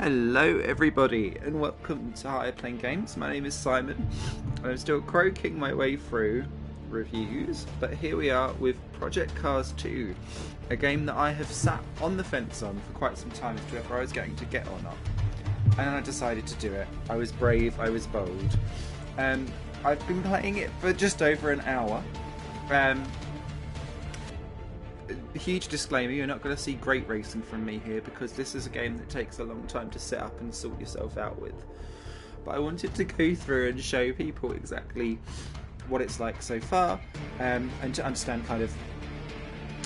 Hello everybody and welcome to Higher Playing Games. My name is Simon and I'm still croaking my way through reviews, but here we are with Project Cars 2, a game that I have sat on the fence on for quite some time as to whether I was going to get or not, and I decided to do it. I was brave, I was bold. I've been playing it for just over an hour. Huge disclaimer, you're not going to see great racing from me here because this is a game that takes a long time to set up and sort yourself out with. But I wanted to go through and show people exactly what it's like so far, and to understand kind of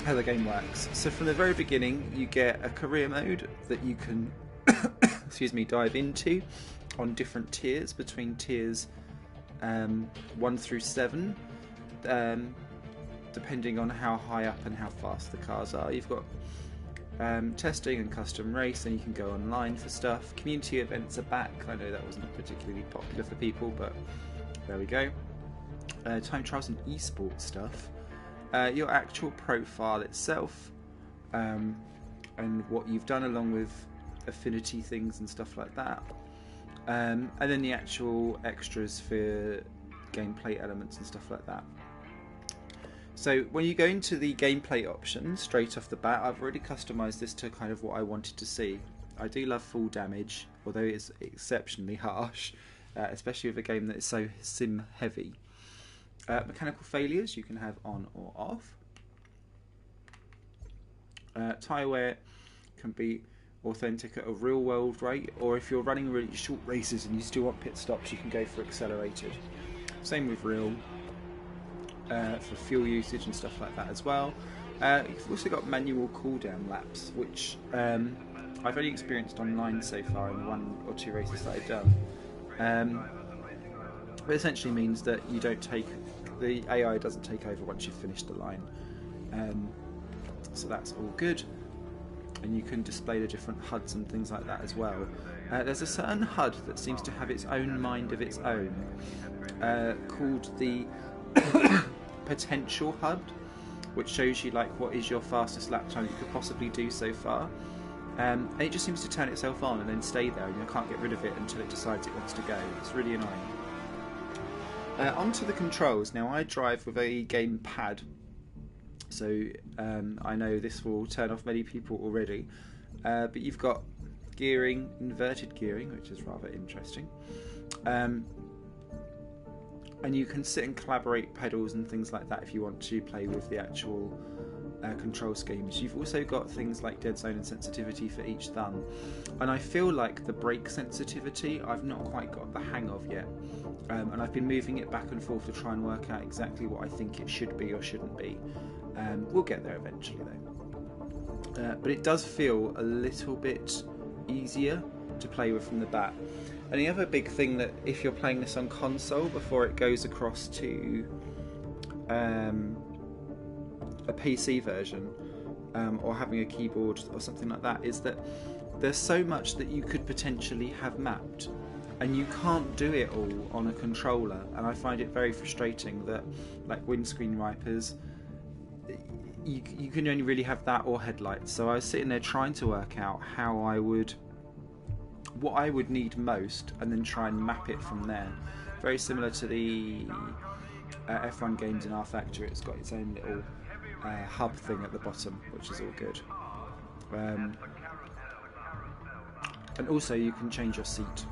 how the game works. So from the very beginning you get a career mode that you can excuse me, dive into on different tiers, between tiers 1 through 7, depending on how high up and how fast the cars are. You've got testing and custom race, and you can go online for stuff. Community events are back. I know that wasn't particularly popular for people, but there we go. Time trials and esports stuff. Your actual profile itself, and what you've done, along with affinity things and stuff like that. And then the actual extras for gameplay elements and stuff like that. So when you go into the gameplay options straight off the bat, I've already customised this to kind of what I wanted to see. I do love full damage, although it's exceptionally harsh, especially with a game that is so sim heavy. Mechanical failures you can have on or off. Tyre wear can be authentic at a real world rate, or if you're running really short races and you still want pit stops, you can go for accelerated. Same with real. For fuel usage and stuff like that as well. You've also got manual cooldown laps, which I've only experienced online so far in 1 or 2 races that I've done. But essentially means that you don't take, the AI doesn't take over once you've finished the line. So that's all good. And you can display the different HUDs and things like that as well. There's a certain HUD that seems to have its own mind of its own, called the potential HUD, which shows you like what is your fastest lap time that you could possibly do so far, and it just seems to turn itself on and then stay there, and you can't get rid of it until it decides it wants to go. It's really annoying. Onto the controls. Now I drive with a gamepad, so I know this will turn off many people already, but you've got gearing, inverted gearing, which is rather interesting. And you can sit and collaborate pedals and things like that if you want to play with the actual control schemes. You've also got things like dead zone and sensitivity for each thumb. And I feel like the brake sensitivity I've not quite got the hang of yet. And I've been moving it back and forth to try and work out exactly what I think it should be or shouldn't be. We'll get there eventually though. But it does feel a little bit easier to play with from the bat. And the other big thing, that if you're playing this on console before it goes across to a PC version, or having a keyboard or something like that, is that there's so much that you could potentially have mapped, and you can't do it all on a controller. And I find it very frustrating that, like windscreen wipers, you can only really have that or headlights. So I was sitting there trying to work out what I would need most, and then try and map it from there. Very similar to the F1 games in our factory. It's got its own little hub thing at the bottom, which is all good. And also you can change your seat,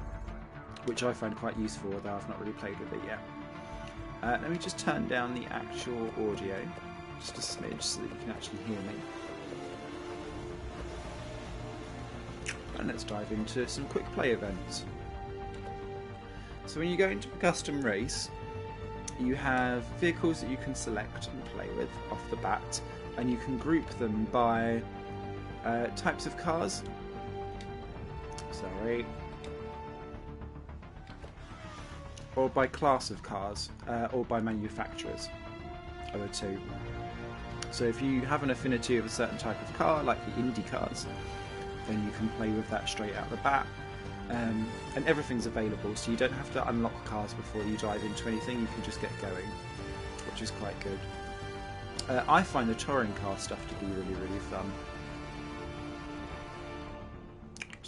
which I find quite useful, although I've not really played with it yet. Let me just turn down the actual audio just a smidge so that you can actually hear me. And let's dive into some quick play events. So when you go into a custom race, you have vehicles that you can select and play with off the bat, and you can group them by types of cars. Or by class of cars, or by manufacturers, are the two. So if you have an affinity of a certain type of car, like the IndyCars, then you can play with that straight out the bat, and everything's available, so you don't have to unlock cars before you dive into anything. You can just get going, which is quite good. I find the touring car stuff to be really fun.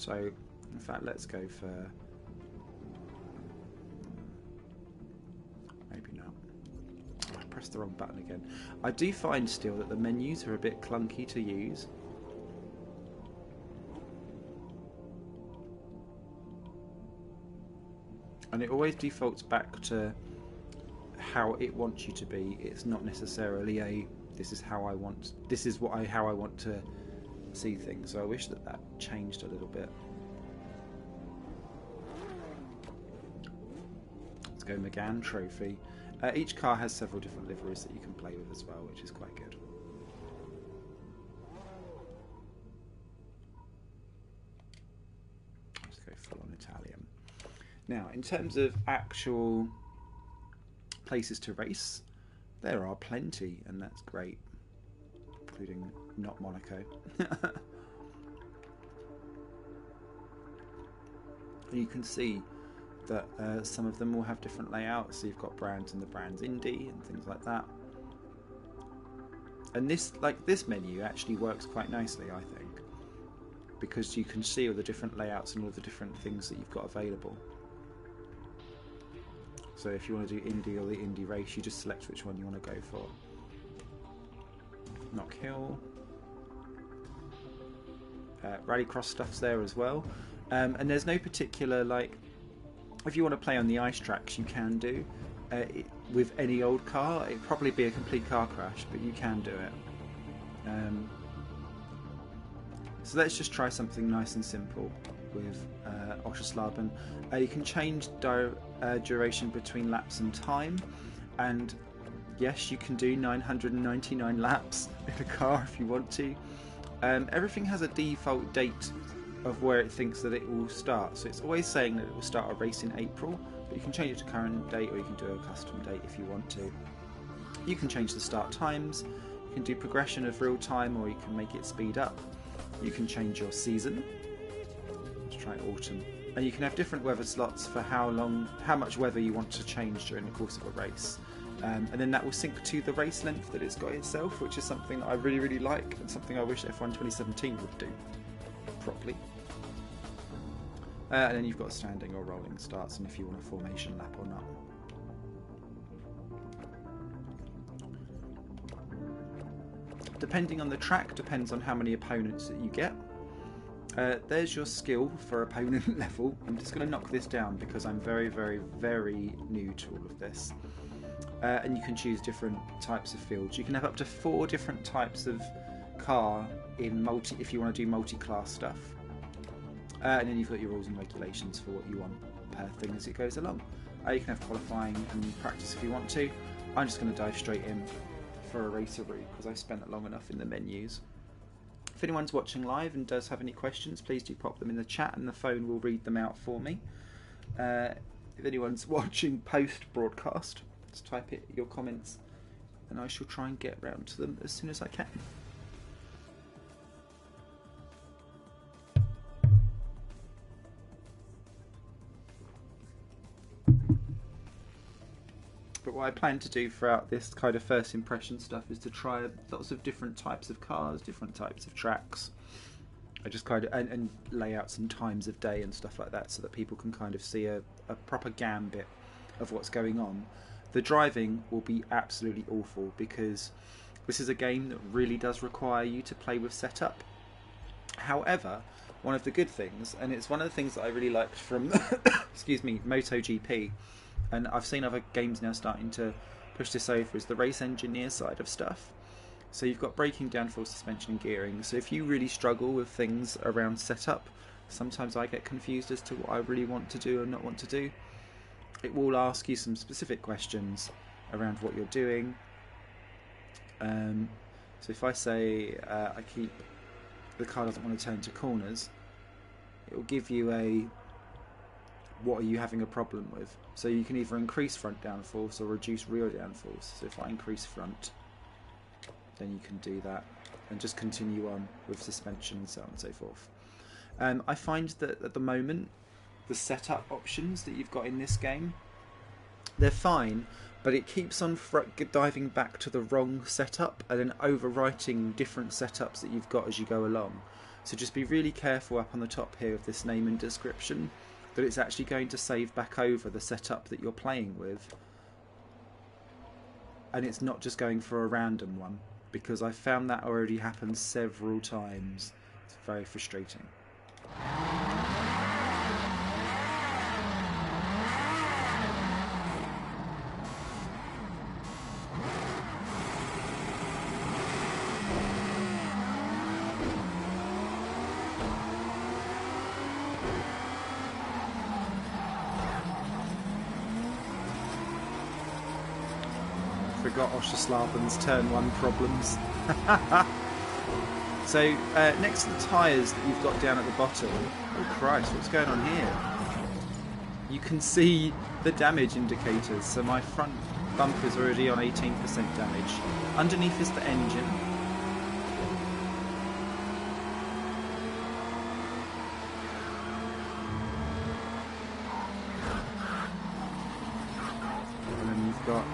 So In fact, let's go for... maybe not. Oh, I pressed the wrong button again. I do find still that the menus are a bit clunky to use. And it always defaults back to how it wants you to be. It's not necessarily a this is how I want to see things. So I wish that that changed a little bit. Let's go Megane Trophy. Each car has several different liveries that you can play with as well, which is quite good. Let's go full on Italian. Now, in terms of actual places to race, there are plenty, and that's great, including not Monaco. You can see that some of them will have different layouts, so you've got brands and the brands Indy and things like that. And this menu actually works quite nicely, I think, because you can see all the different layouts and all the different things that you've got available. So if you want to do Indy or the Indy race, you just select which one you want to go for. Knock Hill. Rallycross stuff's there as well. And there's no particular, like, if you want to play on the ice tracks, you can do. With any old car, it'd probably be a complete car crash, but you can do it. So let's just try something nice and simple with Oscherslaben. You can change duration between laps and time, and yes, you can do 999 laps in a car if you want to. Everything has a default date of where it thinks that it will start, so it's always saying that it will start a race in April, but you can change it to current date, or you can do a custom date if you want to. You can change the start times, you can do progression of real time, or you can make it speed up. You can change your season. Let's try autumn. And you can have different weather slots for how much weather you want to change during the course of a race. And then that will sync to the race length that it's got itself, which is something that I really, really like, and something I wish F1 2017 would do properly. And then you've got standing or rolling starts, and if you want a formation lap or not. Depending on the track, depends on how many opponents that you get. There's your skill for opponent level. I'm just going to knock this down because I'm very, very, very new to all of this. And you can choose different types of fields. You can have up to 4 different types of car in if you want to do multi-class stuff. And then you've got your rules and regulations for what you want per thing as it goes along. You can have qualifying and practice if you want to. I'm just going to dive straight in for a racer route because I've spent long enough in the menus. If anyone's watching live and does have any questions, please do pop them in the chat and the phone will read them out for me. If anyone's watching post-broadcast, just type it your comments and I shall try and get round to them as soon as I can. But what I plan to do throughout this kind of first impression stuff is to try lots of different types of cars, different types of tracks. I just kind of and layouts and times of day and stuff like that, so that people can kind of see a proper gambit of what's going on. The driving will be absolutely awful because this is a game that really does require you to play with setup. However, one of the good things, and it's one of the things that I really liked from excuse me, MotoGP, and I've seen other games now starting to push this over, is the race engineer side of stuff. So you've got braking, downforce, suspension and gearing. So if you really struggle with things around setup, sometimes I get confused as to what I really want to do and not want to do. It will ask you some specific questions around what you're doing. So if I say the car doesn't want to turn to corners, it will give you a what are you having a problem with. So you can either increase front downforce or reduce rear downforce. So if I increase front, then you can do that and just continue on with suspension and so on and so forth. I find that at the moment the setup options that you've got in this game, they're fine, but it keeps on diving back to the wrong setup and then overwriting different setups that you've got as you go along. So just be really careful up on the top here of this name and description that it's actually going to save back over the setup that you're playing with, and it's not just going for a random one, because I found that already happens several times. It's very frustrating. Forgot Oscherslaben's turn 1 problems. So next to the tyres that you've got down at the bottom, oh Christ, what's going on here? You can see the damage indicators. So my front bumper's already on 18% damage. Underneath is the engine. And then you've got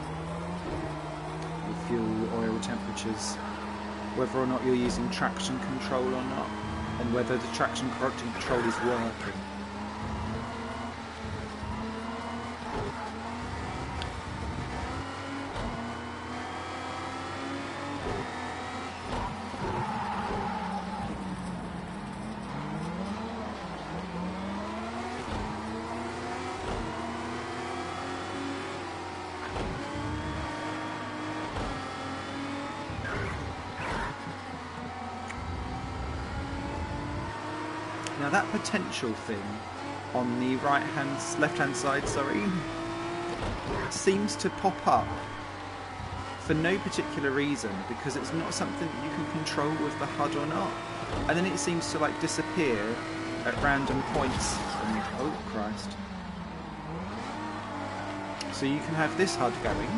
fuel, oil temperatures, whether or not you're using traction control or not, and whether the traction control is working. Now that potential thing on the left-hand side, seems to pop up for no particular reason, because it's not something that you can control with the HUD or not. And then it seems to like disappear at random points. And, oh Christ. So you can have this HUD going,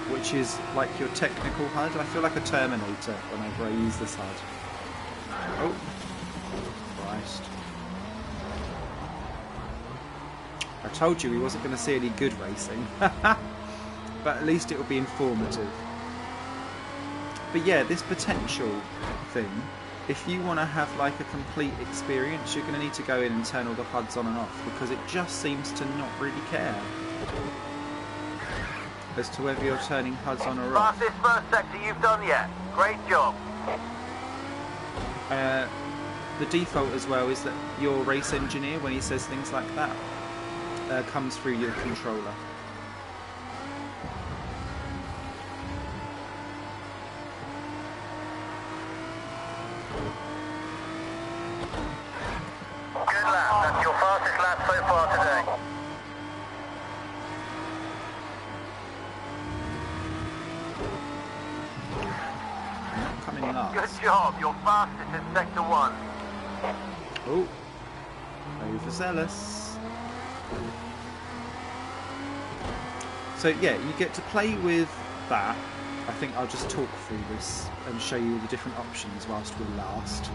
which is like your technical HUD. I feel like a Terminator whenever I use this HUD. Oh. Christ. I told you he wasn't going to see any good racing. But at least it will be informative. But yeah, this potential thing, if you want to have like a complete experience, you're going to need to go in and turn all the HUDs on and off, because it just seems to not really care as to whether you're turning HUDs on or off. Fastest first sector you've done yet. Great job. The default as well is that your race engineer, when he says things like that, comes through your controller. Good lap. That's your fastest lap so far today. Not coming last. Good job. You're fastest in sector 1. Oh, overzealous. So yeah, you get to play with that. I think I'll just talk through this and show you the different options whilst we last.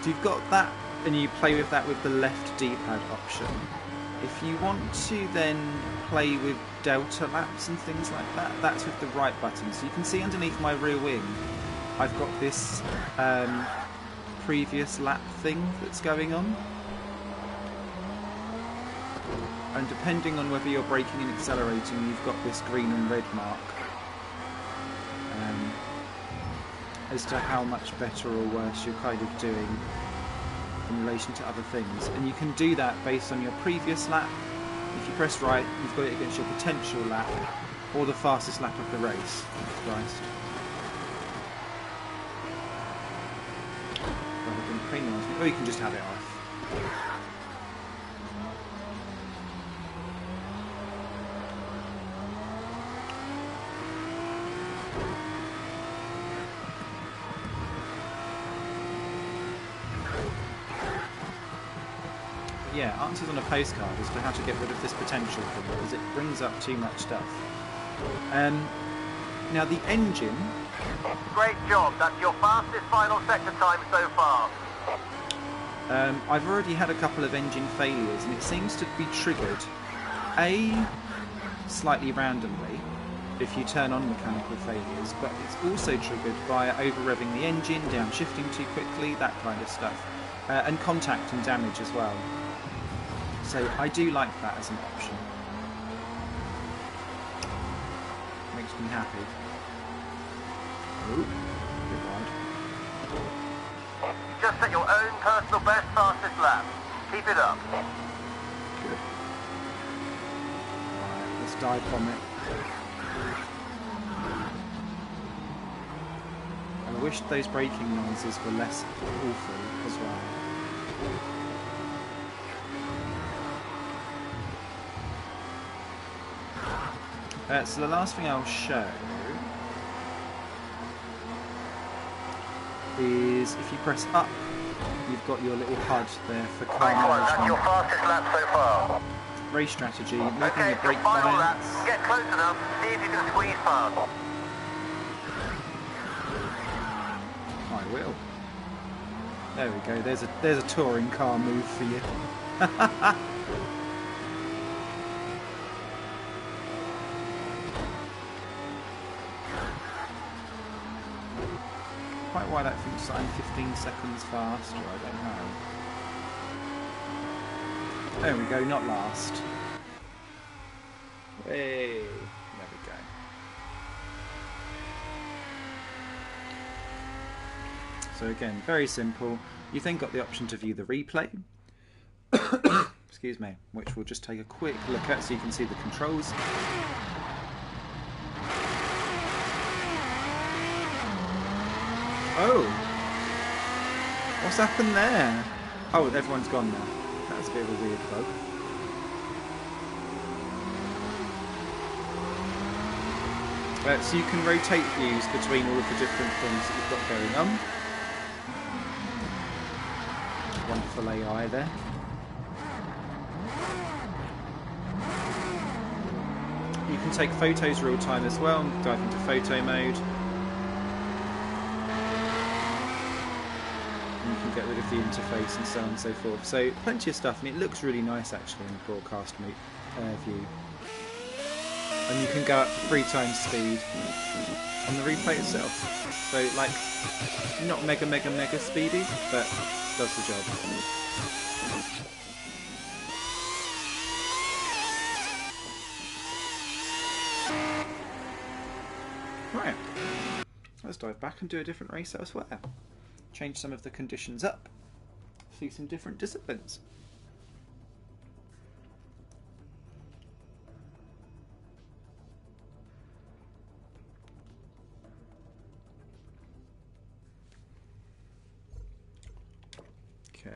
So you've got that, and you play with that with the left D-pad option. If you want to then play with delta laps and things like that, that's with the right button. So you can see underneath my rear wing, I've got this previous lap thing that's going on. And depending on whether you're braking and accelerating, you've got this green and red mark as to how much better or worse you're kind of doing in relation to other things. And you can do that based on your previous lap. If you press right, you've got it against your potential lap or the fastest lap of the race. Christ. Or you can just have it off. Yeah, answers on a postcard as to how to get rid of this potential thing, because it brings up too much stuff. Now the engine... Great job. That's your fastest final sector time so far. I've already had a couple of engine failures, and it seems to be triggered, A, slightly randomly, if you turn on mechanical failures, but it's also triggered by over-revving the engine, downshifting too quickly, that kind of stuff. And contact and damage as well. So I do like that as an option. Makes me happy. Ooh, bit wide. Just set your own personal best fastest lap. Keep it up. Good. Right, let's dive bomb it. And I wish those braking noises were less awful as well. So the last thing I'll show is if you press up, you've got your little HUD there for car That's your management. fastest lap so far. Race strategy, moving Okay, your brake final lap. bias. Get close enough. See if you can squeeze past. I will. There we go. There's a touring car move for you. Quite why that thinks I'm 15 seconds faster, I don't know. There we go, not last. Hey, there we go. So again, very simple. You've then got the option to view the replay. Excuse me, which we'll just take a quick look at so you can see the controls. Oh! What's happened there? Oh, everyone's gone now. That's a bit of a weird bug. So you can rotate views between all of the different things that you've got going on. Wonderful AI there. You can take photos real time as well and dive into photo mode. And you can get rid of the interface and so on and so forth. So plenty of stuff, and it looks really nice actually in the broadcast view. And you can go up to 3 times speed on the replay itself. So like, not mega speedy, but does the job. Right, let's dive back and do a different race elsewhere. Change some of the conditions up. See some different disciplines. Okay.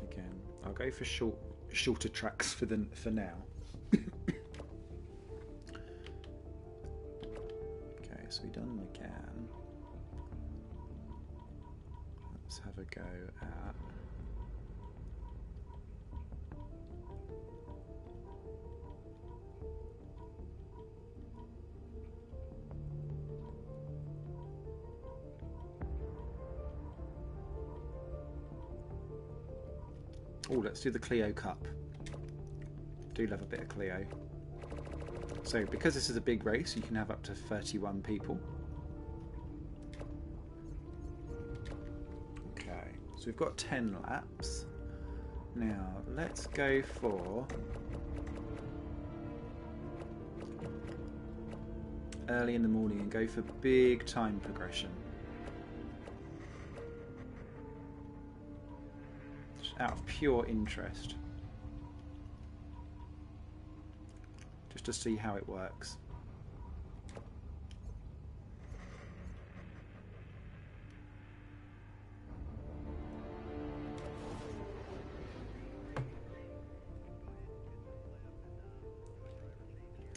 Again, I'll go for shorter tracks for now. Okay, so we've done McGann. Let's have a go at oh, let's do the Clio Cup. Do love a bit of Clio. So because this is a big race, you can have up to 31 people. Okay, so we've got 10 laps. Now let's go for early in the morning and go for big time progression. Out of pure interest, just to see how it works.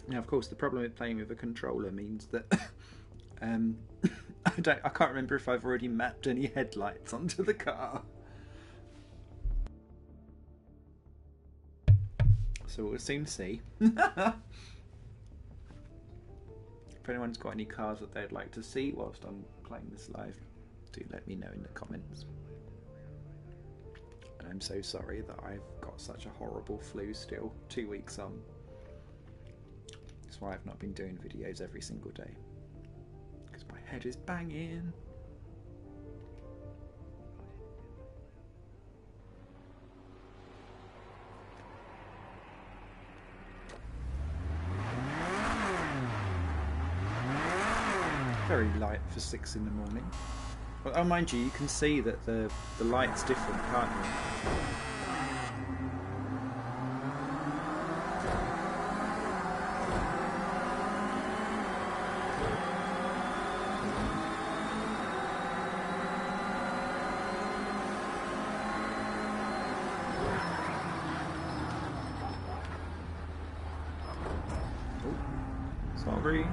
Now, of course, the problem with playing with a controller means that I can't remember if I've already mapped any headlights onto the car. So we'll soon see. If anyone's got any cars that they'd like to see whilst I'm playing this live, do let me know in the comments. And I'm so sorry that I've got such a horrible flu still, 2 weeks on. That's why I've not been doing videos every single day. Because my head is banging. Very light for 6 in the morning. Well, oh, mind you, you can see that the light's different, can't you? Oh, sorry.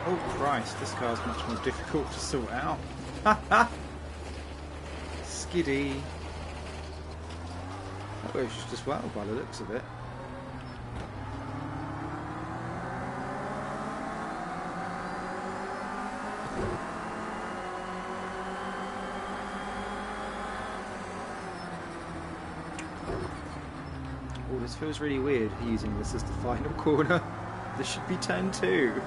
Oh Christ, this car's much more difficult to sort out. Skiddy. That works just as well by the looks of it. Oh, this feels really weird using this as the final corner. This should be turn 2.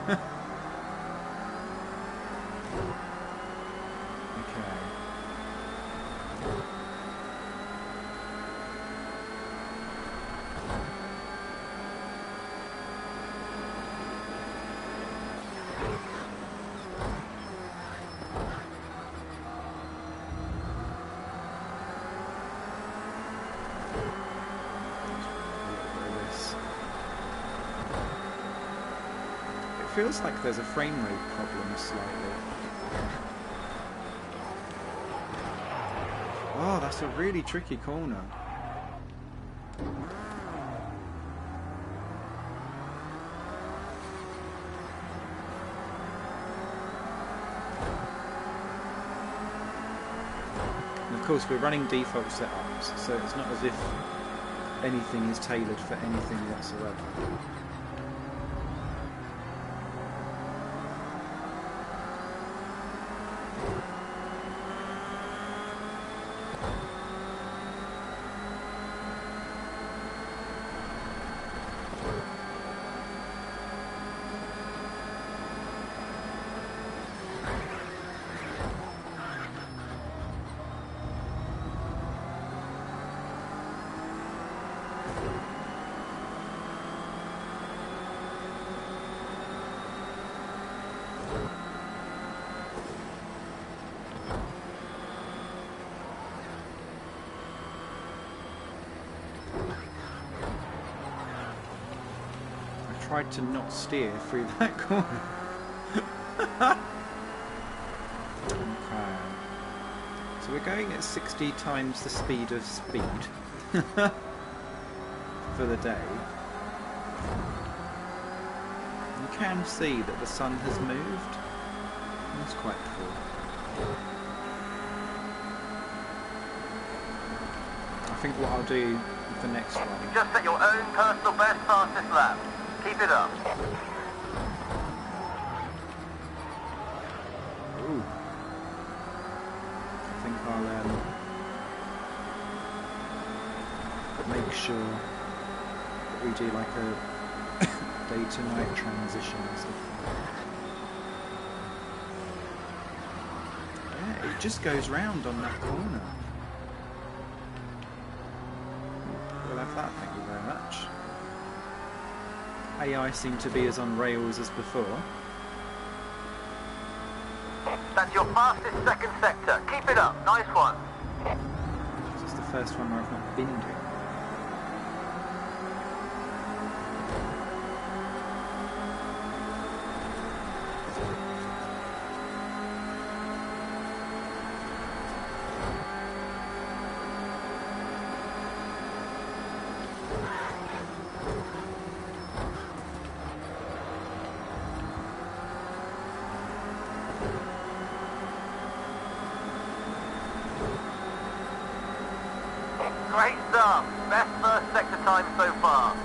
It feels like there's a frame rate problem slightly. Oh, that's a really tricky corner. And of course we're running default setups, so it's not as if anything is tailored for anything whatsoever. Tried to not steer through that corner. Okay. So we're going at 60 times the speed of speed for the day. You can see that the sun has moved. That's quite cool. I think what I'll do with the next one... You just set your own personal best fastest lap. Keep it up. Ooh. I think I'll make sure that we do like a day to night transition or something. Yeah, it just goes round on that corner. We'll have that, thank you very much. AI seem to be as on rails as before. That's your fastest second sector. Keep it up. Nice one. This is the first one where I've not been doing. Great start. Best first sector time so far.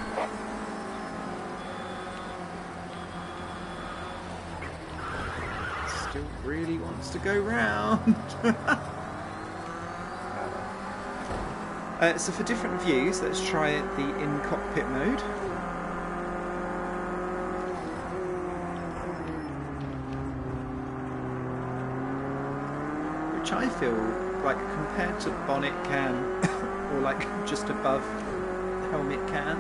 Still really wants to go round. So for different views, let's try the in-cockpit mode. Which I feel like compared to bonnet cam or like just above helmet cam,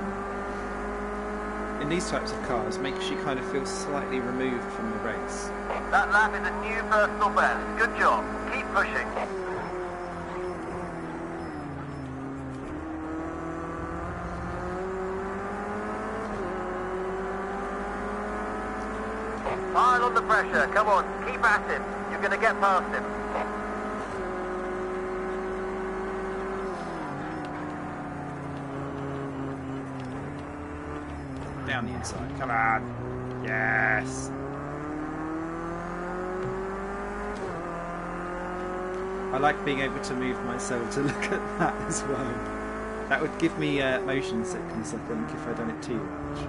in these types of cars makes you kind of feel slightly removed from the race. That lap is a new personal best. Good job. Keep pushing. Pile on the pressure. Come on. Keep at him. You're going to get past him. Down the inside. Come on. Yes. I like being able to move myself to look at that as well. That would give me motion sickness, I think, if I'd done it too much.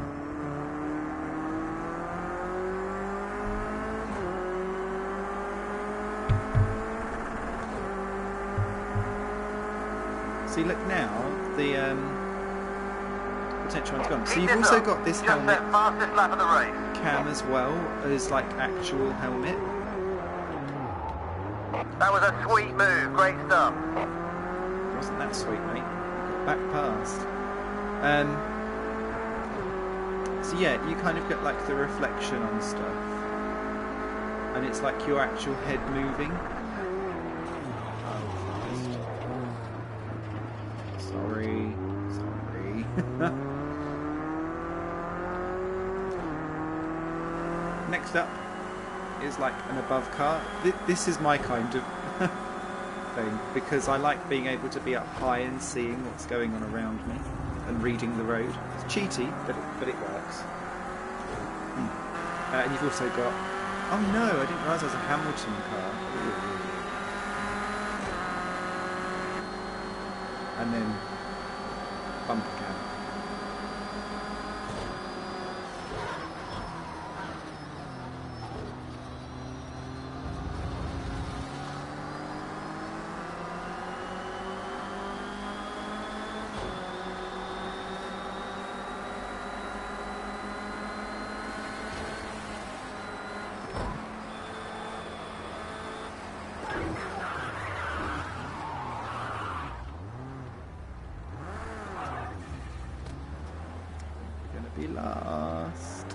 See, look now, the potential one's gone. So you've also got this helmet fastest lap of the race. Cam as well as like actual helmet. That was a sweet move. Great stuff. Wasn't that sweet, mate? Back past. So yeah, you kind of get like the reflection on stuff, and it's like your actual head moving. Sorry. Next up is like an above car. This is my kind of thing, because I like being able to be up high and seeing what's going on around me and reading the road. It's cheaty, but it works. And you've also got... Oh no, I didn't realise there was a Hamilton car. Ooh. And then bumper cam. Be last.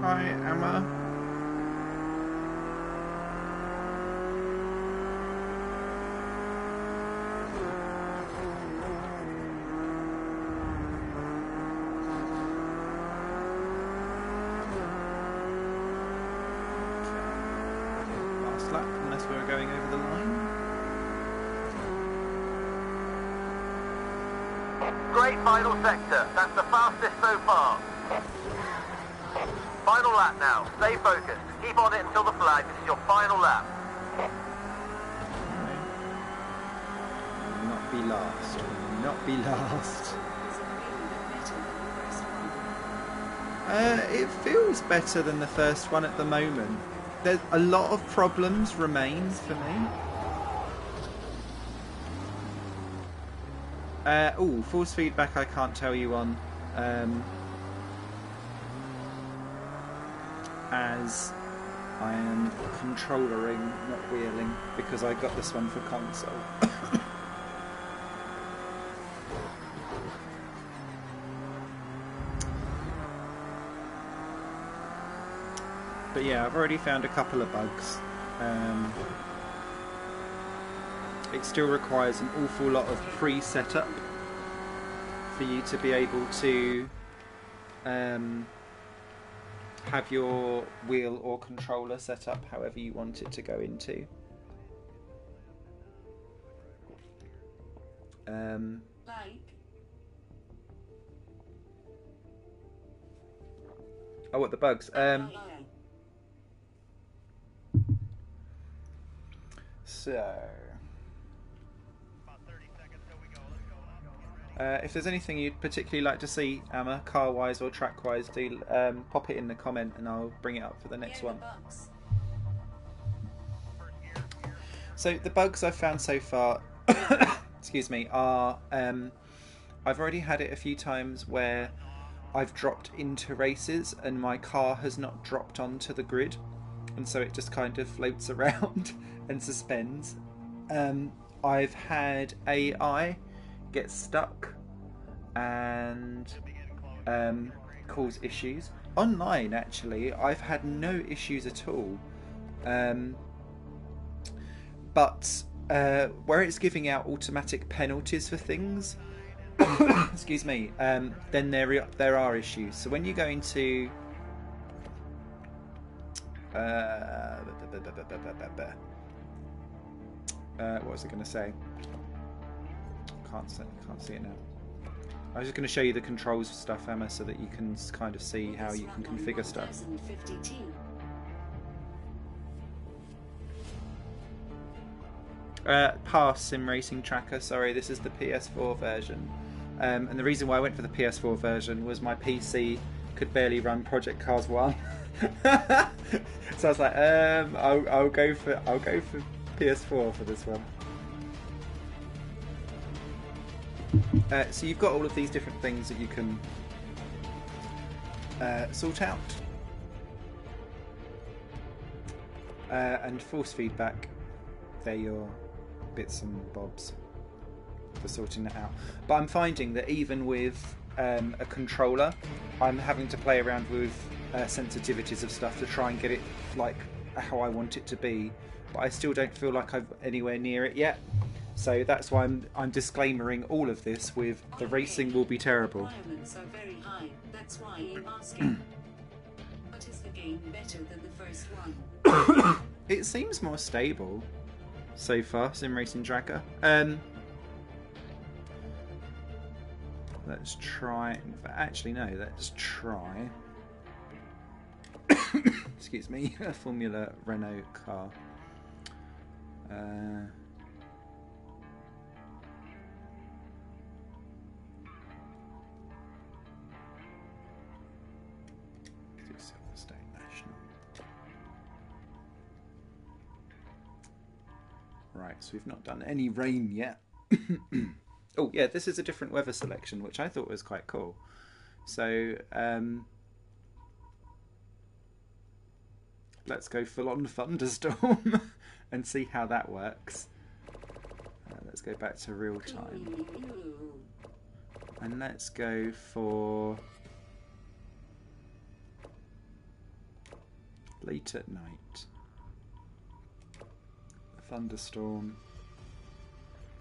Hi, Emma. Last lap, unless we were going over the line. Great final sector. That's the fastest so far. Final lap now. Stay focused. Keep on it until the flag. This is your final lap. Will not be last. Will not be last. It feels better than the first one at the moment. There's a lot of problems remain for me. Force feedback I can't tell you on, as I am controllering, not wheeling, because I got this one for console. But yeah, I've already found a couple of bugs. It still requires an awful lot of pre-setup for you to be able to have your wheel or controller set up however you want it to go into. Oh, what the bugs? So, if there's anything you'd particularly like to see, Amma, car-wise or track-wise, do pop it in the comment and I'll bring it up for the next one. So the bugs I've found so far, excuse me, are I've already had it a few times where I've dropped into races and my car has not dropped onto the grid, and so it just kind of floats around and suspends. I've had AI get stuck and cause issues. Online, actually, I've had no issues at all. But where it's giving out automatic penalties for things, excuse me, then there are issues. So when you go into what was I going to say? Can't see it now. I was just going to show you the controls stuff, Emma, so that you can kind of see how you can configure stuff. Pass Sim Racing Tracker, sorry, this is the PS4 version. And the reason why I went for the PS4 version was my PC could barely run Project Cars 1. So I was like, I'll go for PS4 for this one. So you've got all of these different things that you can sort out. And force feedback, they're your bits and bobs for sorting that out. But I'm finding that even with a controller, I'm having to play around with sensitivities of stuff to try and get it like how I want it to be, but I still don't feel like I'm anywhere near it yet. So that's why I'm disclaimering all of this with the racing will be terrible. Requirements are very high. That's why I'm asking. But is the game better than the first one? It seems more stable so far, Sim Racing Tracker. Let's try. Actually, no. Let's try. Excuse me. A Formula Renault car. State National. Right, so we've not done any rain yet. Oh yeah, this is a different weather selection, which I thought was quite cool. So let's go full on thunderstorm and see how that works. Let's go back to real time. And let's go for late at night. Thunderstorm.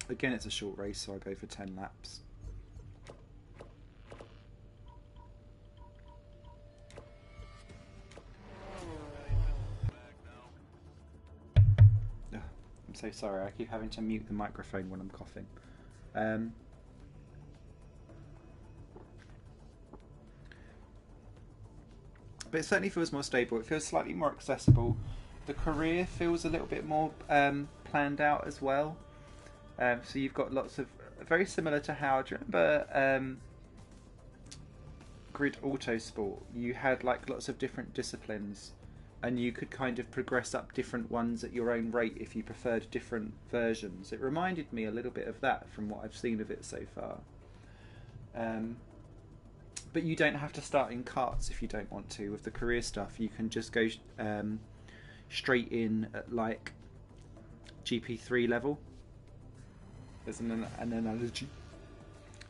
Again, it's a short race, so I'll go for 10 laps. Oh, I'm so sorry, I keep having to mute the microphone when I'm coughing. But it certainly feels more stable. It feels slightly more accessible. The career feels a little bit more planned out as well. So you've got lots of, very similar to how, do you remember Grid Autosport? You had like lots of different disciplines and you could kind of progress up different ones at your own rate if you preferred different versions. It reminded me a little bit of that from what I've seen of it so far. But you don't have to start in karts if you don't want to. With the career stuff, you can just go straight in at like GP3 level. There's an analogy.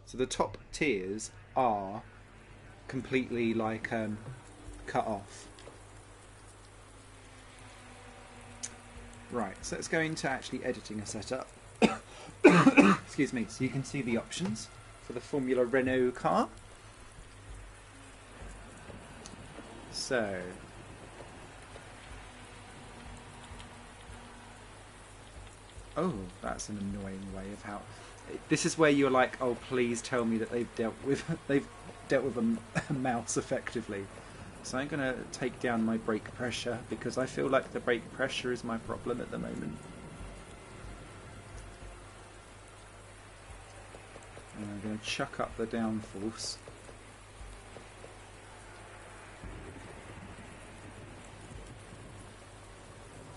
So the top tiers are completely like cut off. Right, so let's go into actually editing a setup. Excuse me. So you can see the options for the Formula Renault car. So oh, that's an annoying way of how. This is where you're like, oh, please tell me that they've dealt with a mouse effectively. So I'm going to take down my brake pressure because I feel like the brake pressure is my problem at the moment. And I'm going to chuck up the downforce.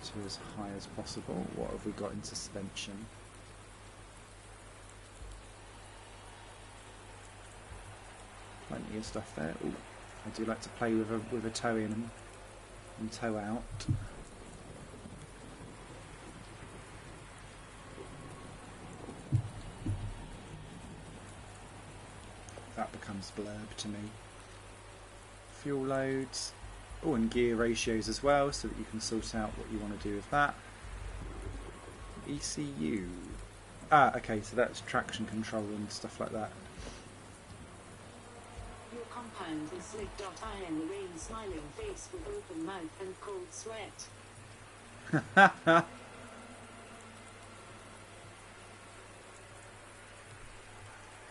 To as high as possible. What have we got in suspension? Plenty of stuff there. Ooh, I do like to play with a toe in and toe out. That becomes blurb to me. Fuel loads. Oh, and gear ratios as well, so that you can sort out what you want to do with that. ECU. Ah, okay, so that's traction control and stuff like that. Your compound is slick.I in the rain, smiling face with open mouth and cold sweat.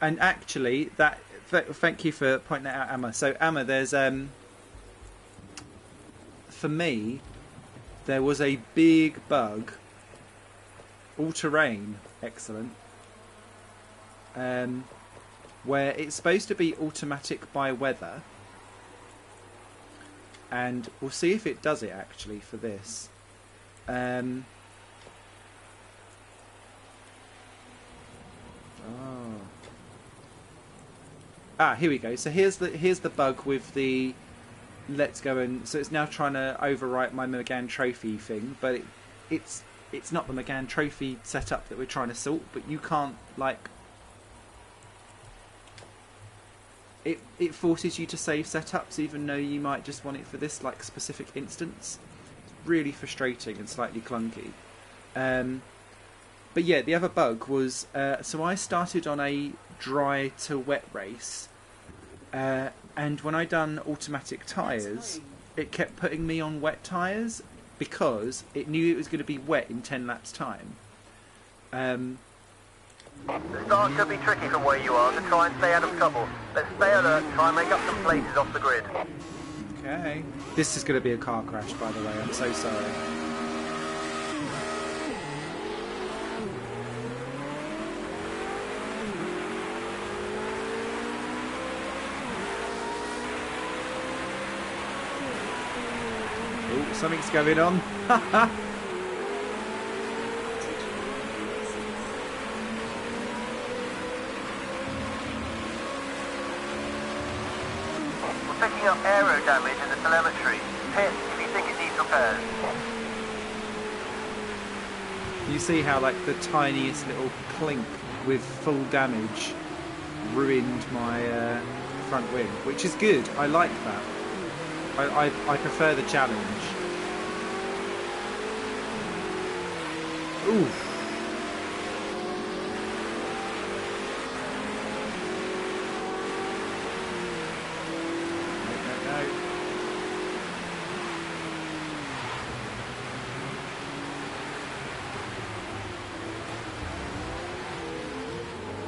And actually, thank you for pointing that out, Emma. So, Emma, there's for me, there was a big bug. All-terrain, excellent. Where it's supposed to be automatic by weather, and we'll see if it does it actually for this. Here we go. So here's the bug with the let's go, and so it's now trying to overwrite my Megane Trophy thing, but it's not the Megane Trophy setup that we're trying to sort. But you can't like. It forces you to save setups even though you might just want it for this like specific instance. It's really frustrating and slightly clunky. But yeah, the other bug was so I started on a dry to wet race, and when I done automatic tyres, it kept putting me on wet tyres because it knew it was going to be wet in 10 laps time. The start could be tricky from where you are, so try and stay out of trouble. Let's stay alert and try and make up some places off the grid. Okay. This is going to be a car crash, by the way. I'm so sorry. Oh, something's going on. Picking up aero damage in the telemetry. Hit if you think it needs repairs. You see how like the tiniest little clink with full damage ruined my front wing, which is good. I like that. I prefer the challenge. Oof.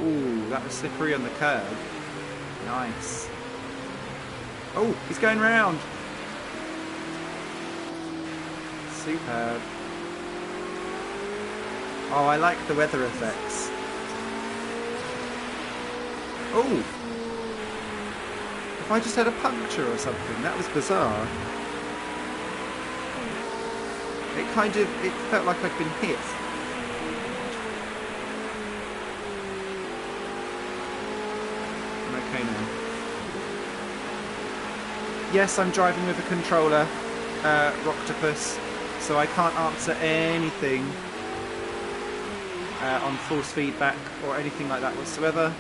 Ooh, that was slippery on the curb. Nice. Oh, he's going round. Superb. Oh, I like the weather effects. Oh! If I just had a puncture or something, that was bizarre. It felt like I'd been hit. I'm okay now. Yes, I'm driving with a controller, Roctopus, so I can't answer anything on force feedback or anything like that whatsoever.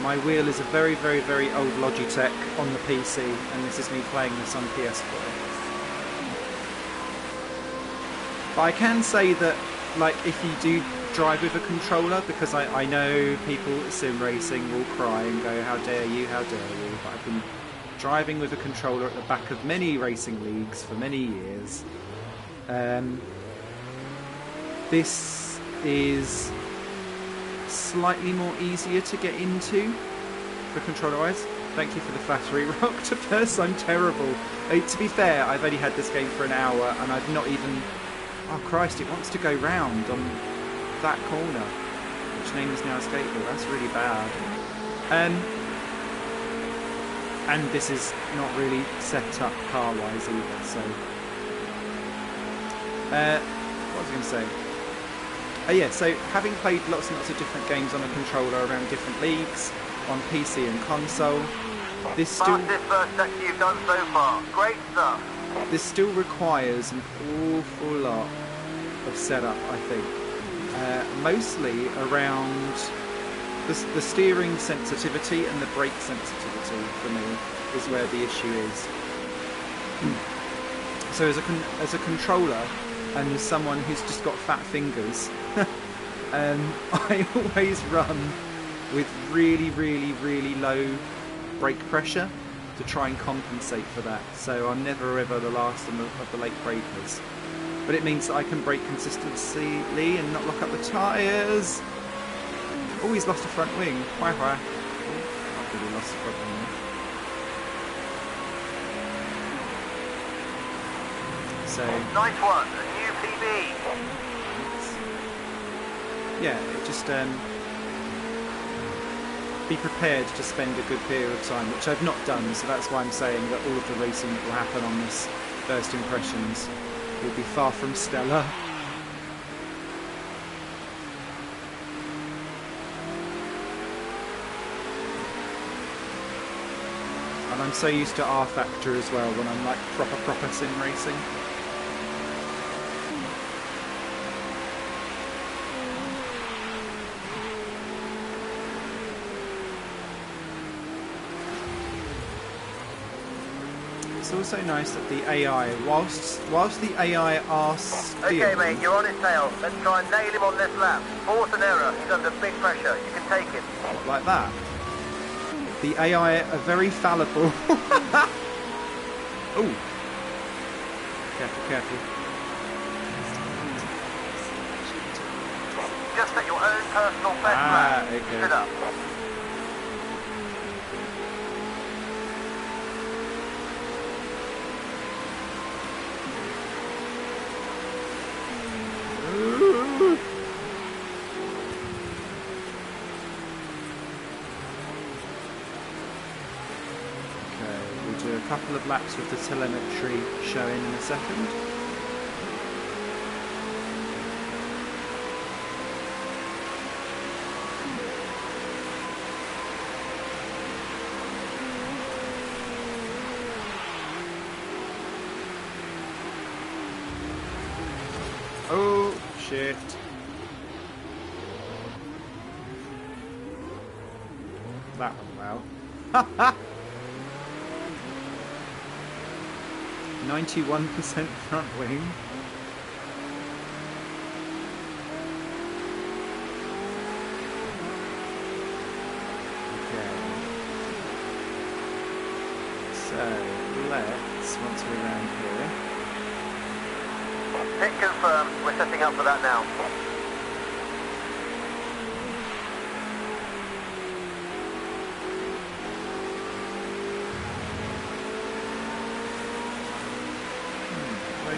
My wheel is a very, very, very old Logitech on the PC, and this is me playing this on PS4. But I can say that, like, if you do drive with a controller, because I know people at sim racing will cry and go, how dare you, how dare you, but I've been driving with a controller at the back of many racing leagues for many years. This is slightly more easier to get into for controller-wise. Thank you for the flattery, Roctopus. I'm terrible. To be fair, I've only had this game for an hour, and I've not even... Oh Christ! It wants to go round on that corner, which name is now escapable. That's really bad. And this is not really set up car-wise either. So, what was I going to say? Yeah, so having played lots and lots of different games on a controller around different leagues, on PC and console, this still... Fastest first sector you've done so far. Great stuff. This still requires an awful lot of setup, I think. Mostly around the steering sensitivity and the brake sensitivity, for me, is where the issue is. So as a controller, and as someone who's just got fat fingers, I always run with really, really, really low brake pressure to try and compensate for that. So I'm never ever the last of the late brakers. But it means that I can brake consistently and not lock up the tyres. Always lost a front wing. Why? I've really lost a front wing. So Nice one. A new PB. Yeah, it just be prepared to spend a good period of time, which I've not done, so that's why I'm saying that all of the racing that will happen on this first impressions will be far from stellar. And I'm so used to R Factor as well when I'm like proper sim racing. It's also nice that the AI, whilst the AI are steering... Okay, mate, you're on his tail. Let's try and nail him on this lap. Force an error. He's under big pressure. You can take him. Like that. The AI are very fallible. Oh, careful. Just set your own personal best lap. Okay. Keep it up. Do a couple of laps with the telemetry showing in a second. Oh shit. That went well. 91% front wing. Okay. So let's, once we're around here. Hit confirm. We're setting up for that now.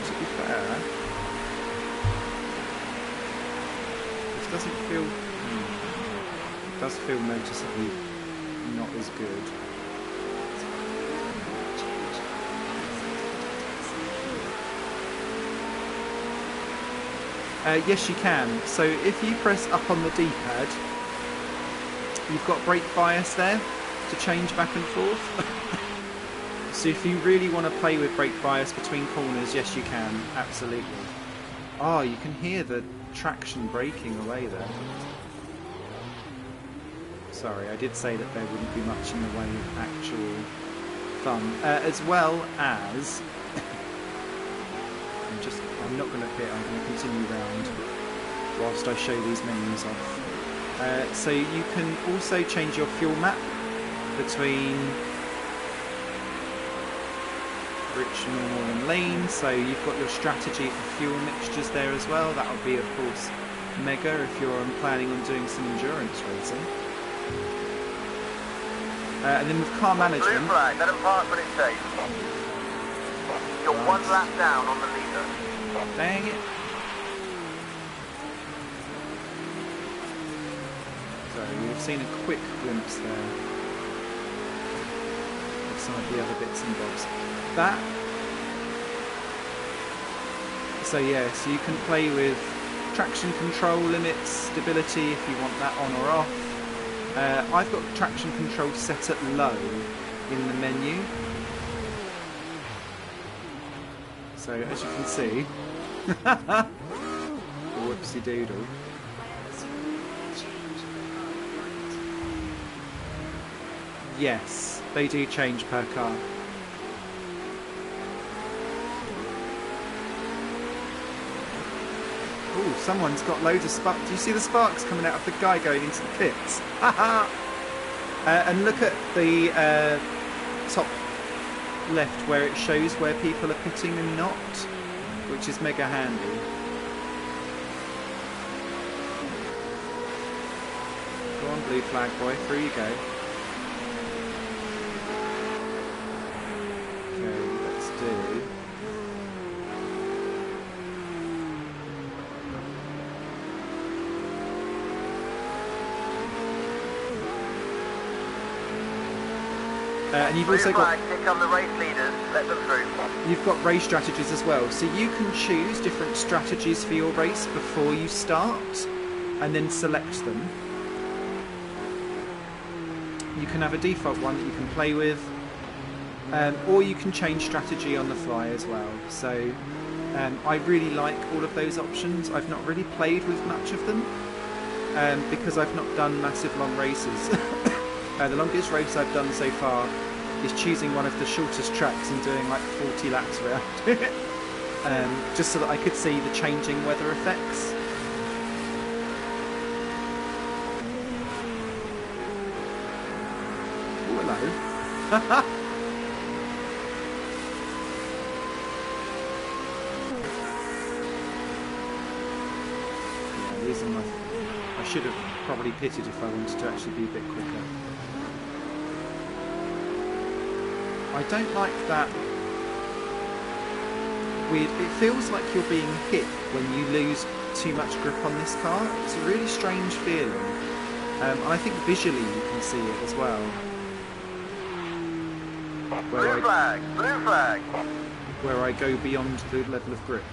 To be fair, this doesn't feel... It does feel noticeably not as good. Yes, you can. So if you press up on the D-pad, you've got brake bias there to change back and forth. So if you really want to play with brake bias between corners, yes, you can. Absolutely. Oh, you can hear the traction braking away there. Sorry, I did say that there wouldn't be much in the way of actual fun. As well as... I'm not going to pit, I'm going to continue round whilst I show these menus off. So you can also change your fuel map between rich, normal and lean. So you've got your strategy for fuel mixtures there as well. That would be, of course, mega if you're planning on doing some endurance racing. And then with car management... Blue flag, let him pass when it's safe. You're one lap down on the leader. Dang it. So you've seen a quick glimpse there of some of the other bits and bobs. So yeah, so you can play with traction control limits, stability if you want that on or off. I've got traction control set at low in the menu. So as you can see, whoopsie doodle. Yes, they do change per car. Oh, someone's got loads of sparks. Do you see the sparks coming out of the guy going into the pits? And look at the top left where it shows where people are pitting and not, which is mega handy. Go on, blue flag boy, through you go. Okay, let's do... and you've also got... Here come the race leaders, let them through. You've got race strategies as well, so you can choose different strategies for your race before you start, and then select them. You can have a default one that you can play with, or you can change strategy on the fly as well. So I really like all of those options. I've not really played with much of them, because I've not done massive long races. The longest race I've done so far is choosing one of the shortest tracks and doing like 40 laps around it, just so that I could see the changing weather effects. Oh, hello. Yeah, these are my... I should have probably pitted if I wanted to actually be a bit quicker. I don't like that weird... It feels like you're being hit when you lose too much grip on this car. It's a really strange feeling. And I think visually you can see it as well. Blue flag, blue flag. Where I go beyond the level of grip.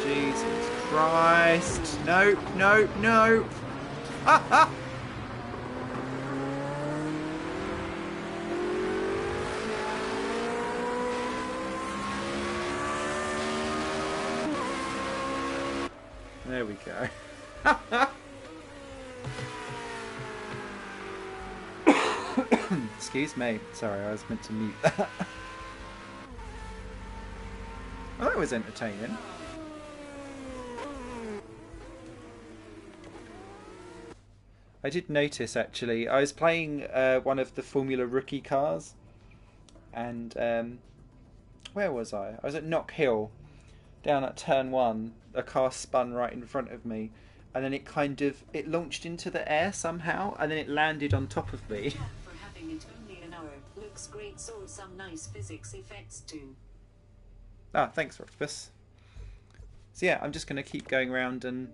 Jesus Christ. No, no, no. Ah, ah. There we go. Excuse me. Sorry, I was meant to mute that. Well, that was entertaining. I did notice, actually, I was playing one of the Formula Rookie cars, and where was I? I was at Knock Hill, down at turn 1. A car spun right in front of me, and then it launched into the air somehow, and then it landed on top of me. For having it only an hour. Looks great, saw some nice physics effects too. Ah, thanks, Octopus. So yeah, I'm just going to keep going around and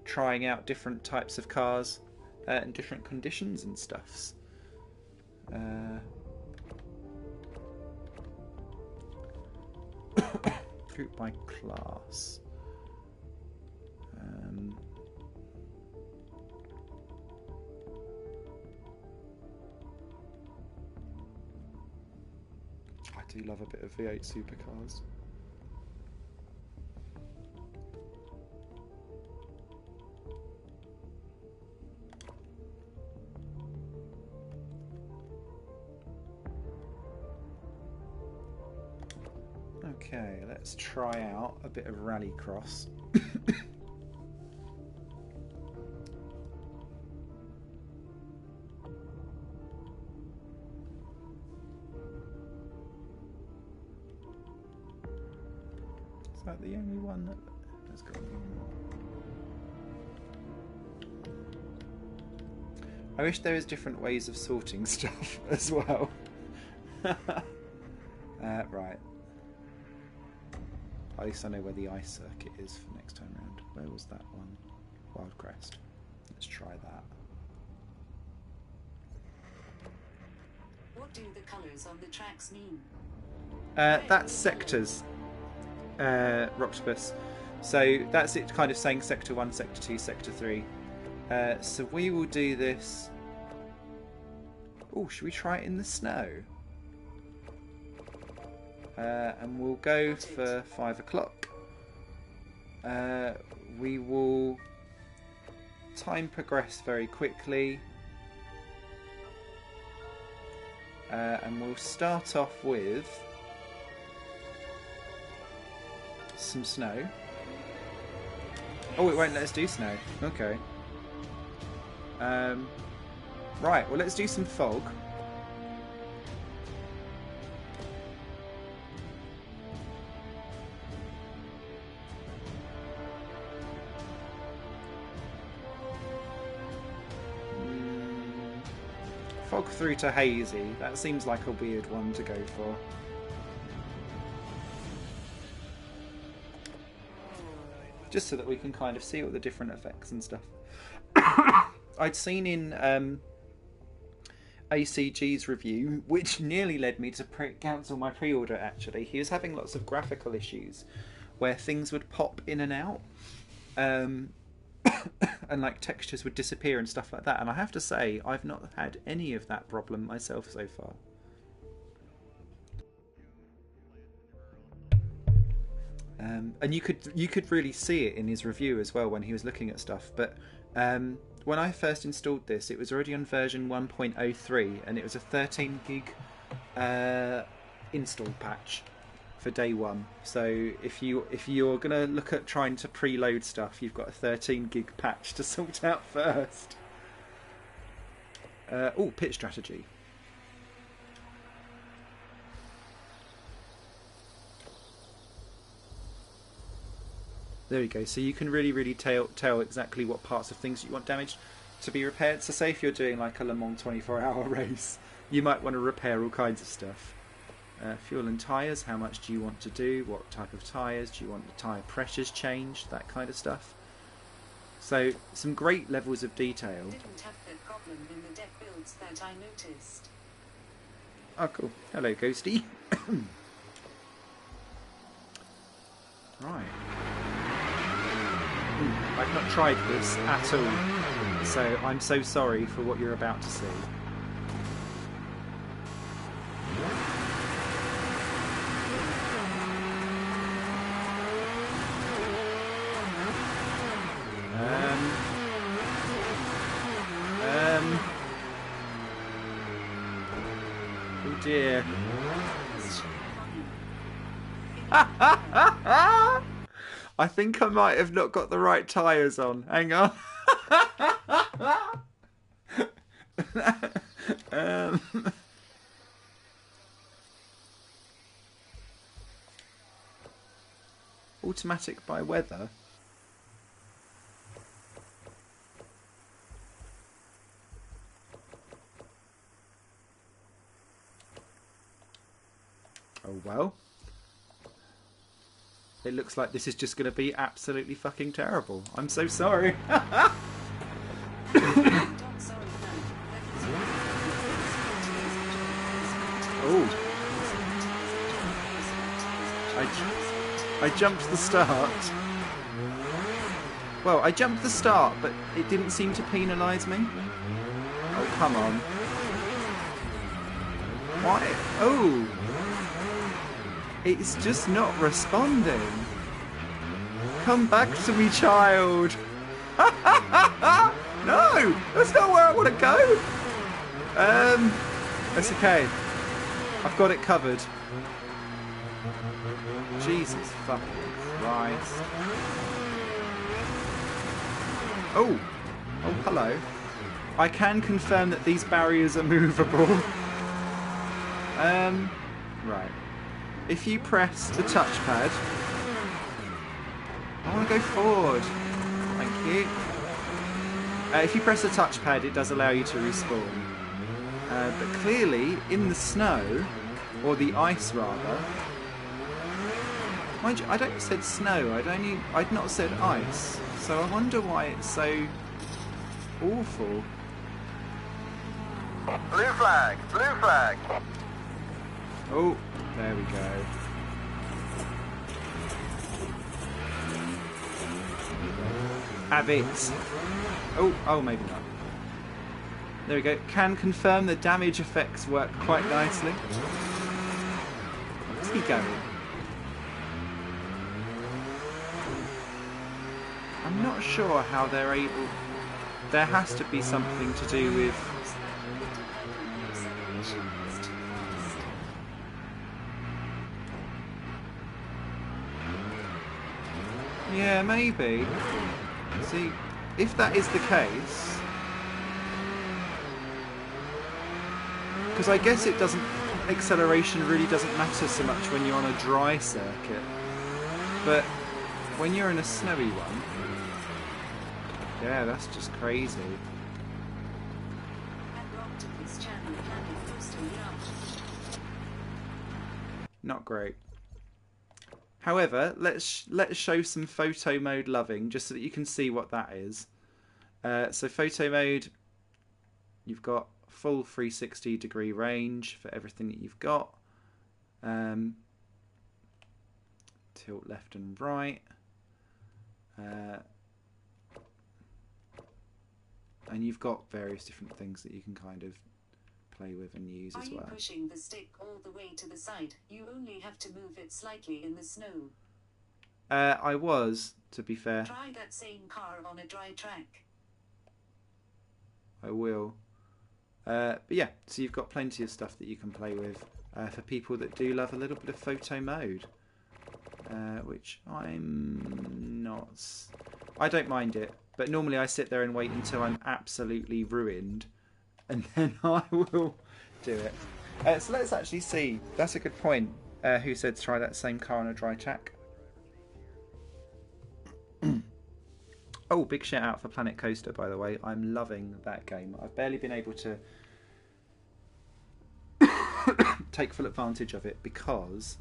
trying out different types of cars. and different conditions and stuffs. Group by class. I do love a bit of V8 supercars. Okay, let's try out a bit of rallycross. Is that the only one that has got? I wish there was different ways of sorting stuff as well. Right. At least I know where the ice circuit is for next time round. Where was that one? Wildcrest. Let's try that. What do the colours on the tracks mean? That's sectors, Roctopus. So that's it, kind of saying sector 1, sector 2, sector 3. So we will do this. Oh, should we try it in the snow? And we'll go for 5 o'clock. We will time progress very quickly. And we'll start off with some snow. Oh, it won't let us do snow. Okay. Right, well, let's do some fog. Fog through to hazy. That seems like a weird one to go for. Just so that we can kind of see all the different effects and stuff. I'd seen in ACG's review, which nearly led me to cancel my pre-order actually. He was having lots of graphical issues where things would pop in and out. And like textures would disappear and stuff like that, and I have to say I've not had any of that problem myself so far. And you could really see it in his review as well when he was looking at stuff. But when I first installed this, it was already on version 1.03, and it was a 13 gig install patch for day one. So if you're gonna look at trying to preload stuff, you've got a 13 gig patch to sort out first. Oh, pit strategy. There we go. So you can really tell exactly what parts of things you want damaged to be repaired. So say if you're doing like a Le Mans 24-hour race, you might want to repair all kinds of stuff. Fuel and tyres, how much do you want to do? What type of tyres? Do you want the tyre pressures changed? That kind of stuff. So some great levels of detail. Didn't have that problem in the deck builds that I noticed. Oh, cool. Hello, Ghosty. Right. I've not tried this at all, so I'm so sorry for what you're about to see. Oh dear. I think I might have not got the right tyres on. Hang on. Automatic by weather. Oh well. It looks like this is just going to be absolutely fucking terrible. I'm so sorry. Don't Oh. I jumped the start. Well, I jumped the start, but it didn't seem to penalise me. Oh, come on. Why? Oh! It's just not responding. Come back to me, child! No! That's not where I want to go! That's okay. I've got it covered. Jesus fucking Christ. Oh! Oh, hello. I can confirm that these barriers are movable. Right. If you press the touchpad... I want to go forward. Thank you. If you press the touchpad, it does allow you to respawn. But clearly, in the snow, or the ice rather... Mind you, I'd only said snow, I'd not said ice. So I wonder why it's so awful. Blue flag, blue flag. Oh, there we go. Have it. Oh, maybe not. There we go. Can confirm the damage effects work quite nicely. Where's he going? I'm not sure how they're able... There has to be something to do with... Yeah, maybe. See, if that is the case... Because I guess it doesn't... Acceleration really doesn't matter so much when you're on a dry circuit. But when you're in a snowy one... Yeah, that's just crazy. Not great. However, let's show some photo mode loving, just so that you can see what that is. So photo mode, you've got full 360 degree range for everything that you've got. Tilt left and right. And you've got various different things that you can kind of play with and use as well. Are you pushing the stick all the way to the side? You only have to move it slightly in the snow. I was, to be fair. Try that same car on a dry track. I will. But yeah, so you've got plenty of stuff that you can play with for people that do love a little bit of photo mode. Which I'm not... I don't mind it. But normally I sit there and wait until I'm absolutely ruined, and then I will do it. So let's actually see. That's a good point. Who said to try that same car on a dry track? Oh, big shout out for Planet Coaster, by the way. I'm loving that game. I've barely been able to take full advantage of it because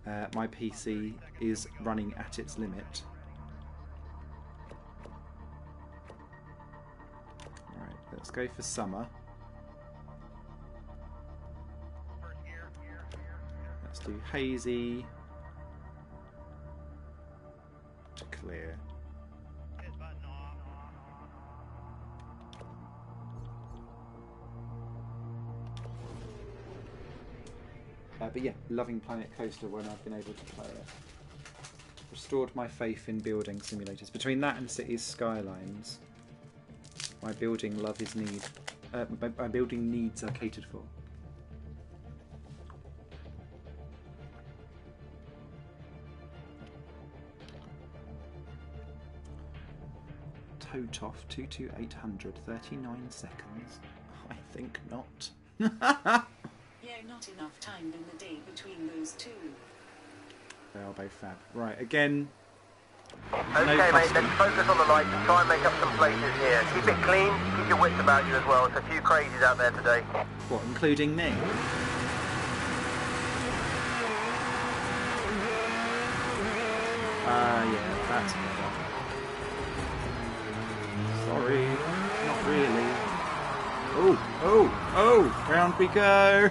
my PC is running at its limit. Let's go for summer. Let's do hazy to clear. But yeah, loving Planet Coaster when I've been able to play it. Restored my faith in building simulators. Between that and Cities Skylines, my building love is need. My building needs are catered for. Totoff 22800, 39 seconds. I think not. Yeah, not enough time in the day between those two. They are both fab. Right, again. Okay, No mate, custom. let's focus on the lights and try and make up some places here. Keep it clean, keep your wits about you as well. There's a few crazies out there today. What, including me? Yeah, that's better. Sorry, not really. Oh, round we go.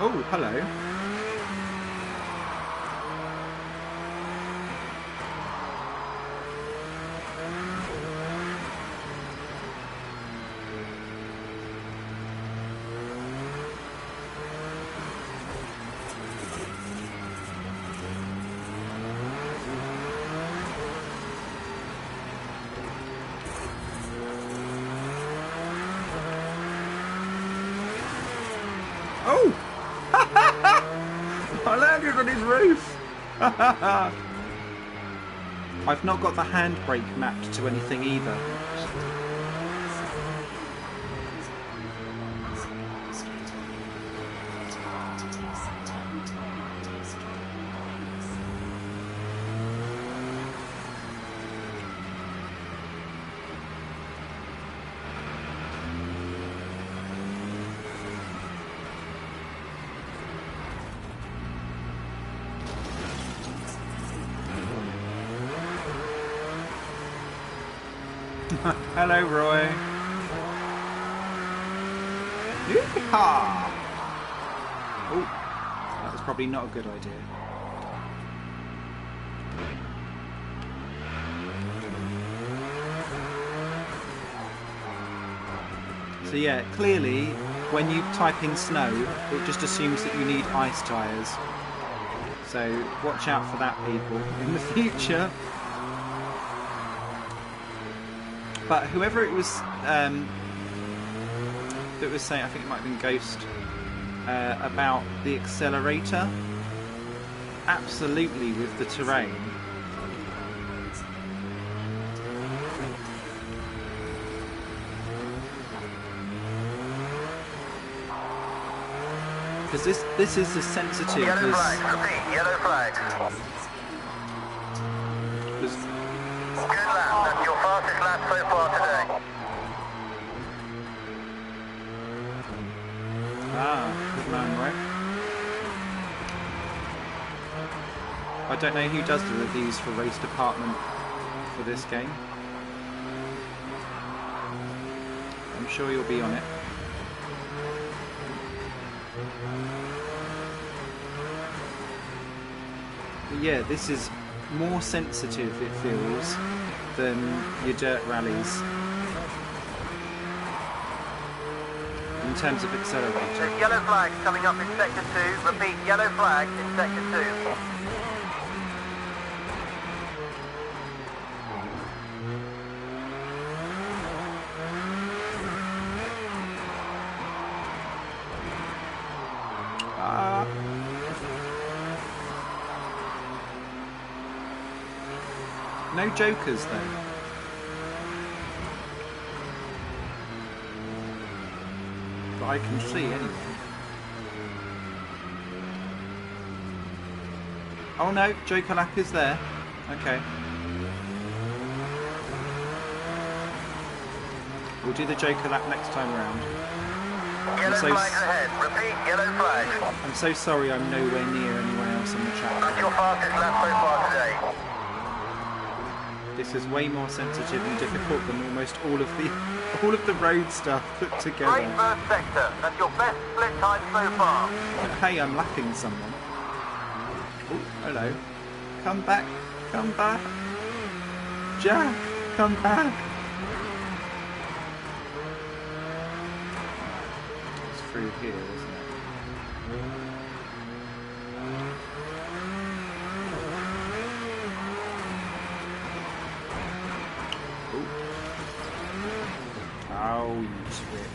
Oh, hello. Oh! I landed on his roof! I've not got the handbrake mapped to anything either. Hello, Roy. Yeehaw! Oh, that was probably not a good idea. So yeah, clearly, when you type in snow, it just assumes that you need ice tyres. So watch out for that, people, in the future. But whoever it was that was saying, I think it might have been Ghost, about the accelerator, absolutely with the terrain. Because this is as sensitive Yellow as... flag, repeat, yellow flag. as Good lap, that's your fastest lap so far today. good man, right? I don't know who does the reviews for Race Department for this game. I'm sure you'll be on it. But yeah, this is more sensitive, it feels, than your dirt rallies in terms of accelerator. There's yellow flags coming up in sector 2. Repeat, yellow flags in sector 2. No jokers though. But I can see anyway. Oh no, Joker lap is there. Okay. We'll do the Joker lap next time round. Yellow flags ahead. Repeat, yellow flags. I'm so sorry I'm nowhere near anyone else on the track. That's your fastest lap so far today. This is way more sensitive and difficult than almost all of the road stuff put together. Great first sector. That's your best split time so far. But hey, I'm lapping someone. Oh, hello. Come back. Come back. Jack, come back. It's through here, isn't it? Oh, you twit.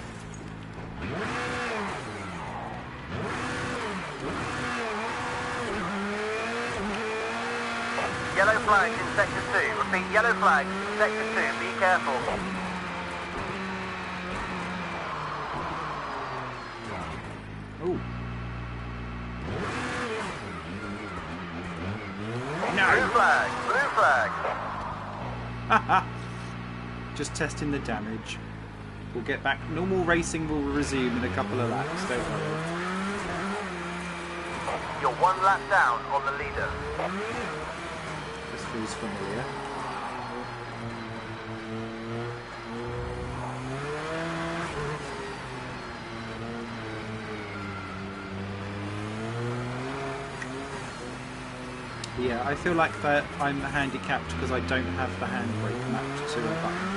Yellow flags in sector 2. Repeat, yellow flags in sector 2. Be careful. Oh. No. Blue flag. Blue flag. Just testing the damage. We'll get back. Normal racing will resume in a couple of laps, don't worry. You're one lap down on the leader. This feels familiar. Yeah, I feel like that I'm handicapped because I don't have the handbrake mapped to a button.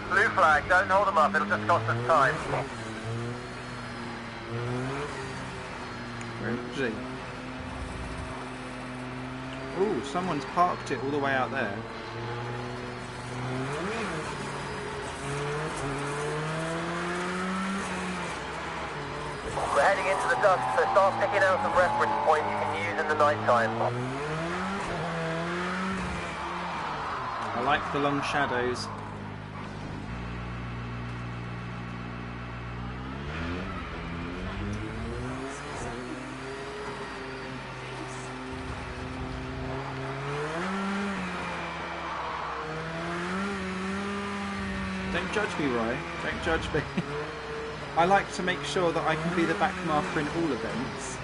Blue flag, don't hold them up, it'll just cost us time. Where is he? Oh, someone's parked it all the way out there. We're heading into the dusk, so start picking out some reference points you can use in the night time. I like the long shadows. Don't judge me, Roy. Don't judge me. I like to make sure that I can be the back marker in all events.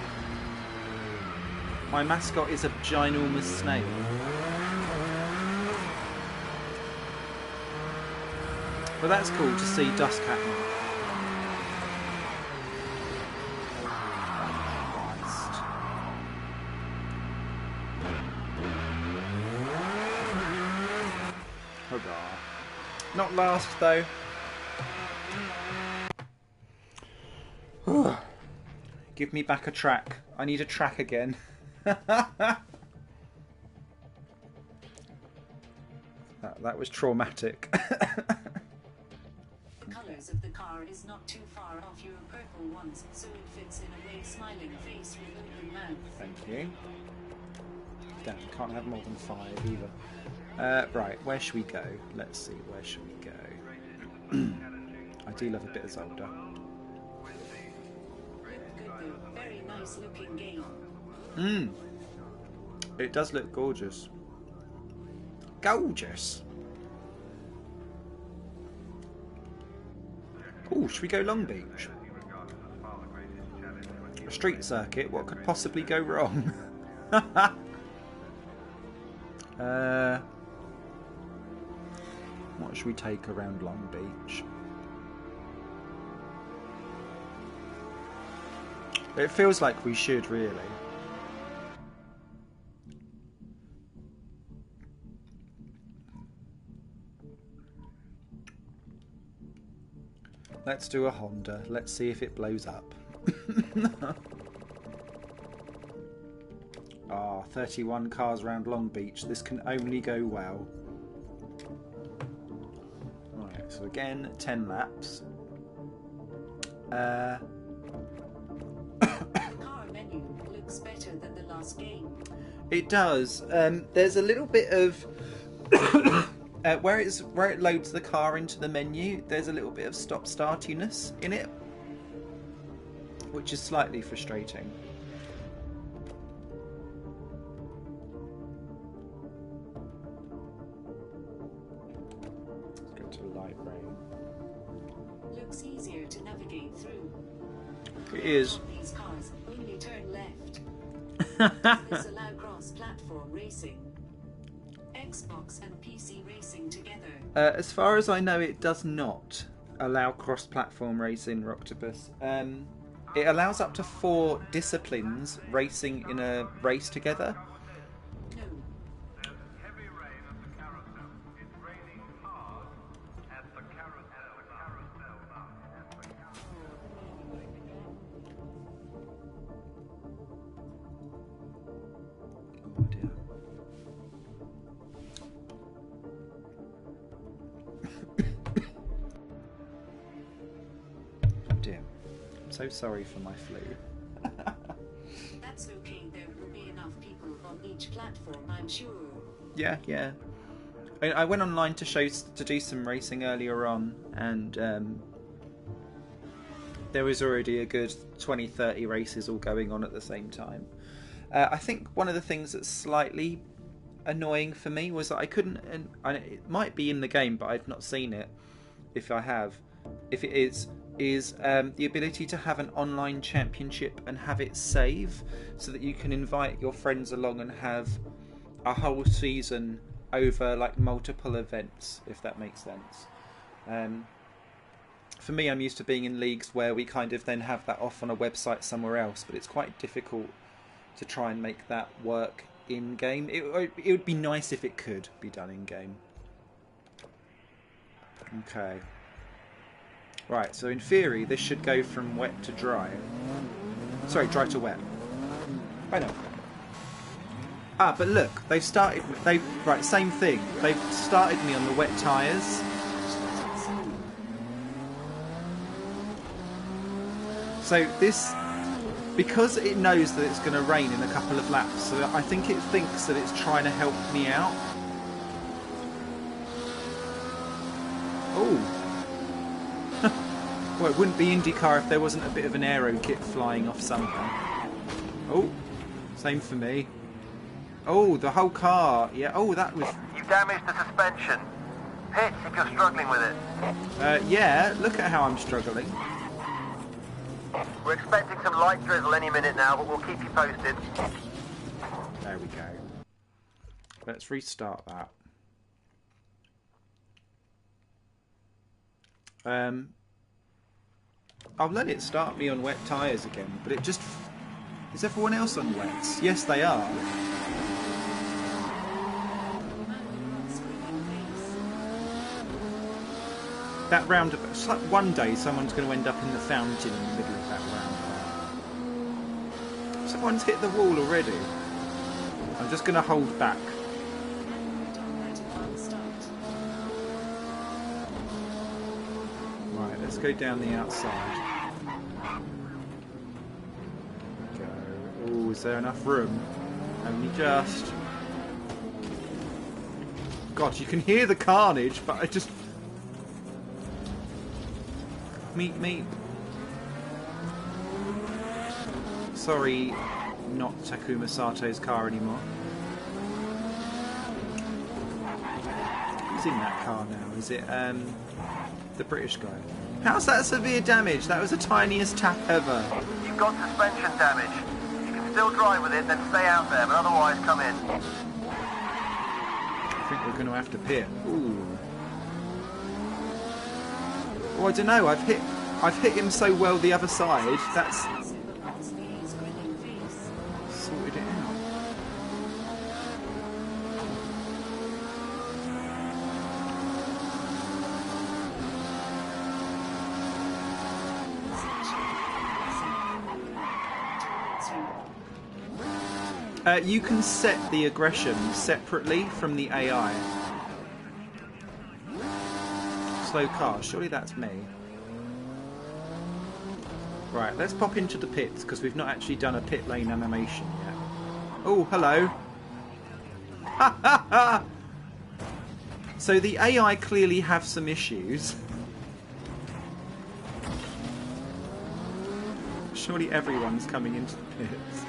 My mascot is a ginormous snail. But that's cool to see dusk happening. Christ. Hurrah. Not last though. Give me back a track. I need a track again. That was traumatic. The colours of the car is not too far off your purple ones, so it fits in a way smiling face with open mouth. Thank you. Damn, can't have more than 5 either. Right, where should we go? Let's see, where should we go? I do love a bit of Zelda. Looked good though, very nice looking game. It does look gorgeous. Gorgeous! Oh, should we go Long Beach? A street circuit, what could possibly go wrong? What should we take around Long Beach? It feels like we should, really. Let's do a Honda. Let's see if it blows up. 31 cars around Long Beach. This can only go well. Right, so again, 10 laps. Car menu looks better than the last game. It does. There's a little bit of where it loads the car into the menu. There's a little bit of stop-startiness in it, which is slightly frustrating. Let's go to light rain. Looks easier to navigate through. It is. These cars only turn left. Does this allow cross-platform racing? Xbox and PC racing together. As far as I know, it does not allow cross-platform racing, Roctopus. It allows up to 4 disciplines racing in a race together. No. Heavy rain at the carousel. It's raining hard at the carousel. Oh dear. Oh dear. I'm so sorry for my flu. That's okay, there will be enough people on each platform, I'm sure. Yeah, yeah. I went online to do some racing earlier on, and there was already a good 20-30 races all going on at the same time. I think one of the things that's slightly annoying for me was that I couldn't, and it might be in the game, but I've not seen it. If it is the ability to have an online championship and have it save, so that you can invite your friends along and have a whole season over like multiple events, if that makes sense. For me, I'm used to being in leagues where we kind of then have that off on a website somewhere else, but it's quite difficult to try and make that work in game. It would be nice if it could be done in game. Okay. Right, so in theory, this should go from wet to dry. Sorry, dry to wet. I know. Ah, but look, right, same thing. They've started me on the wet tyres. So this, because it knows that it's going to rain in a couple of laps, so I think it thinks that it's trying to help me out. Oh. Well, it wouldn't be IndyCar if there wasn't a bit of an aero kit flying off somewhere. Oh, same for me. Oh, the whole car. Yeah, oh, that was... You've damaged the suspension. Pits if you're struggling with it. Yeah, look at how I'm struggling. We're expecting some light drizzle any minute now, but we'll keep you posted. There we go. Let's restart that. I'll let it start me on wet tyres again, but it just... Is everyone else on wets? Yes, they are. That roundabout... It's like one day someone's going to end up in the fountain in the middle of that roundabout. Someone's hit the wall already. I'm just going to hold back. Right, let's go down the outside. Go. Oh, is there enough room? Only just. God, you can hear the carnage, but I just... Meep, meep. Sorry, not Takuma Sato's car anymore. Who's in that car now? Is it, the British guy? How's that severe damage? That was the tiniest tap ever. You've got suspension damage. You can still drive with it, then stay out there, but otherwise come in. I think we're going to have to pit. Ooh. Oh, I don't know. I've hit him so well the other side. That's sorted it out. You can set the aggression separately from the AI. Slow car. Surely that's me. Right, let's pop into the pits, because we've not actually done a pit lane animation yet. Oh, hello. Ha ha ha! So the AI clearly have some issues. Surely everyone's coming into the pits.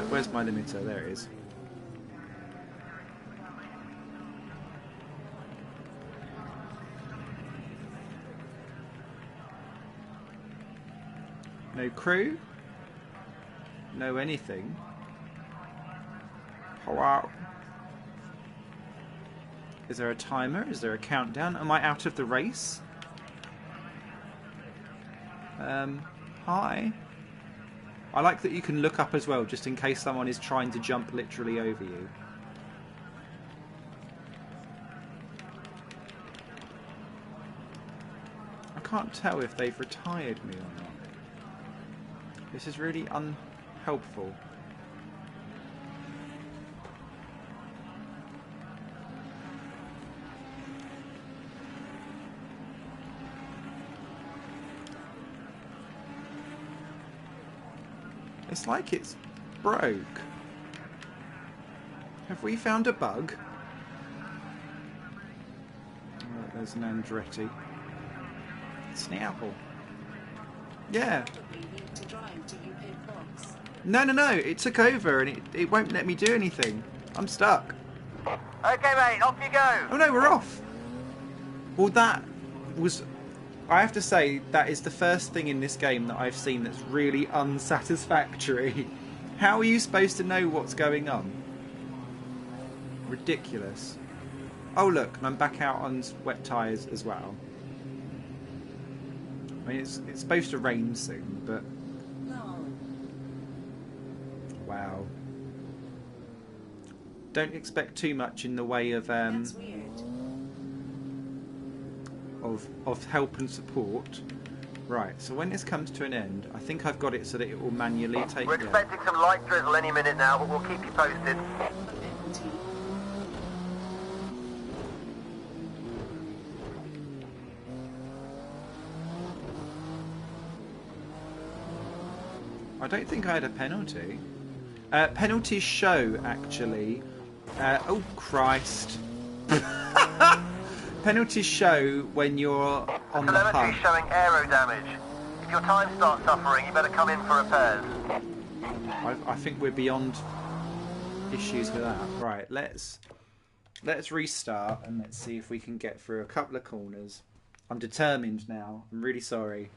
Where's my limiter? There it is. No crew? No anything? Wow. Is there a timer? Is there a countdown? Am I out of the race? Hi. I like that you can look up as well, just in case someone is trying to jump literally over you. I can't tell if they've retired me or not. This is really unhelpful. It's like it's broke. Have we found a bug? Oh, there's an Andretti. Snapple. Yeah. Probably need to drive till you hit box. No. It took over and it won't let me do anything. I'm stuck. Okay, mate, off you go. Oh no, we're off. Well, that was... I have to say, that is the first thing in this game that I've seen that's really unsatisfactory. How are you supposed to know what's going on? Ridiculous. Oh look, and I'm back out on wet tyres as well. I mean, it's supposed to rain soon, but... No. Wow. Don't expect too much in the way of That's weird. of help and support. Right, so when this comes to an end, I think I've got it so that it will manually take... We're expecting some light drizzle any minute now, but we'll keep you posted. Empty. I don't think I had a penalty. Penalties show, actually... oh, Christ. Penalties show when you're on the Telemetry hub. showing aero damage. If your time starts suffering, you better come in for repairs. I think we're beyond issues with that. Right, let's restart and let's see if we can get through a couple of corners. I'm determined now. I'm really sorry.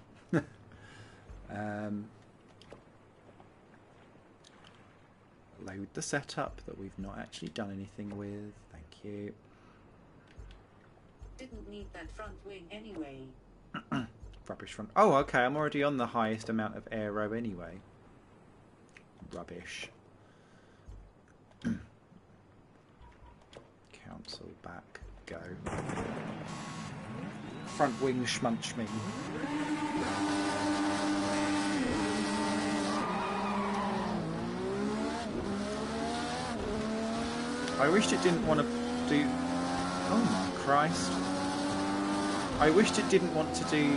Load the setup that we've not actually done anything with. Thank you. Didn't need that front wing anyway. Rubbish front. Oh, okay. I'm already on the highest amount of aero anyway. Rubbish. Council back. Go. Front wing schmunch me. I wished it didn't want to do... Oh my Christ. I wished it didn't want to do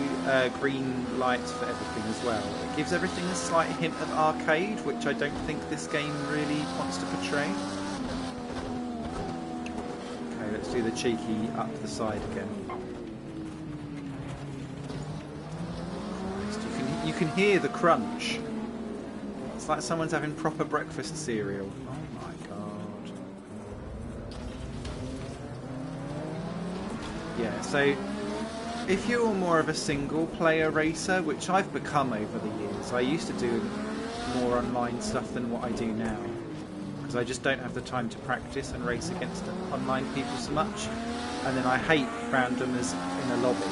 green lights for everything as well. It gives everything a slight hint of arcade, which I don't think this game really wants to portray. Okay, let's do the cheeky up the side again. Christ, you can hear the crunch. It's like someone's having proper breakfast cereal. Oh my god. Yeah, so... if you're more of a single-player racer, which I've become over the years, I used to do more online stuff than what I do now, because I just don't have the time to practice and race against online people so much, and then I hate randomers in a lobby.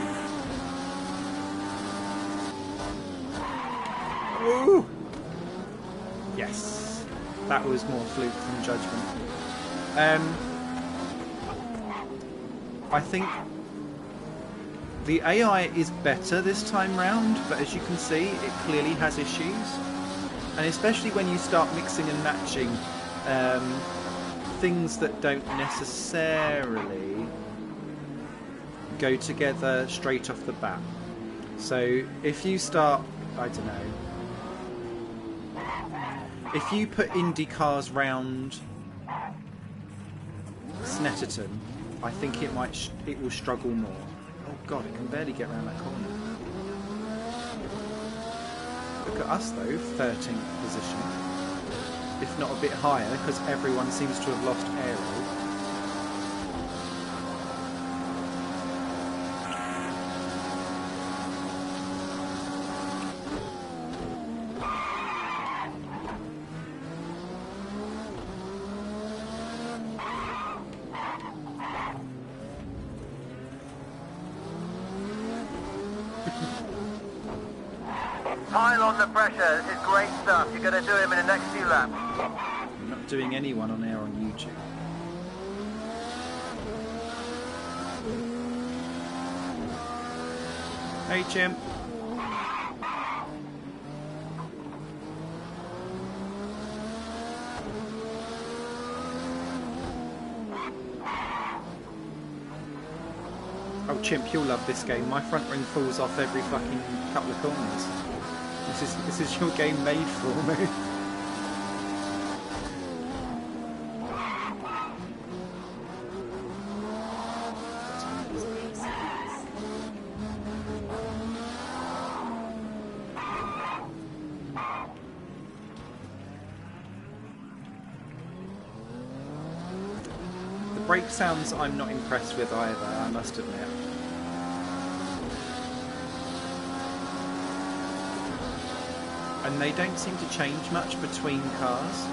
Ooh! Yes, that was more fluke than judgment. I think the AI is better this time round, but as you can see, it clearly has issues. And especially when you start mixing and matching things that don't necessarily go together straight off the bat. So if you start, I don't know, if you put IndyCars round Snetterton, I think it will struggle more. Oh god, it can barely get around that corner. Look at us though, 13th position. If not a bit higher, because everyone seems to have lost aero. Pile on the pressure. This is great stuff. You're going to do him in the next few laps. I'm not doing anyone on air on YouTube. Hey, chimp. Oh, chimp, you'll love this game. My front ring falls off every fucking couple of corners. This is your game made for me. brake sounds I'm not impressed with either, I must admit. And they don't seem to change much between cars.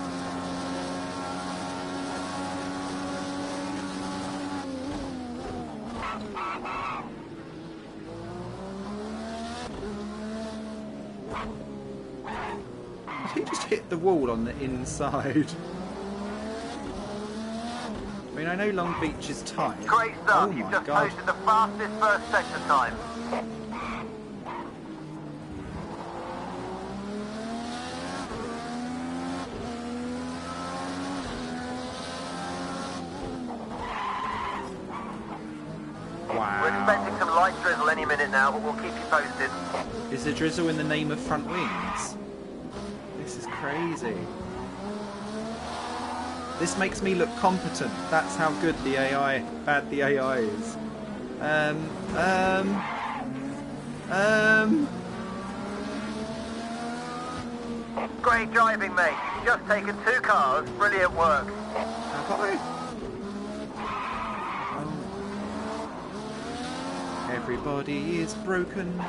He just hit the wall on the inside. I mean, I know Long Beach is tight. Great start. Oh You've my just god. posted the fastest first sector time. We're expecting some light drizzle any minute now, but we'll keep you posted. Is the drizzle in the name of front wings? This is crazy. This makes me look competent. That's how good the AI, bad the AI is. Great driving, mate. You've just taken 2 cars. Brilliant work. Have I? Oh. Everybody is broken.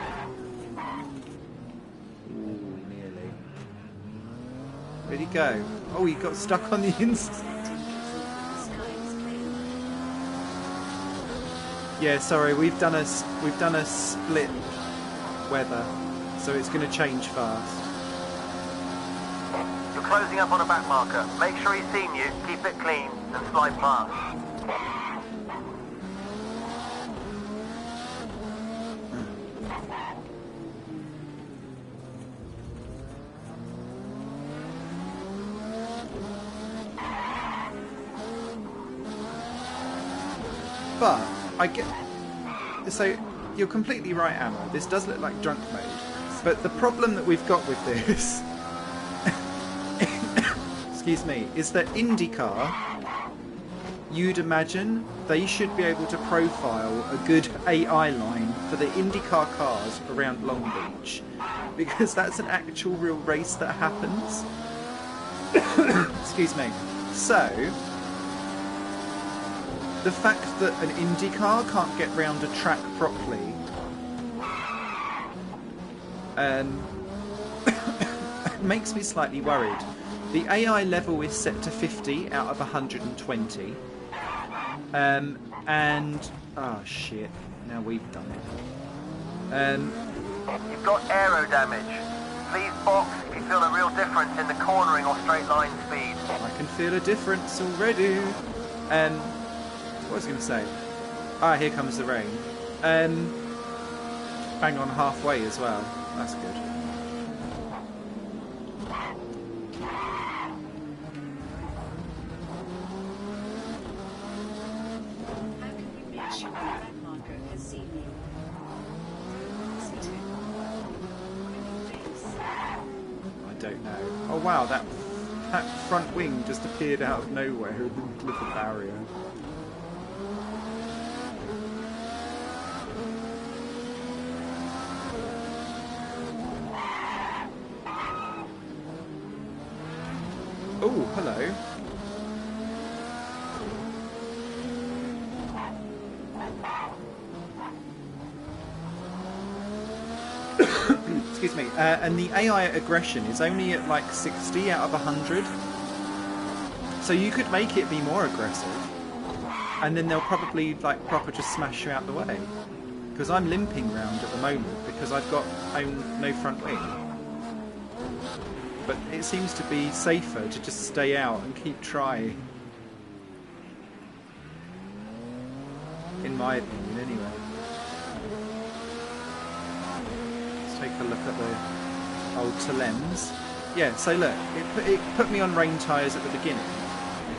Ooh, nearly. Where'd he go? Oh, he got stuck on the inside. Yeah, sorry, we've done a split weather, so it's going to change fast. You're closing up on a back marker. Make sure he's seen you, keep it clean, and slide past. But I get so you're completely right, Ammo. This does look like drunk mode, but the problem that we've got with this, excuse me, is that IndyCar, you'd imagine they should be able to profile a good AI line for the IndyCar cars around Long Beach, because that's an actual real race that happens. Excuse me. So the fact that an IndyCar can't get round a track properly makes me slightly worried. The AI level is set to 50 out of 120. And... oh shit, now we've done it. You've got aero damage. Please box if you feel a real difference in the cornering or straight line speed. I can feel a difference already. What was I going to say? Ah, here comes the rain. Bang on halfway as well. That's good. How can you make sure the back marker has seen you? I don't know. Oh wow, that front wing just appeared out of nowhere with a little barrier. Oh, hello. Excuse me. And the AI aggression is only at like 60 out of 100. So you could make it be more aggressive. And then they'll probably like proper just smash you out the way. Because I'm limping round at the moment because I've got no front wing. But it seems to be safer to just stay out and keep trying. In my opinion, anyway. Let's take a look at the old telems. Yeah, so look, it put me on rain tyres at the beginning.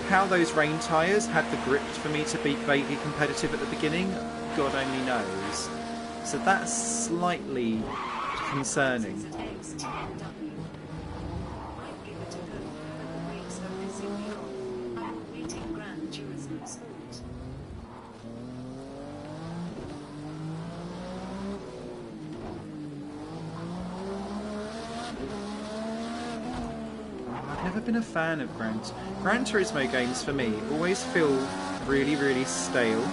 How those rain tyres had the grip for me to be vaguely competitive at the beginning, God only knows. So that's slightly concerning. I've never been a fan of Gran Turismo games. For me always feel really, really stale.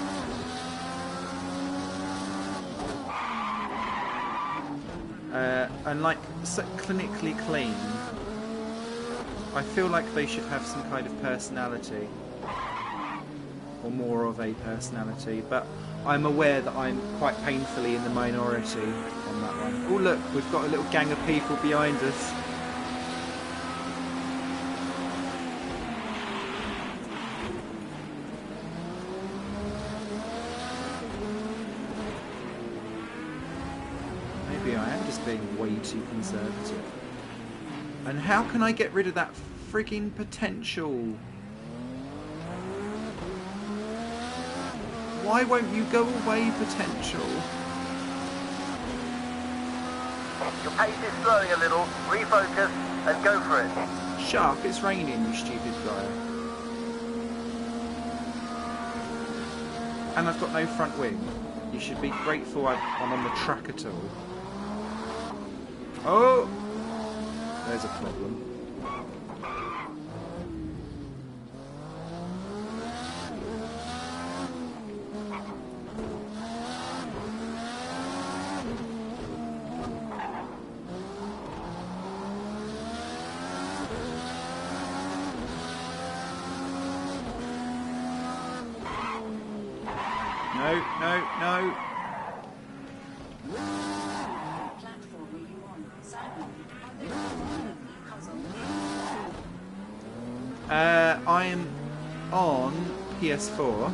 And like so clinically clean. I feel like they should have some kind of personality, or more of a personality, but I'm aware that I'm quite painfully in the minority on that one. Oh look, we've got a little gang of people behind us. Maybe I am just being way too conservative. And how can I get rid of that frigging potential? Why won't you go away, potential? Your pace is slowing a little. Refocus and go for it. Shut up, it's raining, you stupid guy. And I've got no front wing. You should be grateful I'm on the track at all. Oh! There's a problem. No, no, no. Platform were you on? Simon, I am on PS4.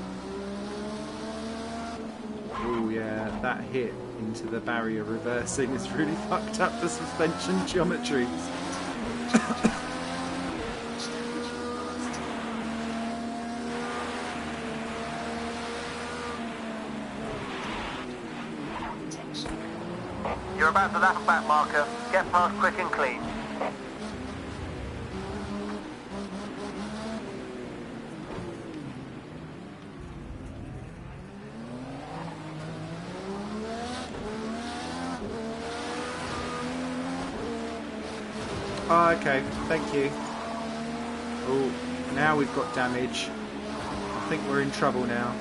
Oh yeah, that hit into the barrier reversing has really fucked up the suspension geometry. You're about to lap back marker. Get past quick and clean. Oh, okay, thank you. Oh, now we've got damage. I think we're in trouble now.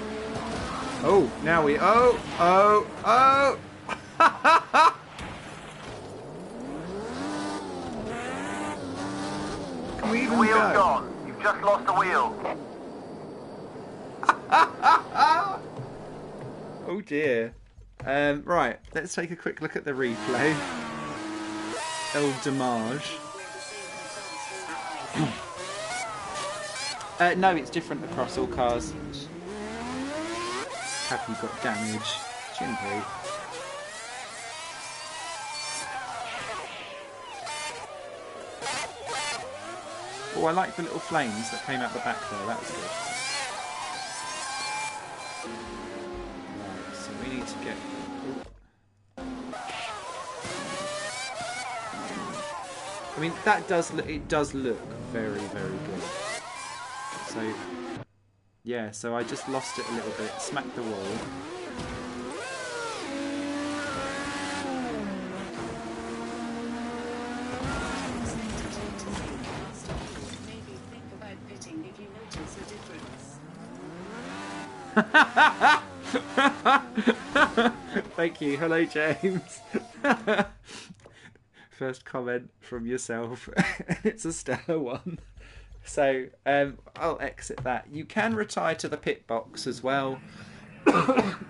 Oh, now we... Oh, oh, oh! Can we even Wheel's go? gone. You've just lost the wheel. Oh dear. Right, let's take a quick look at the replay. El Damage. No, it's different across all cars. Have you got damage? Chimpy. Oh, I like the little flames that came out the back there. That was good. Right, so we need to get... I mean, that does look, it does look very, very good. So, yeah, so I just lost it a little bit, smacked the wall. maybe think about pitting if you notice a difference. Thank you. Hello, James. First comment from yourself. It's a stellar one. So I'll exit that. You can retire to the pit box as well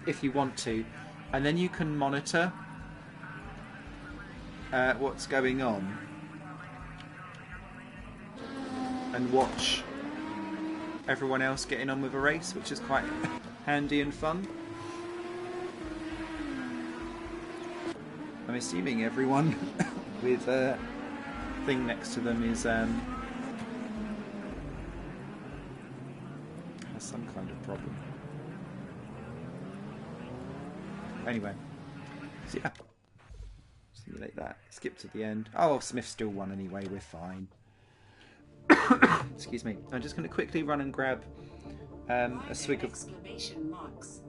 if you want to, and then you can monitor what's going on and watch everyone else getting on with a race, which is quite handy and fun. I'm assuming everyone with a thing next to them is has some kind of problem. Anyway, so yeah, simulate that. Skip to the end. Oh, Smith still won anyway. We're fine. Excuse me. I'm just going to quickly run and grab a swig of... Exclamation marks.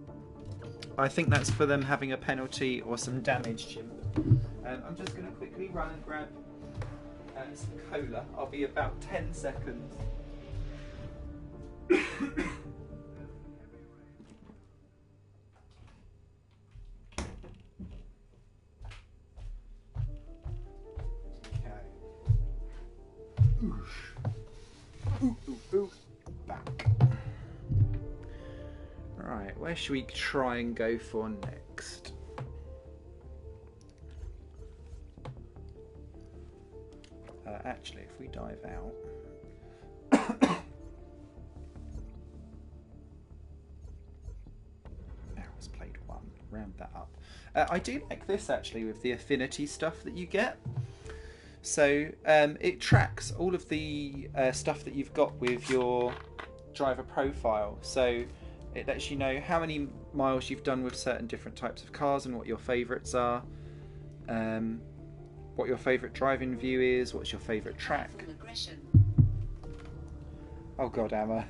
I think that's for them having a penalty or some damage, Chimp. I'm just going to quickly run and grab some cola. I'll be about 10 seconds. Right, where should we try and go for next? Actually, if we dive out... Hours played 1. Round that up. I do like this, actually, with the affinity stuff that you get. So it tracks all of the stuff that you've got with your driver profile. So it lets you know how many miles you've done with certain different types of cars and what your favourites are. What your favourite driving view is, what's your favourite track. Oh god, Emma.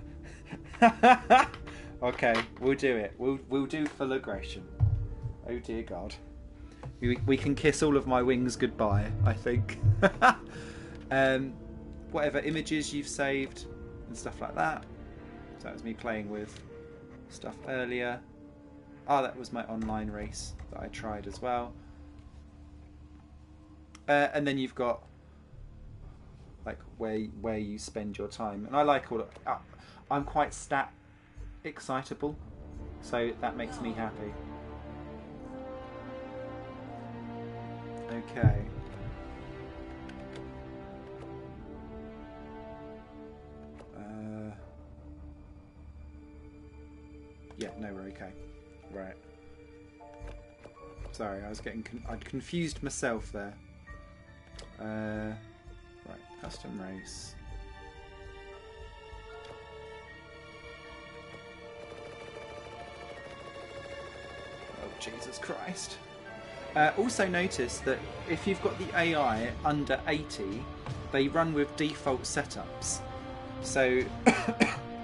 Okay, we'll do it. We'll do full aggression. Oh dear god. We can kiss all of my wings goodbye, I think. Whatever images you've saved and stuff like that. So that was me playing with stuff earlier. Oh, that was my online race that I tried as well. And then you've got like where you spend your time, and I like all of. I'm quite stat excitable, so that makes me happy. Okay. Yeah, no, we're okay. Right. Sorry, I was I'd confused myself there. Right, custom race. Oh, Jesus Christ. Also notice that if you've got the AI under 80, they run with default setups. So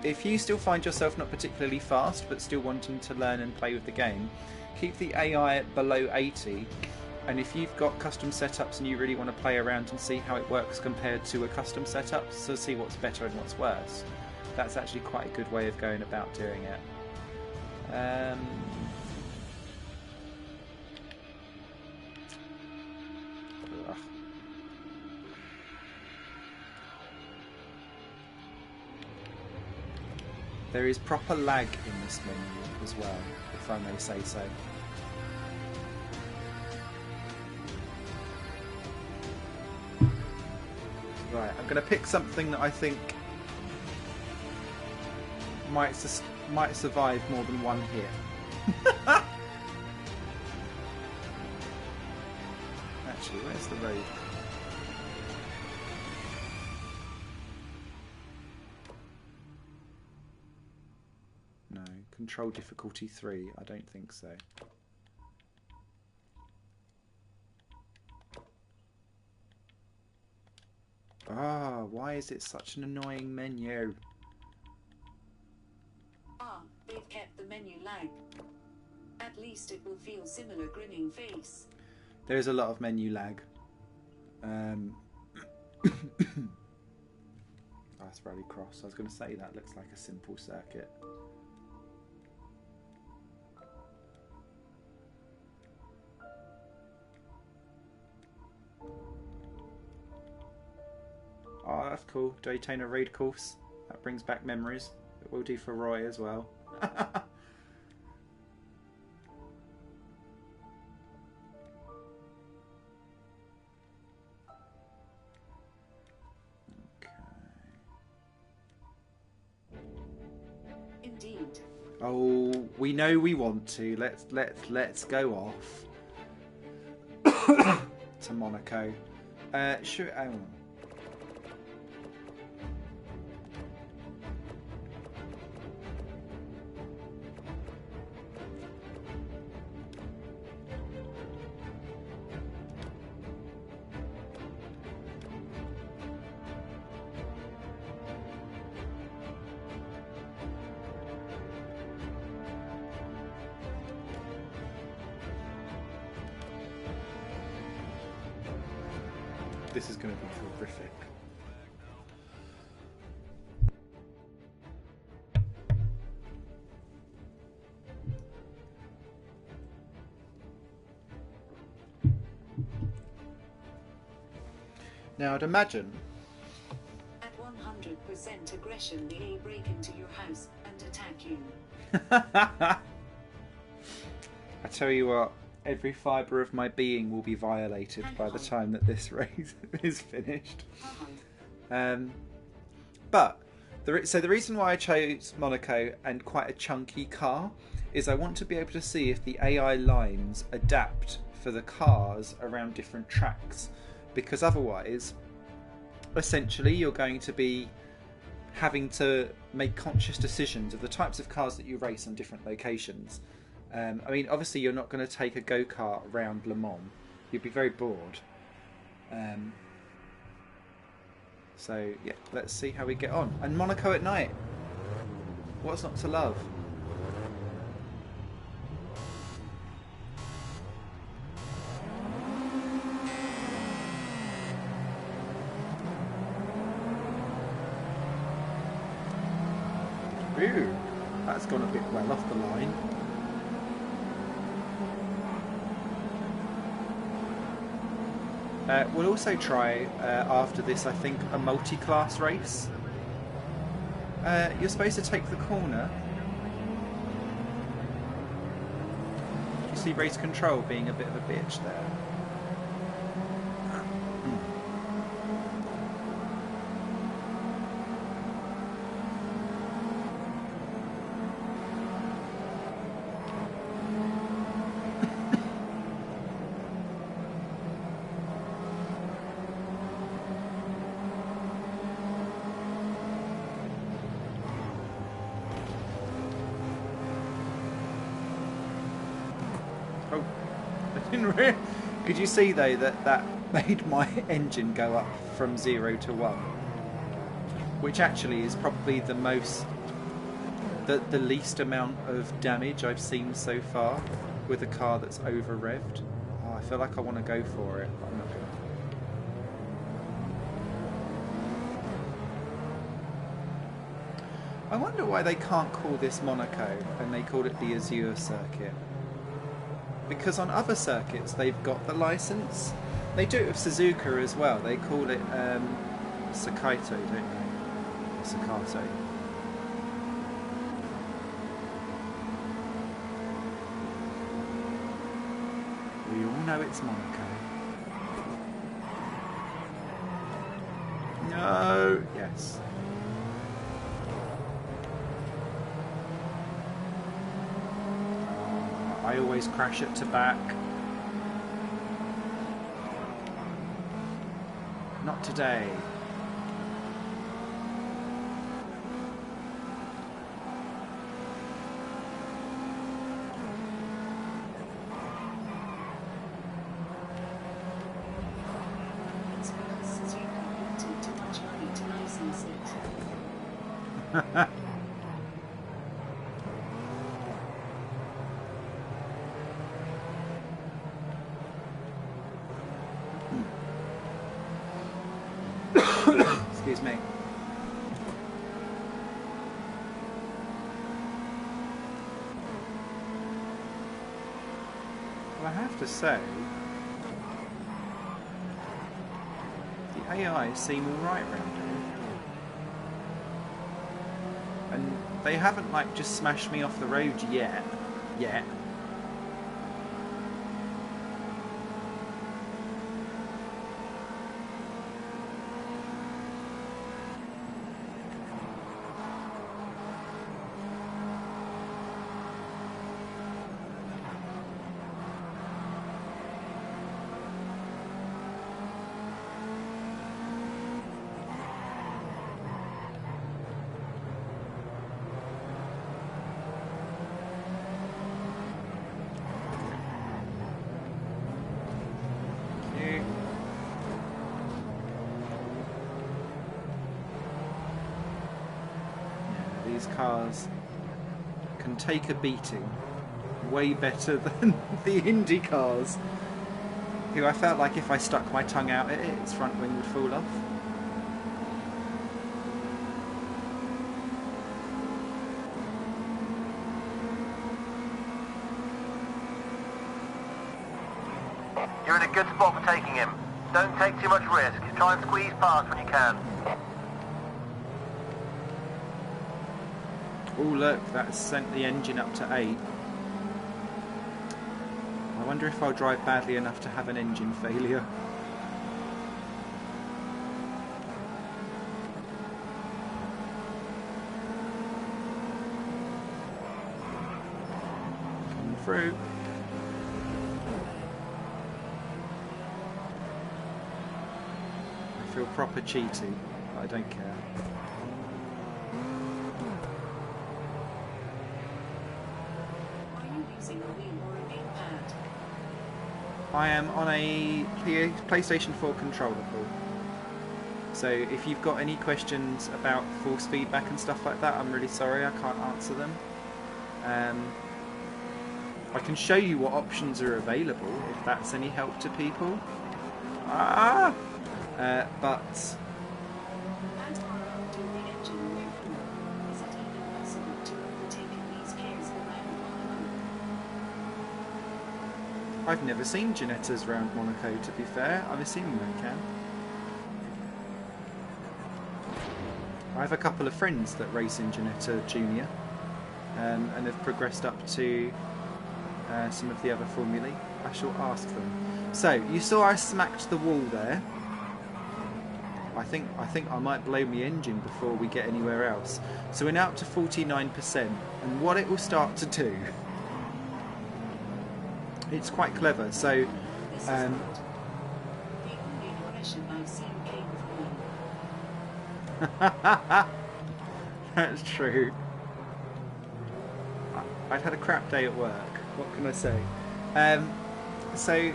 if you still find yourself not particularly fast but still wanting to learn and play with the game, keep the AI below 80. And if you've got custom setups and you really want to play around and see how it works compared to a custom setup, so see what's better and what's worse, that's actually quite a good way of going about doing it. There is proper lag in this menu as well, if I may say so. Right, I'm going to pick something that I think might survive more than one hit. Actually, where's the road? No, control difficulty 3. I don't think so. Ah, why is it such an annoying menu? They've kept the menu lag. At least it will feel similar grinning face. There is a lot of menu lag. That's very cross. I was going to say that looks like a simple circuit. Oh, that's cool. Daytona raid course. That brings back memories. It will do for Roy as well. Indeed. Oh, we know we want to. Let's go off to Monaco. Sure. This is going to be horrific. Now, I'd imagine... At 100% aggression, they break into your house and attack you. I tell you what, every fibre of my being will be violated by the time that this race is finished. But the reason why I chose Monaco and quite a chunky car is I want to be able to see if the AI lines adapt for the cars around different tracks, because otherwise, essentially, you're going to be having to make conscious decisions of the types of cars that you race on different locations. I mean, obviously, you're not going to take a go-kart around Le Mans. You'd be very bored. So, yeah, let's see how we get on. And Monaco at night. What's not to love? Ooh, that's gone a bit well off the line. We'll also try, after this, I think, a multi-class race. You're supposed to take the corner. You see race control being a bit of a bitch there. Could you see though that made my engine go up from 0 to 1, which actually is probably the least amount of damage I've seen so far with a car that's over revved. Oh, I feel like I want to go for it, but I'm not going to. I wonder why they can't call this Monaco and they call it the Azure circuit. Because on other circuits they've got the license. They do it with Suzuka as well. They call it Sakato, don't they? Or Sakato. We all know it's Monaco. No. Yes. I always crash it to back. Not today. It's because you committed too much money to license it. Excuse me. Well, I have to say, the AI seem alright round here. And they haven't, like, just smashed me off the road yet. Cars can take a beating way better than the IndyCars, who I felt like if I stuck my tongue out at it, its front wing would fall off. You're in a good spot for taking him. Don't take too much risk. Try and squeeze past when you can. Oh look, that's sent the engine up to 8. I wonder if I'll drive badly enough to have an engine failure. Coming through. I feel proper cheaty, but I don't care. Are you using a wheel or a wheel pad? I am on a PlayStation 4 controller pool. So if you've got any questions about force feedback and stuff like that, I'm really sorry I can't answer them. I can show you what options are available if that's any help to people. But And are after the engine movement. Is it even possible to overtake these gears around Monaco? I've never seen Ginettas round Monaco, to be fair. I'm assuming they can. I have a couple of friends that race in Ginetta Junior and have progressed up to some of the other formulae. I shall ask them. So, you saw I smacked the wall there. I think I might blow my engine before we get anywhere else. So we're now up to 49%, and what it will start to do, it's quite clever. So This is not the only aggression I've seen came from you. that's true. I've had a crap day at work. What can I say? So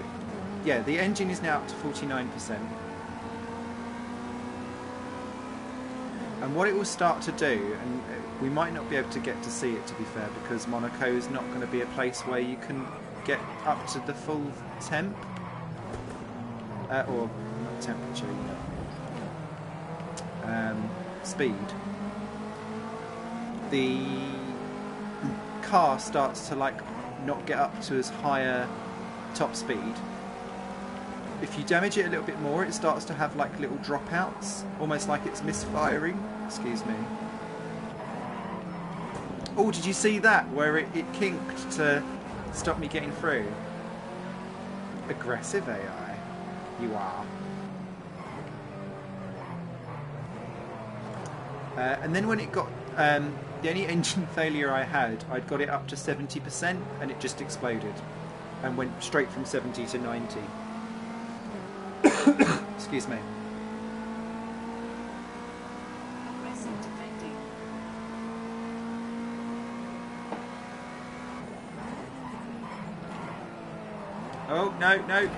yeah, the engine is now up to 49%. And what it will start to do, and we might not be able to get to see it, to be fair, because Monaco is not going to be a place where you can get up to the full temp, or not temperature, speed. The car starts to like not get up to as high a top speed. If you damage it a little bit more, it starts to have like little dropouts, almost like it's misfiring. Excuse me. Oh, did you see that? Where it kinked to stop me getting through. Aggressive AI. You are. And then when it got... the only engine failure I had, I'd got it up to 70% and it just exploded. And went straight from 70 to 90. Excuse me. Aggressive defending. Oh, no, no.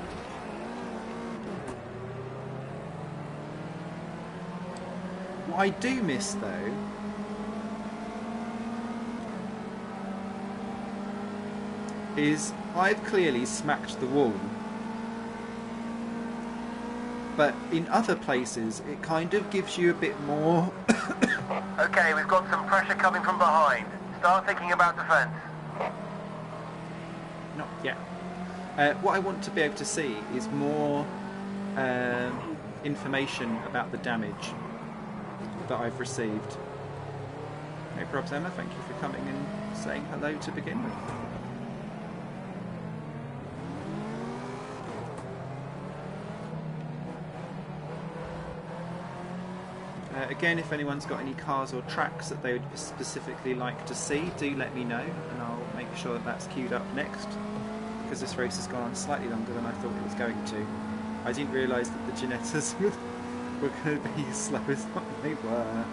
What I do miss, though, is I've clearly smacked the wall. But in other places, it kind of gives you a bit more... Okay, we've got some pressure coming from behind. Start thinking about defence. Not yet. What I want to be able to see is more information about the damage that I've received. No probs, Emma. Thank you for coming and saying hello to begin with. Again, if anyone's got any cars or tracks that they would specifically like to see, do let me know, and I'll make sure that that's queued up next, because this race has gone on slightly longer than I thought it was going to. I didn't realise that the Ginettas were going to be as slow as what they were.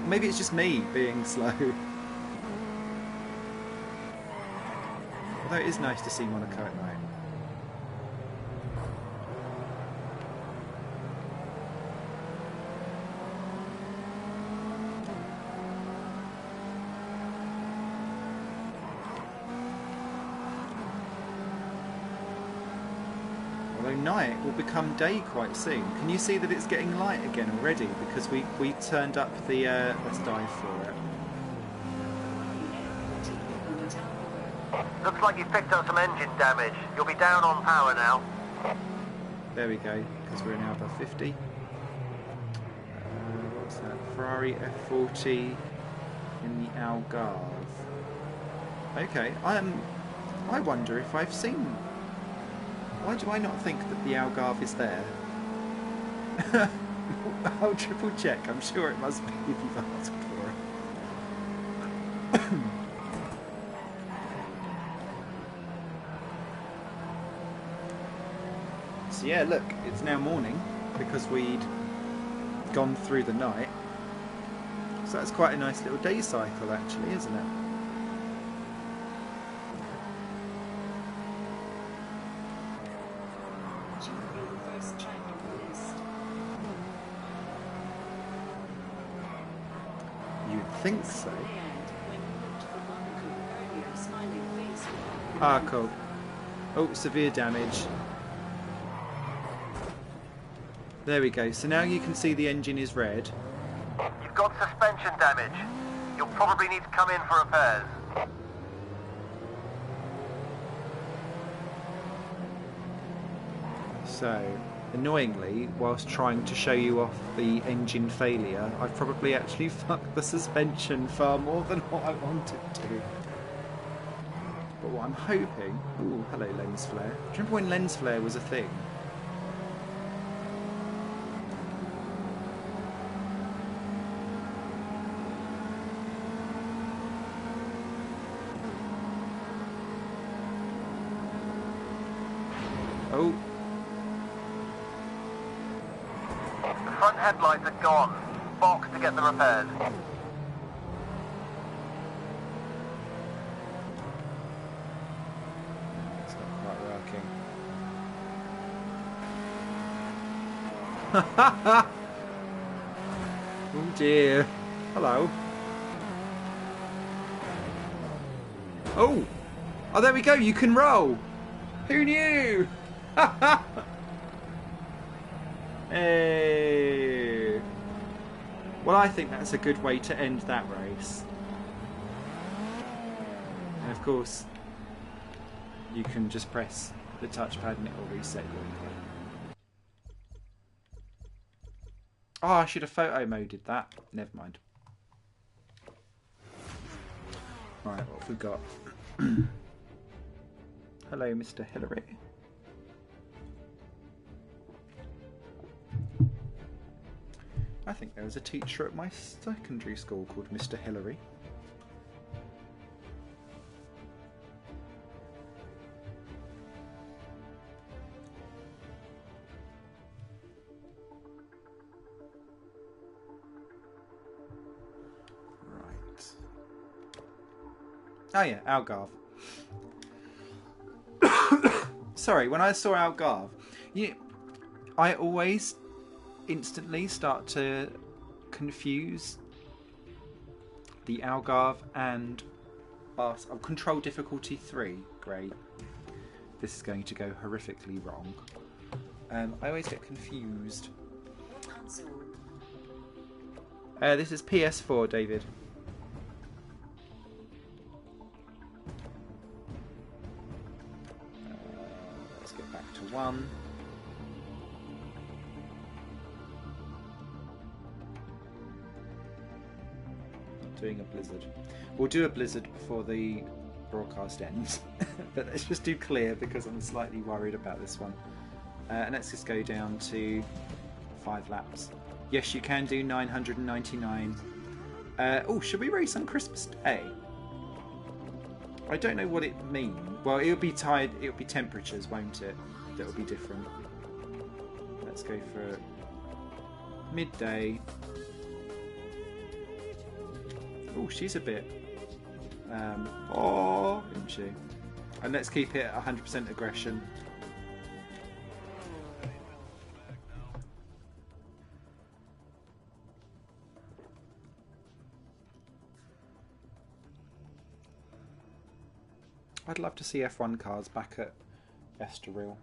Maybe it's just me being slow. Although it is nice to see Monaco at night. Night will become day quite soon. Can you see that it's getting light again already? Because we turned up the let's dive for it. Looks like you've picked up some engine damage. You'll be down on power now. There we go, because we're now above 50. What's that? Ferrari F40. in the Algarve. Okay, I wonder if I've seen... Why do I not think that the Algarve is there? I'll triple check. I'm sure it must be if you've asked for it. So yeah, look, it's now morning because we'd gone through the night. So that's quite a nice little day cycle actually, isn't it? You'd think so. Ah, cool. Oh, severe damage. There we go. So now you can see the engine is red. You've got suspension damage. You'll probably need to come in for repairs. So, annoyingly, whilst trying to show you off the engine failure, I've probably actually fucked the suspension far more than what I wanted to. But what I'm hoping... Ooh, hello lens flare. Do you remember when lens flare was a thing? Oh. The front headlights are gone. Box to get the repairs. It's not quite working. Oh dear. Hello. Oh! Oh, there we go. You can roll. Who knew? Hey. Well, I think that's a good way to end that race. And of course, you can just press the touchpad and it will reset your input. Oh, I should have photo moded that. Never mind. Right, what have we got? Hello, Mr. Hillary. I think there was a teacher at my secondary school called Mr. Hillary. Right. Oh yeah, Algarve. Sorry, when I saw Algarve, I always instantly start to confuse the Algarve and Control Difficulty 3. Great. This is going to go horrifically wrong. I always get confused. This is PS4, David. Let's get back to 1. Doing a blizzard. We'll do a blizzard before the broadcast ends, but let's just do clear because I'm slightly worried about this one. And let's just go down to 5 laps. Yes, you can do 999. Oh, should we race on Christmas Day? I don't know what it means. Well, it'll be tied. It'll be temperatures, won't it? That'll be different. Let's go for midday. Oh, she's a bit... isn't she? And let's keep it at 100% aggression. I'd love to see F1 cars back at Estoril.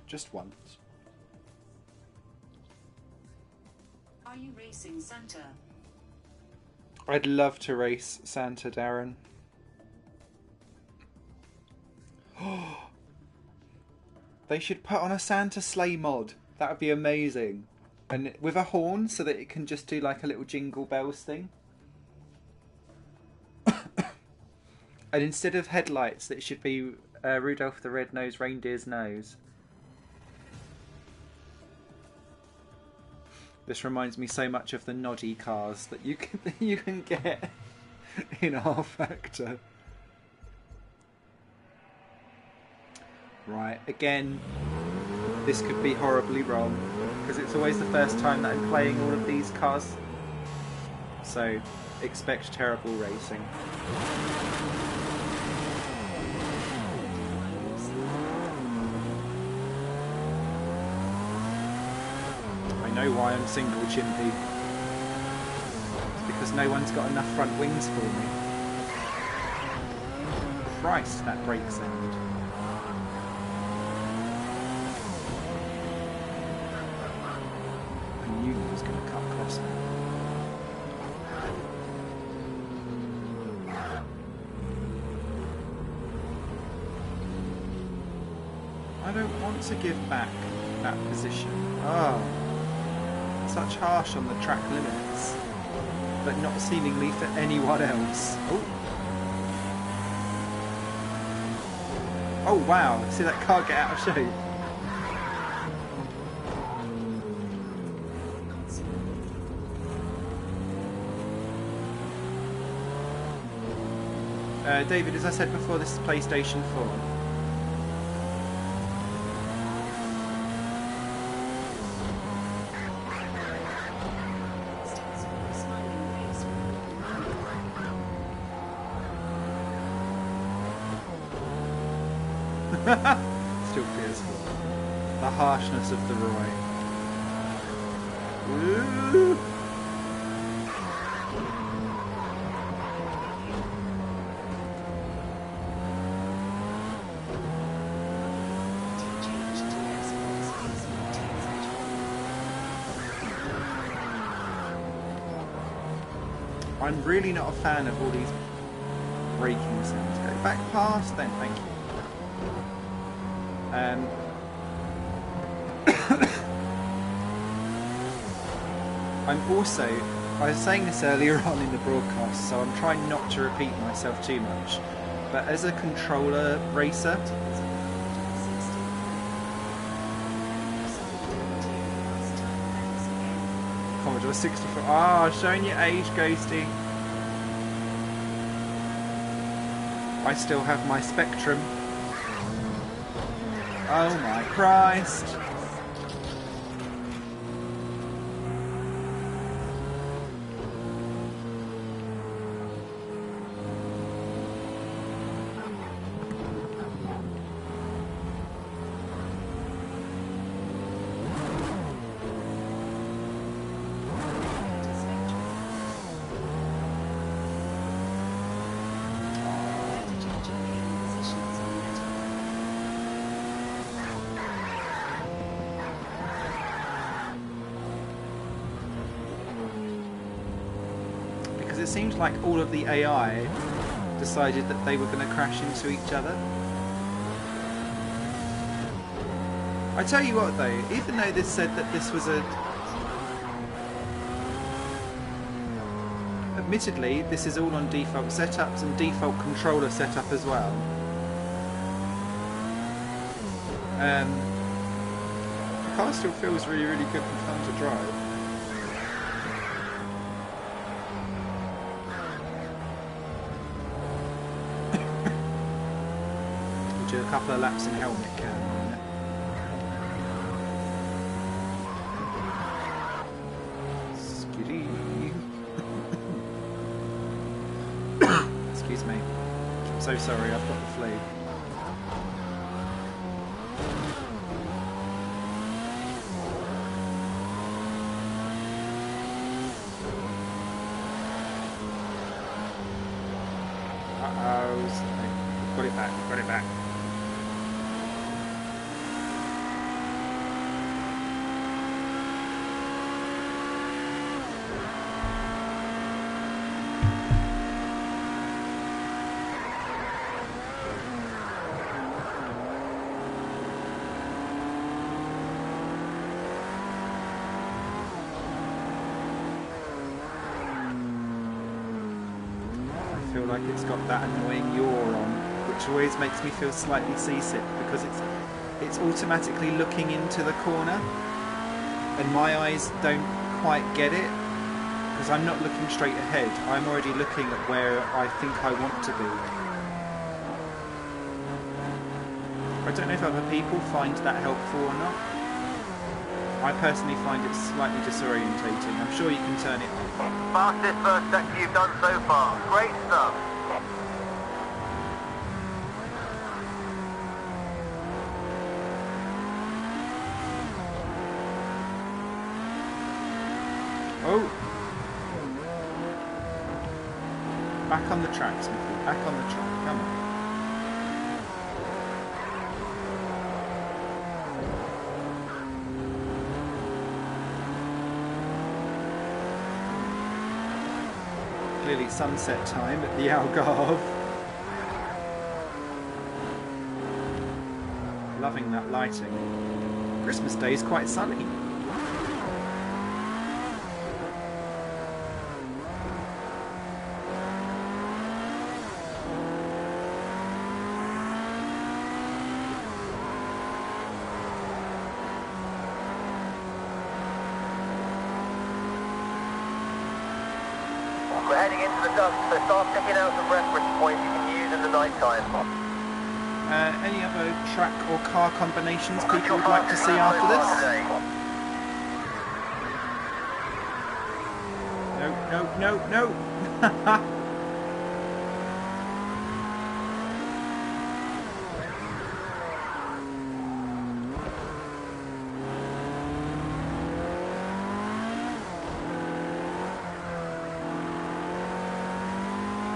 Just once. Are you racing Santa? I'd love to race Santa, Darren. They should put on a Santa sleigh mod. That would be amazing. And with a horn so that it can just do like a little jingle bells thing. And instead of headlights, it should be Rudolph the Red-Nosed Reindeer's nose. This reminds me so much of the noddy cars that you can get in R Factor. Right, again, this could be horribly wrong because it's always the first time that I'm playing all of these cars. So, expect terrible racing. I know why I'm single, Chimpy. It's because no one's got enough front wings for me. Christ, that brake sound. I knew he was going to cut across me. I don't want to give back that position. Oh. Such harsh on the track limits, but not seemingly for anyone else. Oh, oh wow! See that car get out of shape? David, as I said before, this is PlayStation 4. Still fearful. The harshness of the Roy. Woo! I'm really not a fan of all these braking sounds. Go back past then, thank you. I was saying this earlier on in the broadcast, so I'm trying not to repeat myself too much, but as a controller racer, Commodore 64, showing your age, Ghosty. I still have my Spectrum. Oh my Christ! It seems like all of the AI decided that they were going to crash into each other. I tell you what though, even though this said that this was a... Admittedly, this is all on default setups and default controller setup as well. The car still feels really, really good and fun to drive. Do a couple of laps in helmet cam. Skiddy. Excuse me. I'm so sorry, I've got the flu. Uh-oh. Got it back, got it back. like it's got that annoying yaw on, which always makes me feel slightly seasick because it's automatically looking into the corner, and my eyes don't quite get it because I'm not looking straight ahead. I'm already looking at where I think I want to be. I don't know if other people find that helpful or not. I personally find it slightly disorientating. I'm sure you can turn it off. Fastest first sector you've done so far. Great stuff. Oh! Back on the track, Smithy. Back on the track. Come on. Clearly sunset time at the Algarve. Loving that lighting. Christmas Day is quite sunny. We're heading into the dusk, so start picking out some reference points you can use in the night time. Any other track or car combinations people would like to see after this? No.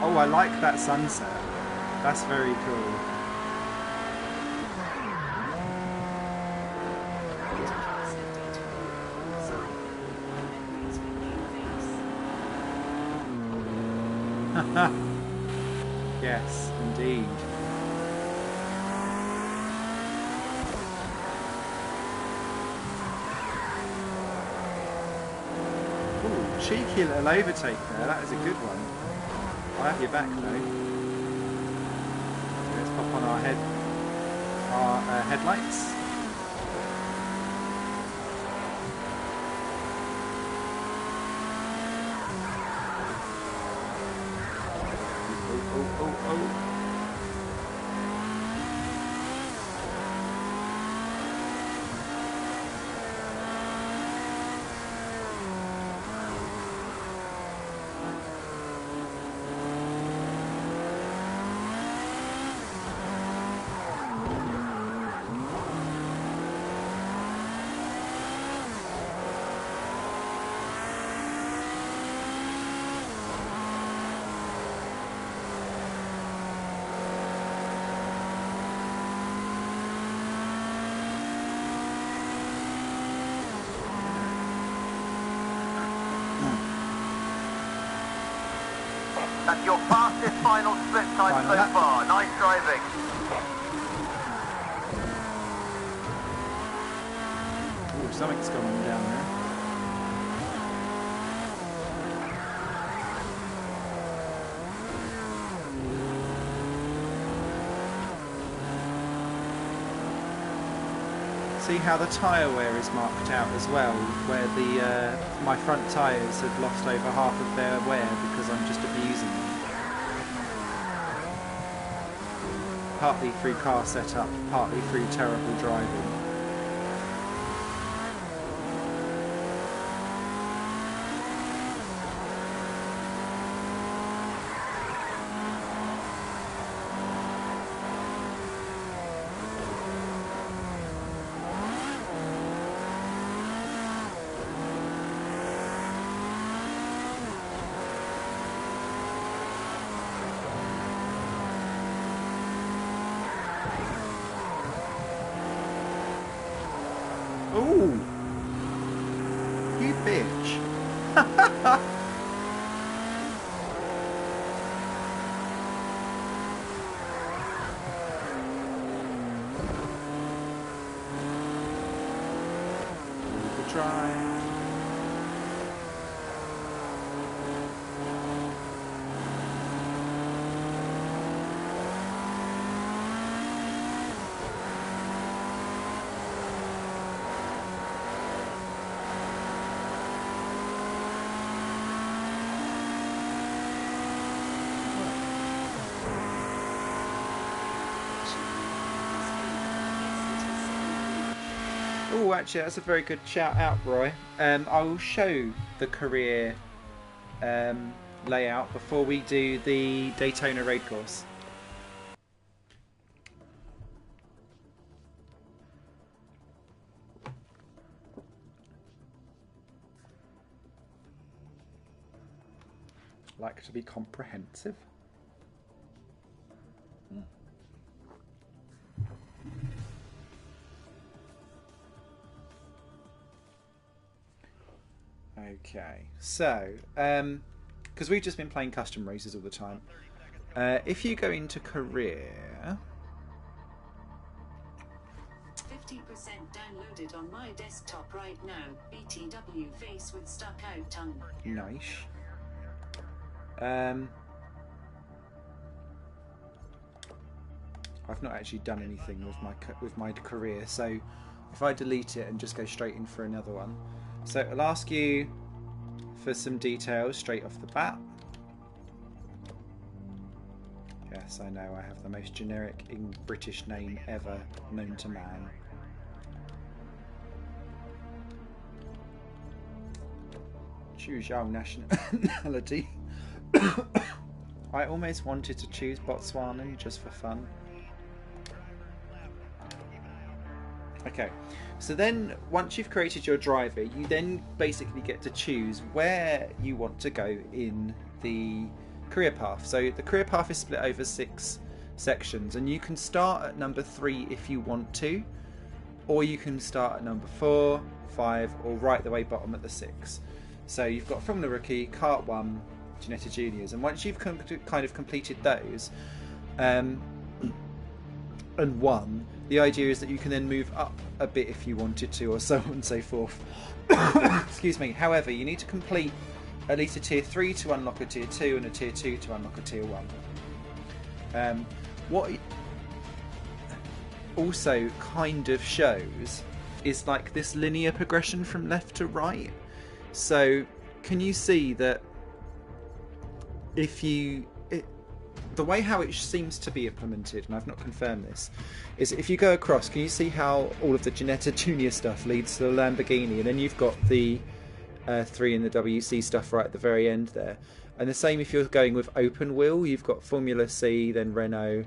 Oh, I like that sunset. That's very cool. Yes, indeed. Ooh, cheeky little overtake there. That is a good one. I'll have your back though. So let's pop on our headlights. Oh. That's your fastest final split time so far. Nice driving. Ooh, something's going on down there. See how the tyre wear is marked out as well, where the my front tyres have lost over half of their wear because I'm just abusing them. Partly through car setup, partly through terrible driving. Ooh! You bitch! Good try. Oh, actually, that's a very good shout out, Roy. I will show the career layout before we do the Daytona raid course. Like to be comprehensive. Okay, so because we've just been playing custom races all the time, if you go into career, 50% downloaded on my desktop right now. BTW face with stuck out tongue. nice. I've not actually done anything with my career, so if I delete it and just go straight in for another one, so it'll ask you for some details straight off the bat. Yes, I know I have the most generic British name ever known to man. Choose your nationality. I almost wanted to choose Botswana just for fun. Okay, so then once you've created your driver, you then basically get to choose where you want to go in the career path. So the career path is split over 6 sections, and you can start at number 3 if you want to, or you can start at number 4, 5, or right the way bottom at the 6. So you've got Formula Rookie, Kart 1, Ginetta Juniors, and once you've kind of completed those and won, the idea is that you can then move up a bit if you wanted to, or so on and so forth. Excuse me. However, you need to complete at least a tier 3 to unlock a tier 2 and a tier 2 to unlock a tier 1. What it also kind of shows is like this linear progression from left to right. So can you see that if you the way how it seems to be implemented, and I've not confirmed this, is if you go across, can you see how all of the Ginetta Junior stuff leads to the Lamborghini, and then you've got the 3 and the WC stuff right at the very end there. And the same if you're going with open wheel, you've got Formula C, then Renault,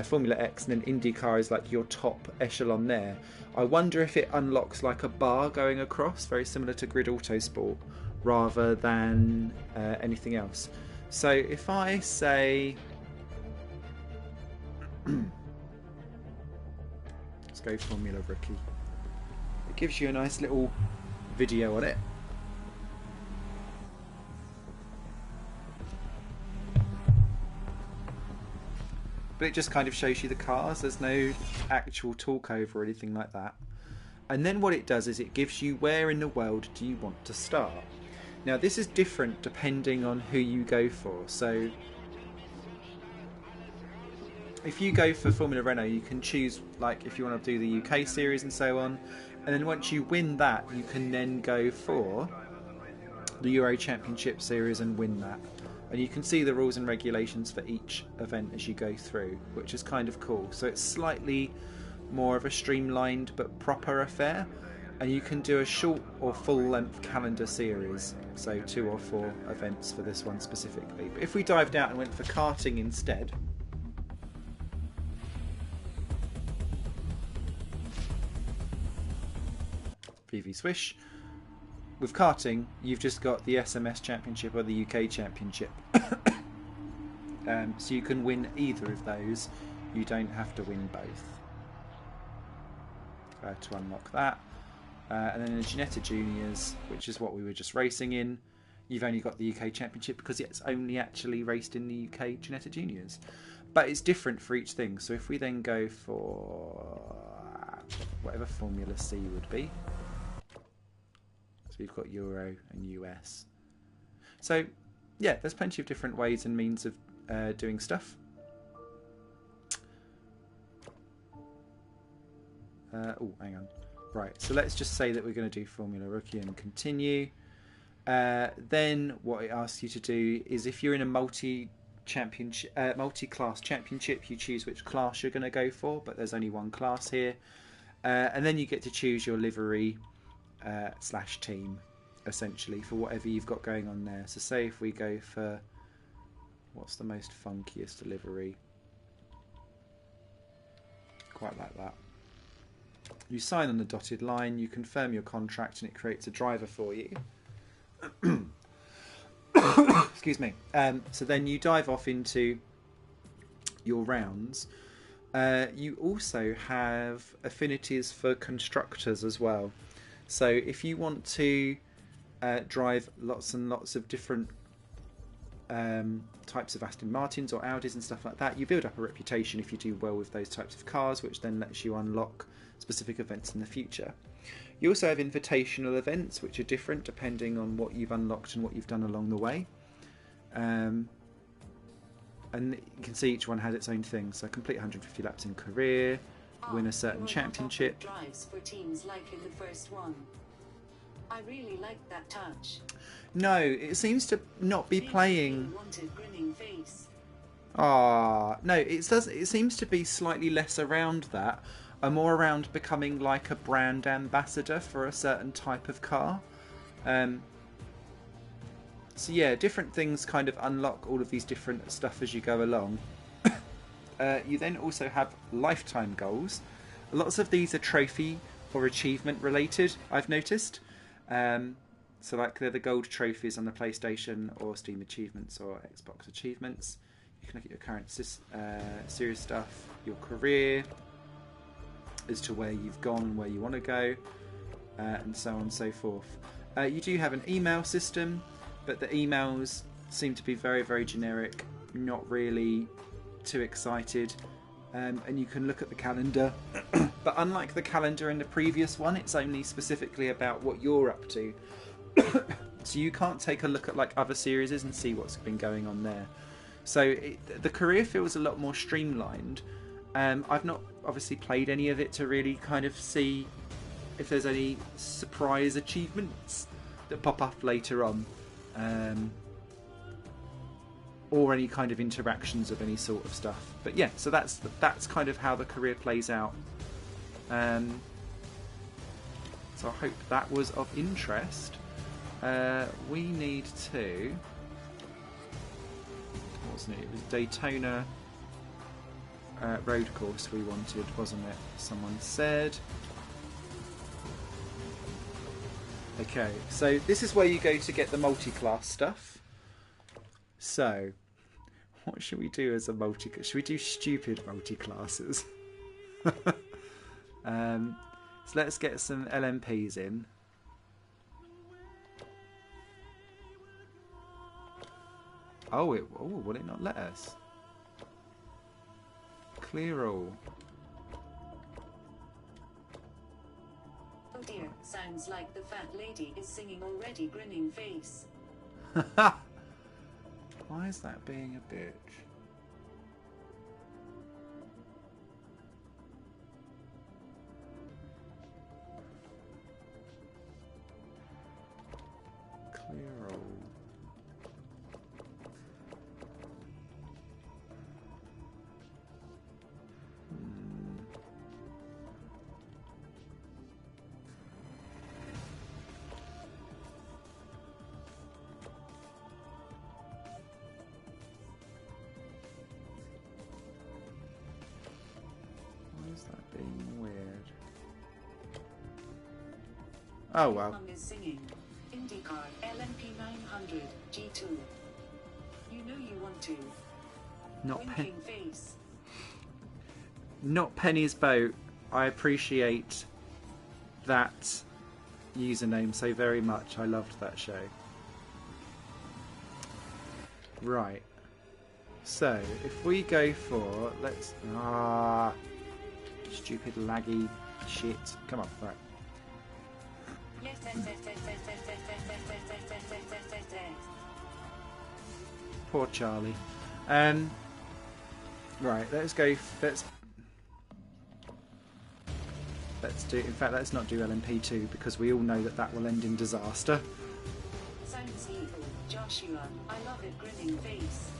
Formula X, and then IndyCar is like your top echelon there. I wonder if it unlocks like a bar going across, very similar to Grid Autosport, rather than anything else. So if I say, let's go Formula Rookie, it gives you a nice little video on it. But it just kind of shows you the cars. There's no actual talk over or anything like that. And then what it does is it gives you where in the world do you want to start. Now this is different depending on who you go for. So if you go for Formula Renault, you can choose like if you want to do the UK series and so on. And then once you win that, you can then go for the Euro Championship series and win that. And you can see the rules and regulations for each event as you go through, which is kind of cool. So it's slightly more of a streamlined but proper affair. And you can do a short or full-length calendar series, so 2 or 4 events for this one specifically. But if we dived out and went for karting instead, VV Swish, with karting, you've just got the SMS Championship or the UK Championship. So you can win either of those. You don't have to win both. To unlock that. And then in the Ginetta Juniors, which is what we were just racing in, you've only got the UK Championship because it's only actually raced in the UK Ginetta Juniors. But it's different for each thing. So if we then go for whatever Formula C would be. So you've got Euro and US. So yeah, there's plenty of different ways and means of doing stuff. Oh, hang on. Right, so let's just say that we're going to do Formula Rookie and continue. Then what it asks you to do is if you're in a multi-class championship, you choose which class you're going to go for, but there's only one class here. And then you get to choose your livery / team, essentially, for whatever you've got going on there. So say if we go for, what's the most funkiest livery? Quite like that. You sign on the dotted line, you confirm your contract, and it creates a driver for you. Excuse me. So then you dive off into your rounds. You also have affinities for constructors as well. So if you want to drive lots and lots of different types of Aston Martins or Audis and stuff like that, you build up a reputation if you do well with those types of cars, which then lets you unlock specific events in the future. You also have invitational events, which are different depending on what you've unlocked and what you've done along the way. And you can see each one has its own thing. So complete 150 laps in career, win a certain championship. Drives for teams like in the first one. I really like that touch. No, it seems to not be playing. No, it does. It seems to be slightly less around that, and more around becoming like a brand ambassador for a certain type of car. So yeah, different things kind of unlock all of these different stuff as you go along. You then also have lifetime goals. Lots of these are trophy or achievement related, I've noticed. So like they're the gold trophies on the PlayStation or Steam achievements or Xbox achievements. You can look at your current series stuff, your career, as to where you've gone and where you want to go, and so on and so forth. You do have an email system, but the emails seem to be very, very generic, not really too excited. And you can look at the calendar, but unlike the calendar in the previous one, it's only specifically about what you're up to. So you can't take a look at like other series and see what's been going on there. So the career feels a lot more streamlined. I've not obviously played any of it to really kind of see if there's any surprise achievements that pop up later on, or any kind of interactions of any sort of stuff. But yeah, so that's kind of how the career plays out. So I hope that was of interest. We need to... wasn't it? It was Daytona road course we wanted, wasn't it? Someone said. Okay, so this is where you go to get the multi-class stuff. So, what should we do as a multi-class? Should we do stupid multi-classes? So let's get some LMPs in. Oh, will it not let us? Clear all. Oh dear, sounds like the fat lady is singing already, grinning face. Why is that being a bitch? Clear all. Oh well. Mum is singing IndyCar LMP 900 G2. You know you want to. Winking face. Not Penny's Boat. I appreciate that username so very much. I loved that show. Right. So if we go for stupid laggy shit. Come on, right. Poor Charlie. Right, let's go. Let's do. In fact, let's not do LMP2 because we all know that will end in disaster. Sounds evil, Joshua. I love it, grinning face.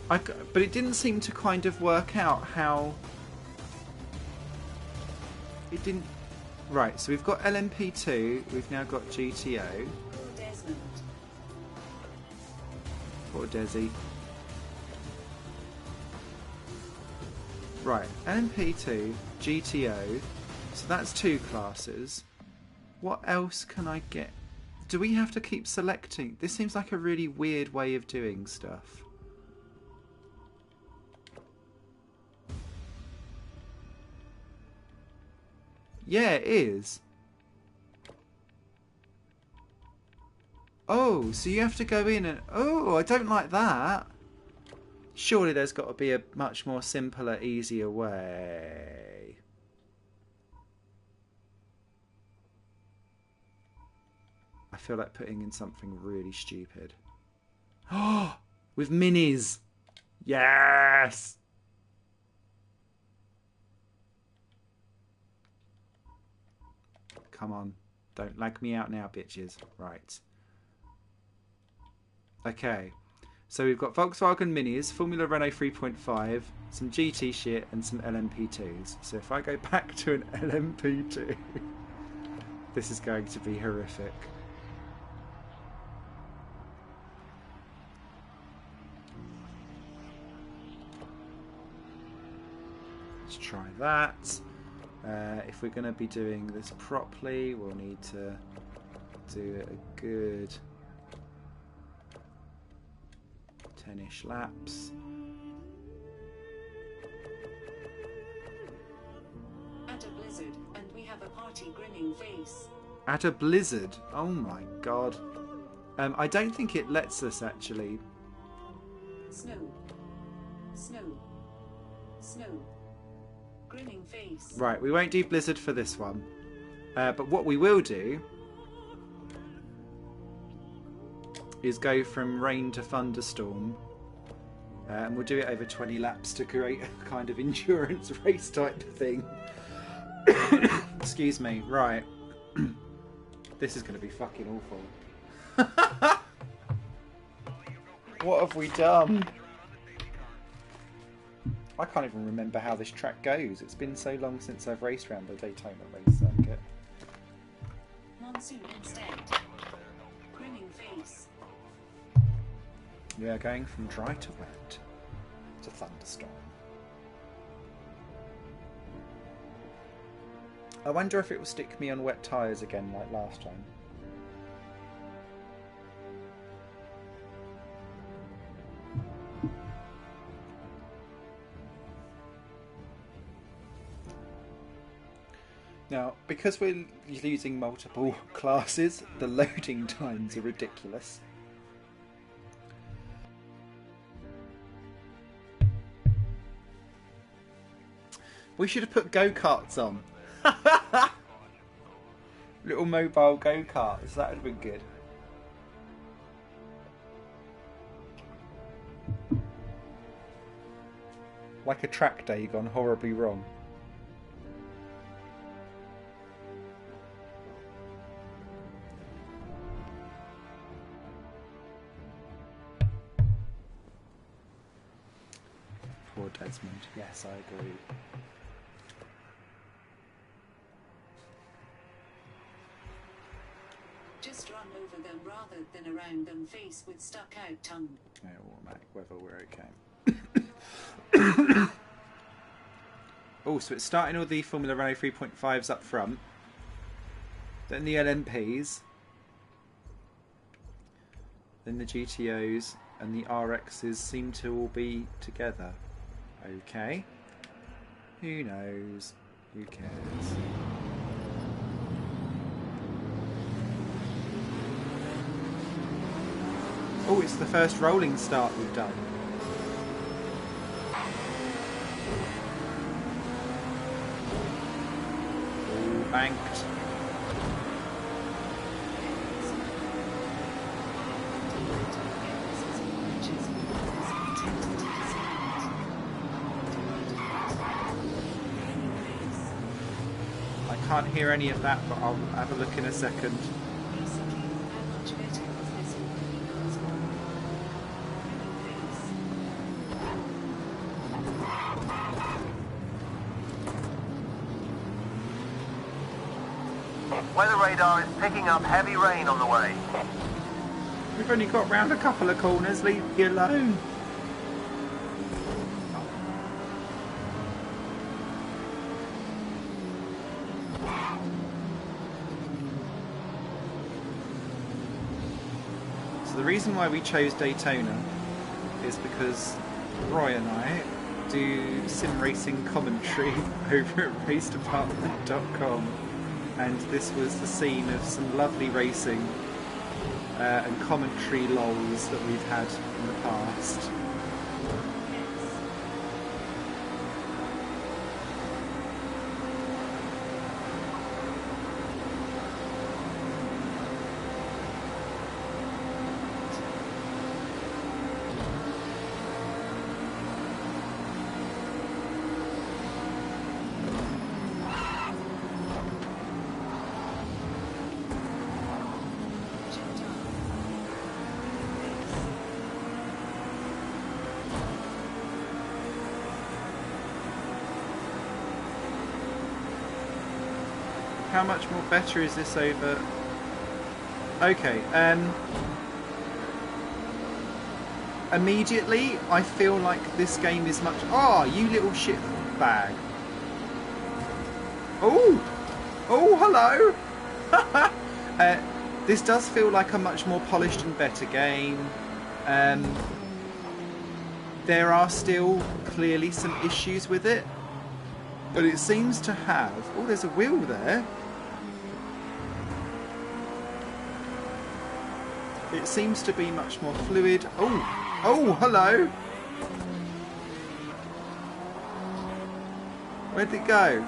But it didn't seem to kind of work out how... It didn't... Right, so we've got LMP2, we've now got GTO. Desmond. Poor Desi. Right, LMP2, GTO, so that's 2 classes. What else can I get? Do we have to keep selecting? This seems like a really weird way of doing stuff. Yeah, it is. Oh, so you have to go in and... Oh, I don't like that. Surely there's got to be a much more simpler, easier way. I feel like putting in something really stupid. Oh, with minis. Yes. Come on. Don't lag me out now, bitches. Right. Okay. So we've got Volkswagen Minis, Formula Renault 3.5, some GT shit, and some LMP2s. So if I go back to an LMP2, this is going to be horrific. Let's try that. If we're going to be doing this properly, we'll need to do a good 10-ish laps. At a blizzard, and we have a party grinning face. At a blizzard? Oh my god. I don't think it lets us actually. Snow. Snow. Snow. Grinning face. Right, we won't do blizzard for this one. But what we will do is go from rain to thunderstorm. And we'll do it over 20 laps to create a kind of endurance race type thing. Excuse me. Right. This is going to be fucking awful. What have we done? I can't even remember how this track goes. It's been so long since I've raced around the Daytona race circuit. Monsoon instead. Grinning face. We are going from dry to wet to thunderstorm. I wonder if it will stick me on wet tyres again like last time. Now, because we're using multiple classes, the loading times are ridiculous. We should have put go-karts on. Little mobile go-karts, that would have been good. Like a track day gone horribly wrong. Poor Desmond. Yes, I agree. Just run over them rather than around them, face with stuck out tongue. Yeah, automatic whether we're okay. Oh, so it's starting all the Formula Renault 3.5s up front. Then the LMPs. Then the GTOs and the RXs seem to all be together. Okay. Who knows? Who cares? Oh, it's the first rolling start we've done. All banked. I can't hear any of that, but I'll have a look in a second. Weather radar is picking up heavy rain on the way. We've only got round a couple of corners, leave me alone. So the reason why we chose Daytona is because Roy and I do sim racing commentary over at racedepartment.com, and this was the scene of some lovely racing and commentary lols that we've had in the past. How much more better is this over? Okay, immediately I feel like this game is much... Oh, you little shit bag. Oh! Oh, hello! This does feel like a much more polished and better game. There are still clearly some issues with it, but it seems to have... Oh, there's a wheel there. It seems to be much more fluid. Oh, oh, hello. Where'd it go?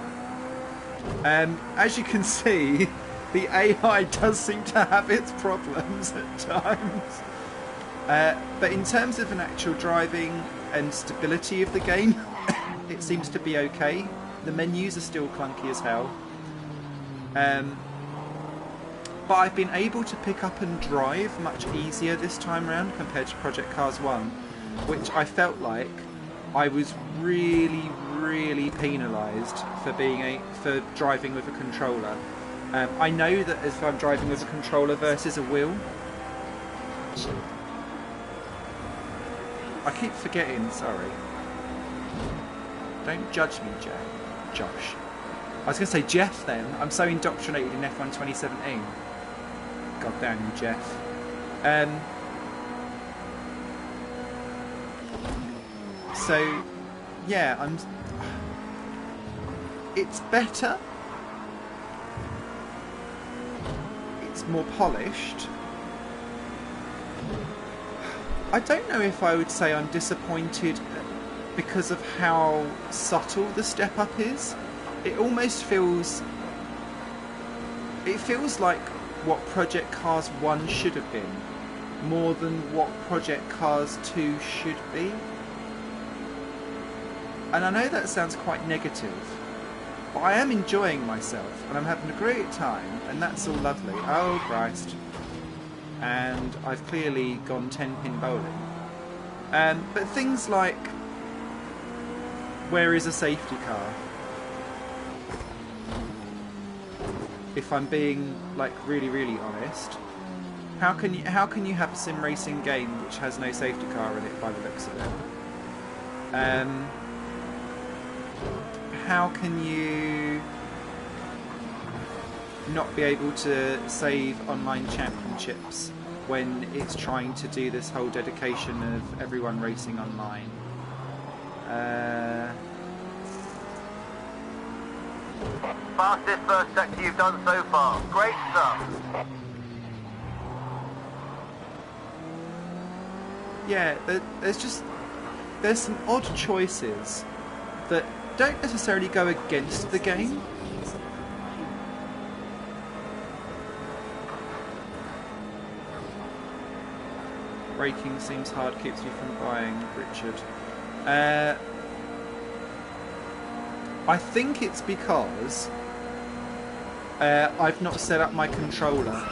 As you can see, the AI does seem to have its problems at times. But in terms of an actual driving and stability of the game, it seems to be okay. The menus are still clunky as hell. But I've been able to pick up and drive much easier this time round compared to Project Cars 1, which I felt like I was really, really penalised for driving with a controller. I know that if I'm driving with a controller versus a wheel, I keep forgetting. Sorry. Don't judge me, Josh. I was going to say Jeff then. I'm so indoctrinated in F1 2017. God damn you, Jeff. So, yeah, it's better. It's more polished. I don't know if I would say I'm disappointed because of how subtle the step up is. It almost feels... It feels like what Project Cars 1 should have been, more than what Project Cars 2 should be. And I know that sounds quite negative, but I am enjoying myself, and I'm having a great time, and that's all lovely. Oh, Christ. And I've clearly gone 10-pin bowling. But things like, where is a safety car? If I'm being like really, really honest, how can you have a sim racing game which has no safety car in it by the looks of it? How can you not be able to save online championships when it's trying to do this whole dedication of everyone racing online? Fastest first sector you've done so far. Great stuff. Yeah, there's some odd choices that don't necessarily go against the game. Braking seems hard, keeps me from buying, Richard. I think it's because I've not set up my controller.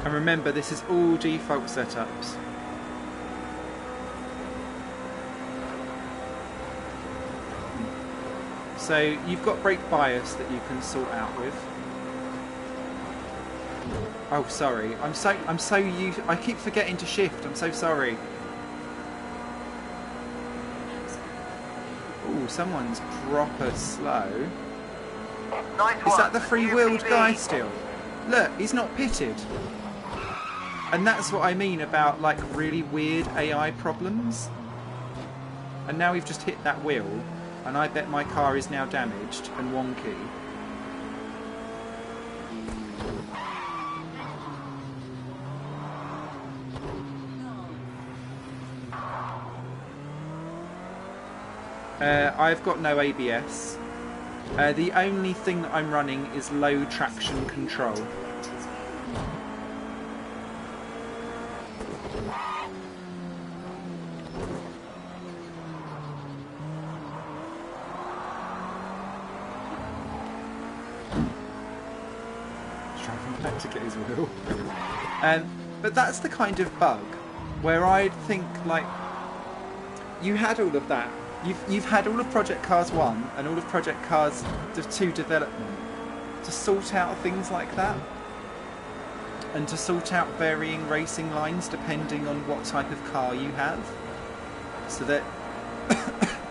And remember, this is all default setups. So you've got brake bias that you can sort out with. Oh, sorry. I keep forgetting to shift. I'm so sorry. Oh, someone's proper slow. Nice Is one. that the free-wheeled UPV. guy still? Look, he's not pitted. And that's what I mean about like really weird AI problems. And now we've just hit that wheel, and I bet my car is now damaged and wonky. I've got no ABS. The only thing that I'm running is low traction control. Driving back to get his wheel. But that's the kind of bug where I think like you had all of that. You've had all of Project Cars 1 and all of Project Cars 2 development to sort out things like that and to sort out varying racing lines depending on what type of car you have, so that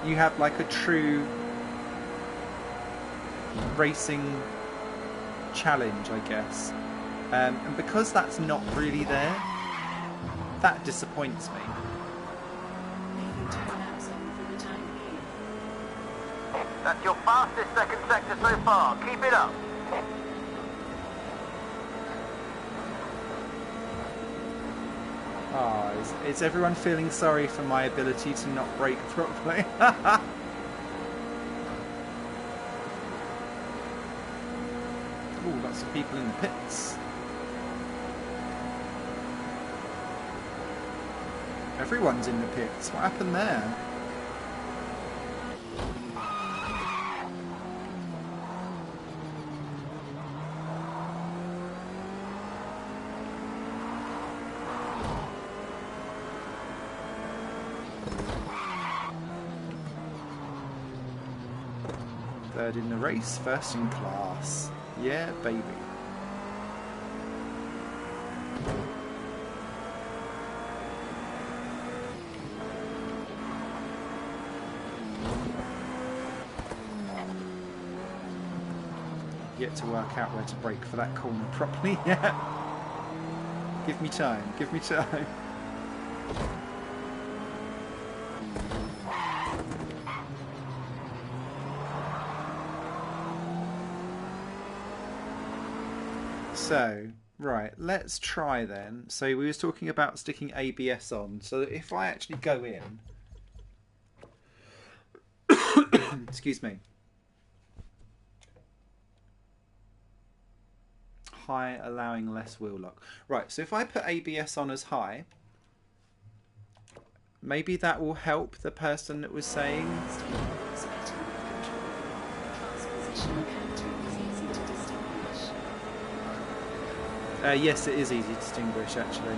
you have like a true racing challenge, I guess. And because that's not really there, that disappoints me. That's your fastest second sector so far. Keep it up. Oh, is everyone feeling sorry for my ability to not brake properly? Ooh, lots of people in the pits. Everyone's in the pits. What happened there? Third in the race, first in class. Yeah, baby. Yet to work out where to brake for that corner properly yet. Give me time, give me time. So, right, let's try then. So we was talking about sticking ABS on. So if I actually go in... Excuse me. High, allowing less wheel lock. Right, so if I put ABS on as high, maybe that will help the person that was saying... yes, it is easy to distinguish, actually.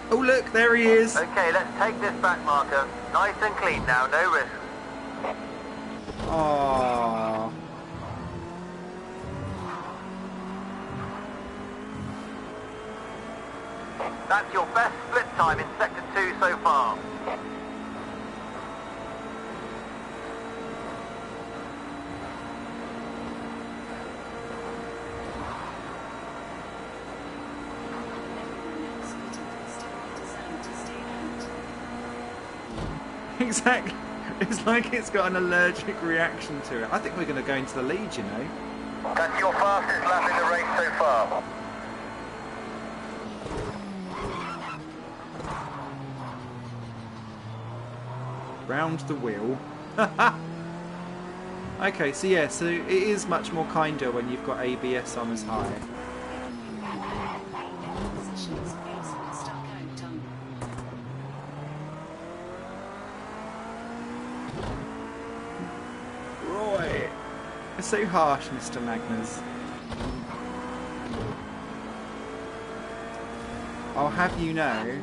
Oh, look, there he is. Okay, let's take this back marker. Nice and clean now, no risk. Aww. That's your best split time in Sector 2 so far. Exactly. It's like it's got an allergic reaction to it. I think we're going to go into the lead, you know. That's your fastest lap in the race so far. Round the wheel. Okay, so yeah, so it is much more kinder when you've got ABS on as high. Roy! It's so harsh, Mr. Magnus. I'll have you know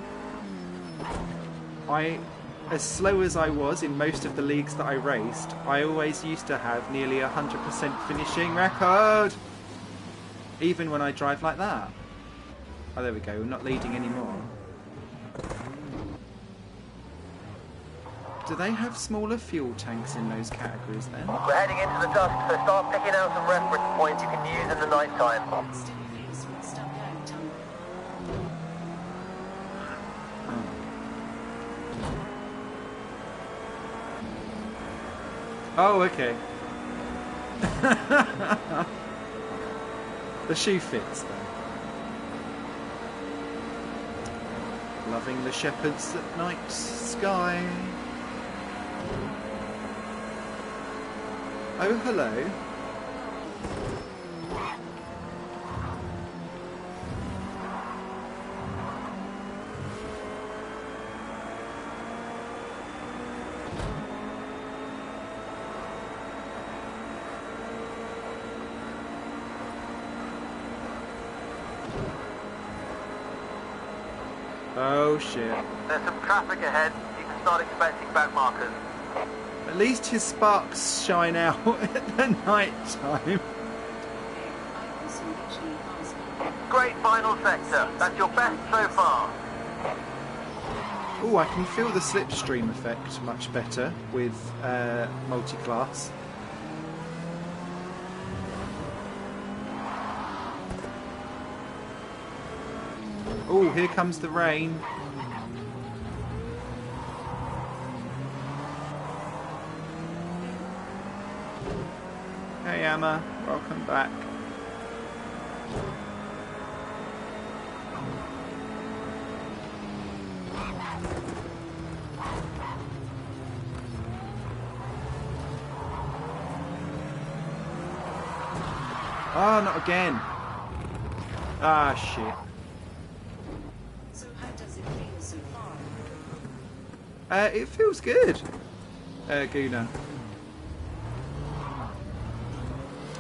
as slow as I was in most of the leagues that I raced, I always used to have nearly 100% finishing record. Even when I drive like that. Oh, there we go. We're not leading anymore. Do they have smaller fuel tanks in those categories then? We're heading into the dusk, so start picking out some reference points you can use in the night time. Still faced with stub-out tunnel. Oh, okay. The shoe fits then. Loving the shepherds at night sky. Oh, hello. Oh shit. There's some traffic ahead. You can start expecting back markers. At least his sparks shine out at the night time. I also usually pass by. Great final sector. That's your best so far. Oh, I can feel the slipstream effect much better with multi-class. Oh, here comes the rain. Hey Emma, welcome back. Oh, not again. Ah, shit. So how does it feel so far? It feels good, Guna.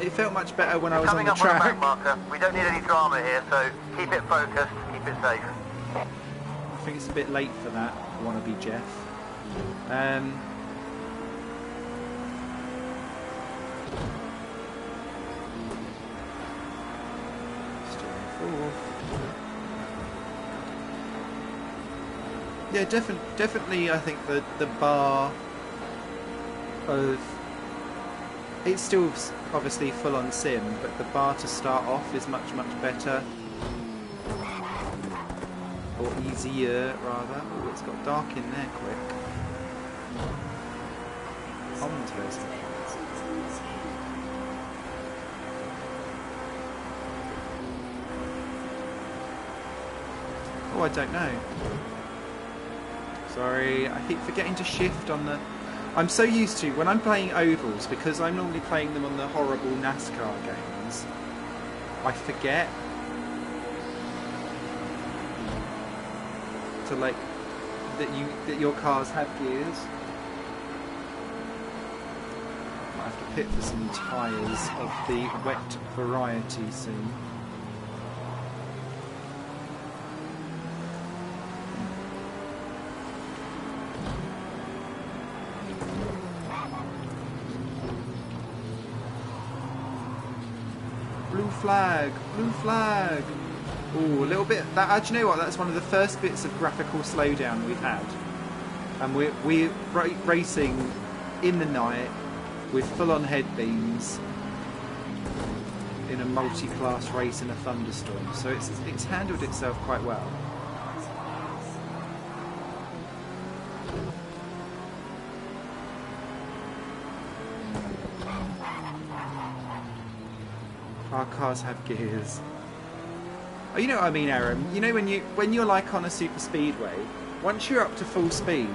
It felt much better when I was on Coming the up on a back track. marker. We don't need any drama here, so keep it focused, keep it safe. I think it's a bit late for that, wannabe Jeff. Still in fourth. Yeah, definitely. I think the bar of it's still obviously full on sim, but the bar to start off is much better, or easier rather. Oh, it's got dark in there quick. Onto Oh, I don't know. Sorry, I keep forgetting to shift on the... I'm so used to, when I'm playing ovals, because I'm normally playing them on the horrible NASCAR games, I forget to like, that your cars have gears. I have to pit for some tyres of the wet variety soon. Blue flag. Ooh, a little bit. That, do you know what? That's one of the first bits of graphical slowdown we've had, and we're racing in the night with full-on head beams in a multi-class race in a thunderstorm. So it's handled itself quite well. Our cars have gears. Oh, you know what I mean, Aaron? You know when you're like on a super speedway, once you're up to full speed,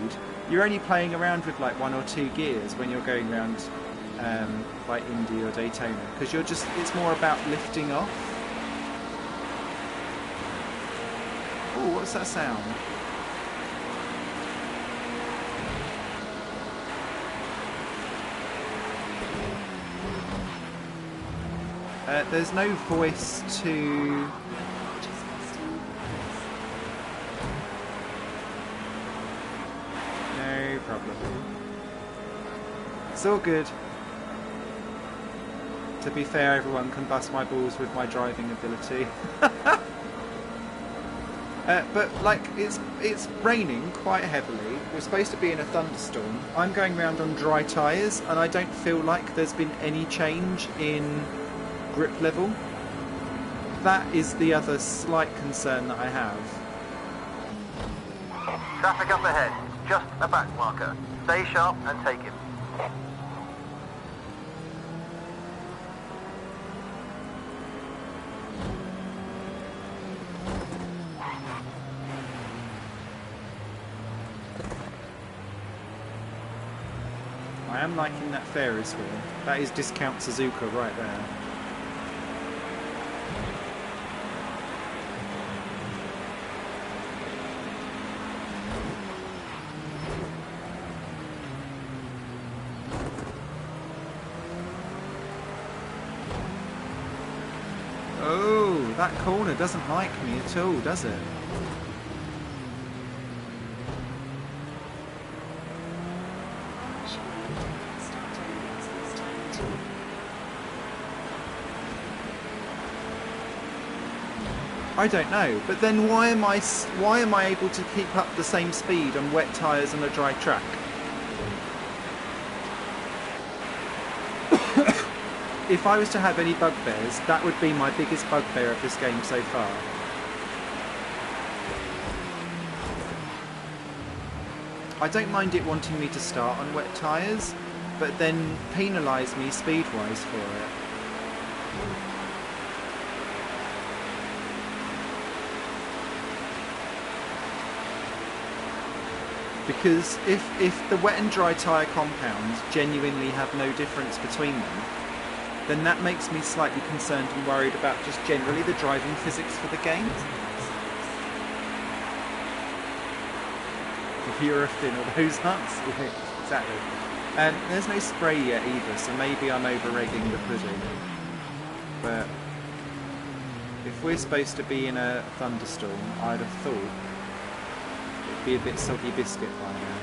you're only playing around with like 1 or 2 gears when you're going around like Indy or Daytona, because it's more about lifting off. Oh, what's that sound? There's no voice to... problem. It's all good. To be fair, everyone can bust my balls with my driving ability. But like, it's raining quite heavily. We're supposed to be in a thunderstorm. I'm going around on dry tyres, and I don't feel like there's been any change in grip level. That is the other slight concern that I have. Traffic up ahead. Just a back marker. Stay sharp and take him. I am liking that Ferris wheel. That is discount Suzuka right there. Oh, that corner doesn't like me at all, does it? I don't know, but then why am I able to keep up the same speed on wet tyres on a dry track? If I was to have any bugbears, that would be my biggest bugbear of this game so far. I don't mind it wanting me to start on wet tyres, but then penalise me speed-wise for it. Because if the wet and dry tyre compounds genuinely have no difference between them, then that makes me slightly concerned and worried about just generally the driving physics for the game. Europe in all those nuts? Yeah, exactly. And there's no spray yet either, so maybe I'm over-egging the pudding. But if we're supposed to be in a thunderstorm, I'd have thought it'd be a bit soggy biscuit by now.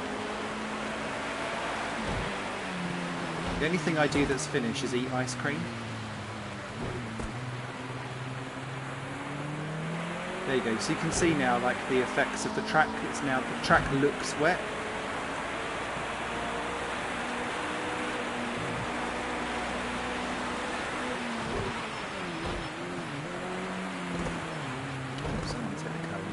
The only thing I do that's Finnish is eat ice cream. There you go. So you can see now, like, the effects of the track. It's now, the track looks wet. Someone's hit a cone.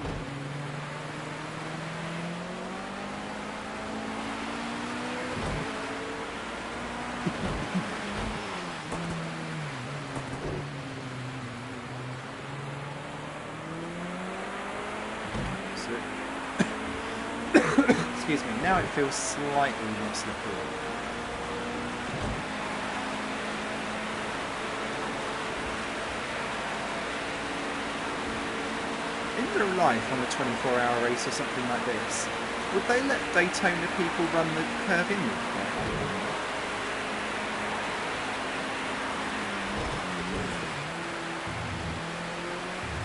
Excuse me, now it feels slightly more slippery. In real life, on a 24-hour race or something like this, would they let Daytona people run the curve in with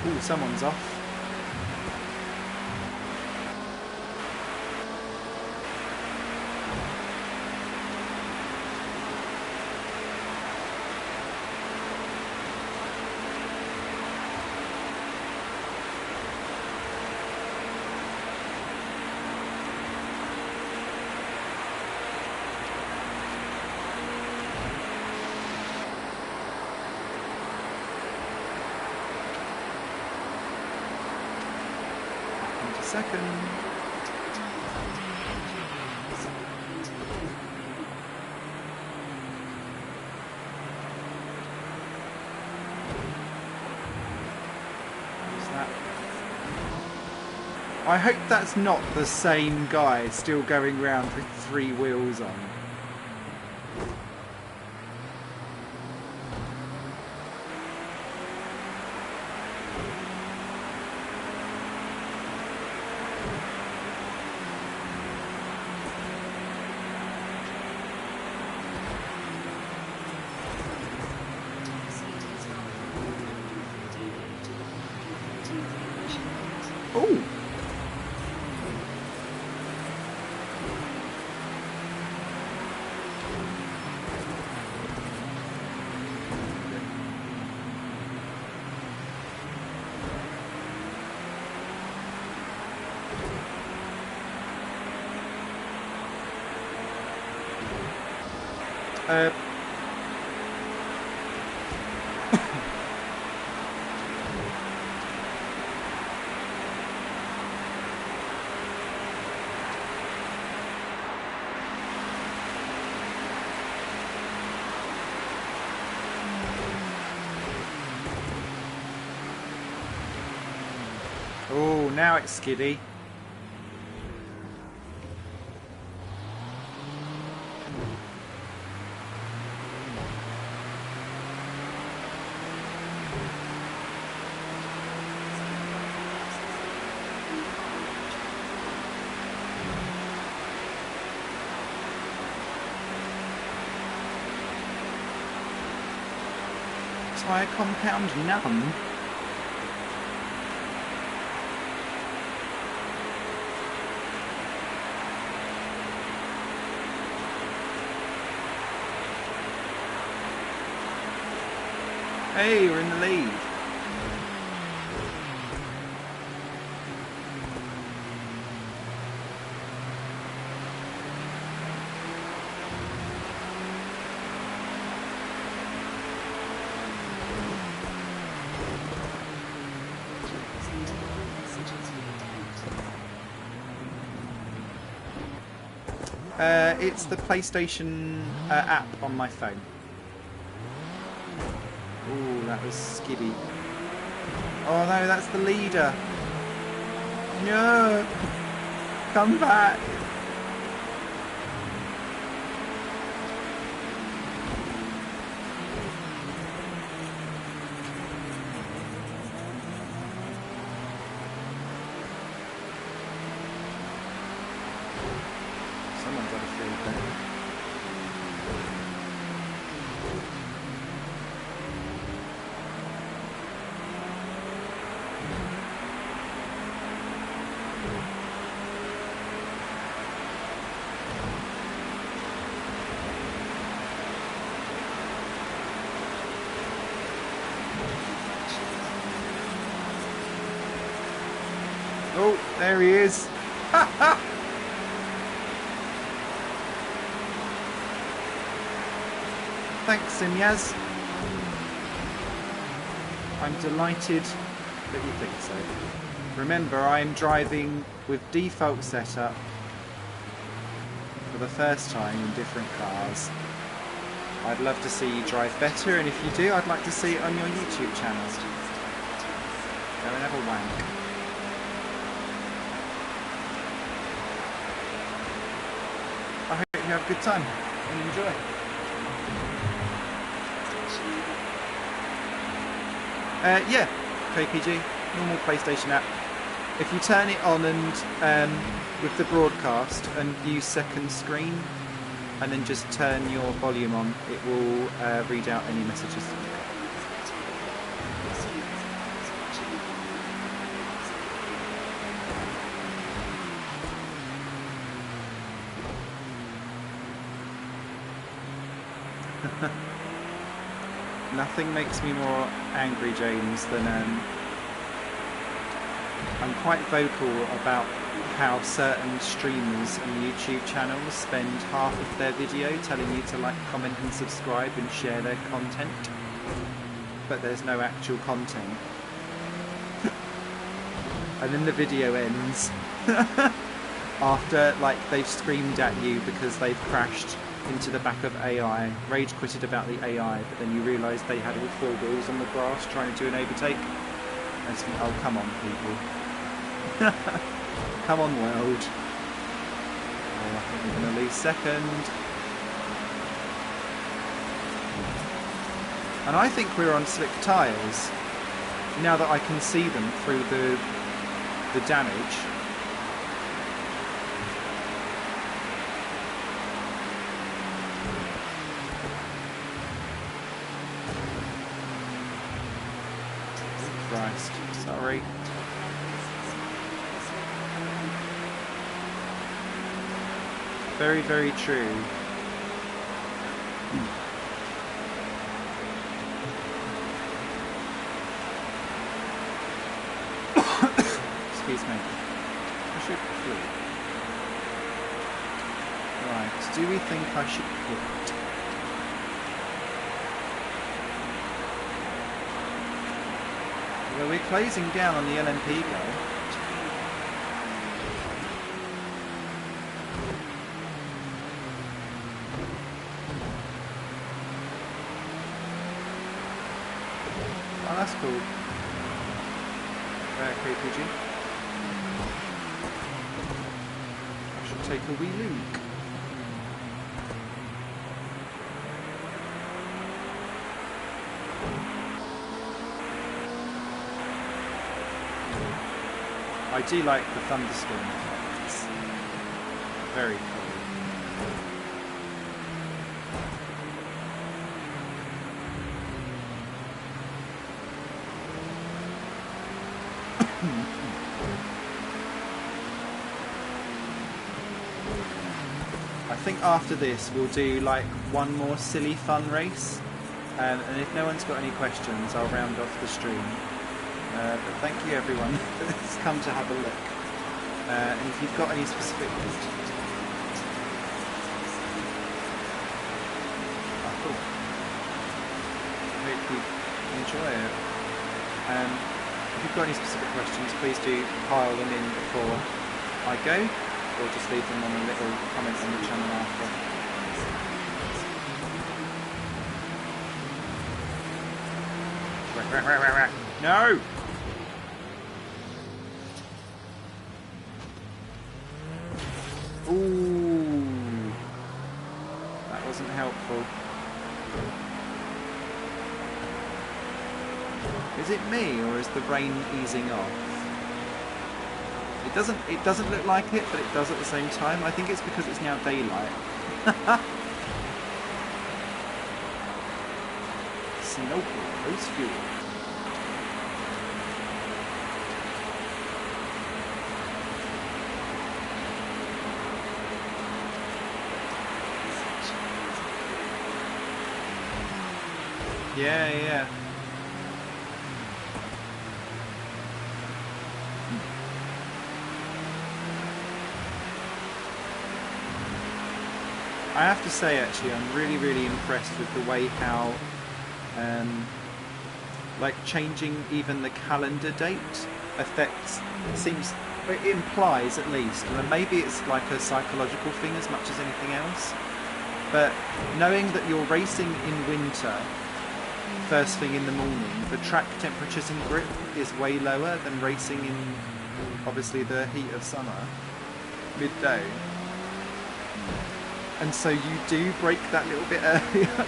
them? Ooh, someone's off. Second. What's that? I hope that's not the same guy still going round with 3 wheels on. Oh, now it's skiddy. Tyre compound none. Hey, we're in the lead. It's the PlayStation app on my phone. Ooh, that was skiddy. Oh no, that's the leader. No! Come back! Someone got a field there. Oh, there he is. Thanks, Simyaz. I'm delighted that you think so. Remember, I'm driving with default setup for the first time in different cars. I'd love to see you drive better, and if you do, I'd like to see it on your YouTube channel. Go and have a wank. I hope you have a good time and enjoy. Yeah, KPG, normal PlayStation app. If you turn it on and with the broadcast and use second screen, and then just turn your volume on, it will read out any messages that you got. Nothing makes me more angry, James, than I'm quite vocal about how certain streamers and YouTube channels spend half of their video telling you to like, comment and subscribe and share their content, but there's no actual content. And then the video ends after like they've screamed at you because they've crashed into the back of AI, rage quitted about the AI, but then you realise they had all four wheels on the grass trying to do an overtake. And it's, oh, come on, people. Come on, world. Oh, I think we're going to lose second. And I think we're on slick tyres, now that I can see them through the damage. Christ, sorry. Very, very true. Excuse me. I should quit. Right, do we think I should quit? we're closing down on the LMP goal. Oh, that's cool. KPG. I should take a wee look. I do like the thunderstorm effects. Very cool. I think after this we'll do like one more silly fun race, and if no one's got any questions I'll round off the stream. But thank you everyone that's come to have a look. And if you've got any specific questions... Oh, cool. Hope you enjoy it. If you've got any specific questions, please do pile them in before I go, or just leave them on a little comment on the channel after. No! Ooh, that wasn't helpful. Is it me, or is the rain easing off? It doesn't look like it, but it does at the same time. I think it's because it's now daylight. Snow roast fuel. Yeah. I have to say, actually, I'm really impressed with the way how, like, changing even the calendar date affects, it implies at least, and maybe it's like a psychological thing as much as anything else, but knowing that you're racing in winter, first thing in the morning, the track temperatures and grip is way lower than racing in, obviously, the heat of summer, midday. And so you do break that little bit earlier.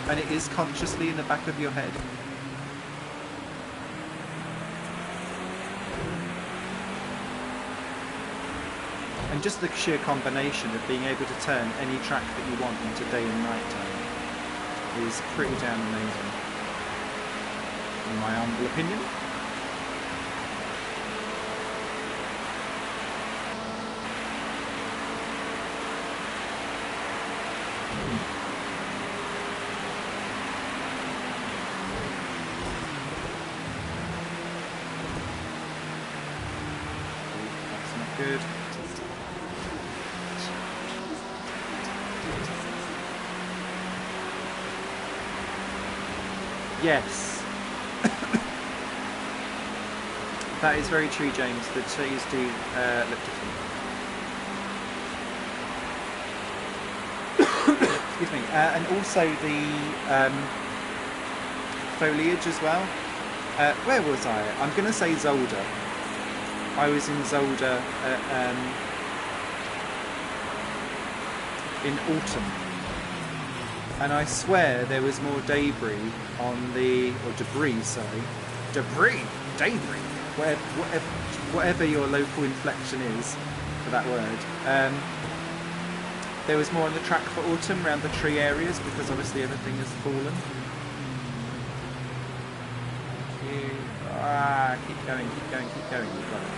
And it is consciously in the back of your head. And just the sheer combination of being able to turn any track that you want into day and night time is pretty damn amazing, in my humble opinion. That's not good. Yes. That is very true, James. The trees do look different. Excuse me. And also the foliage as well. Where was I? I'm going to say Zolder. I was in Zolder in autumn. And I swear there was more debris on the... or debris, sorry. Debris! Debris! Whatever your local inflection is for that word. There was more on the track for autumn around the tree areas because obviously everything has fallen. Thank you. Keep going. You've got it.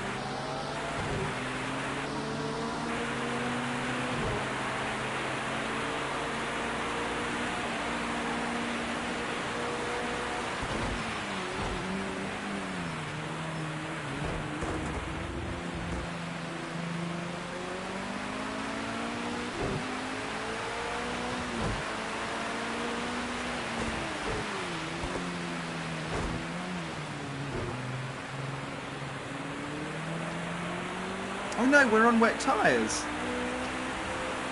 no, we're on wet tyres.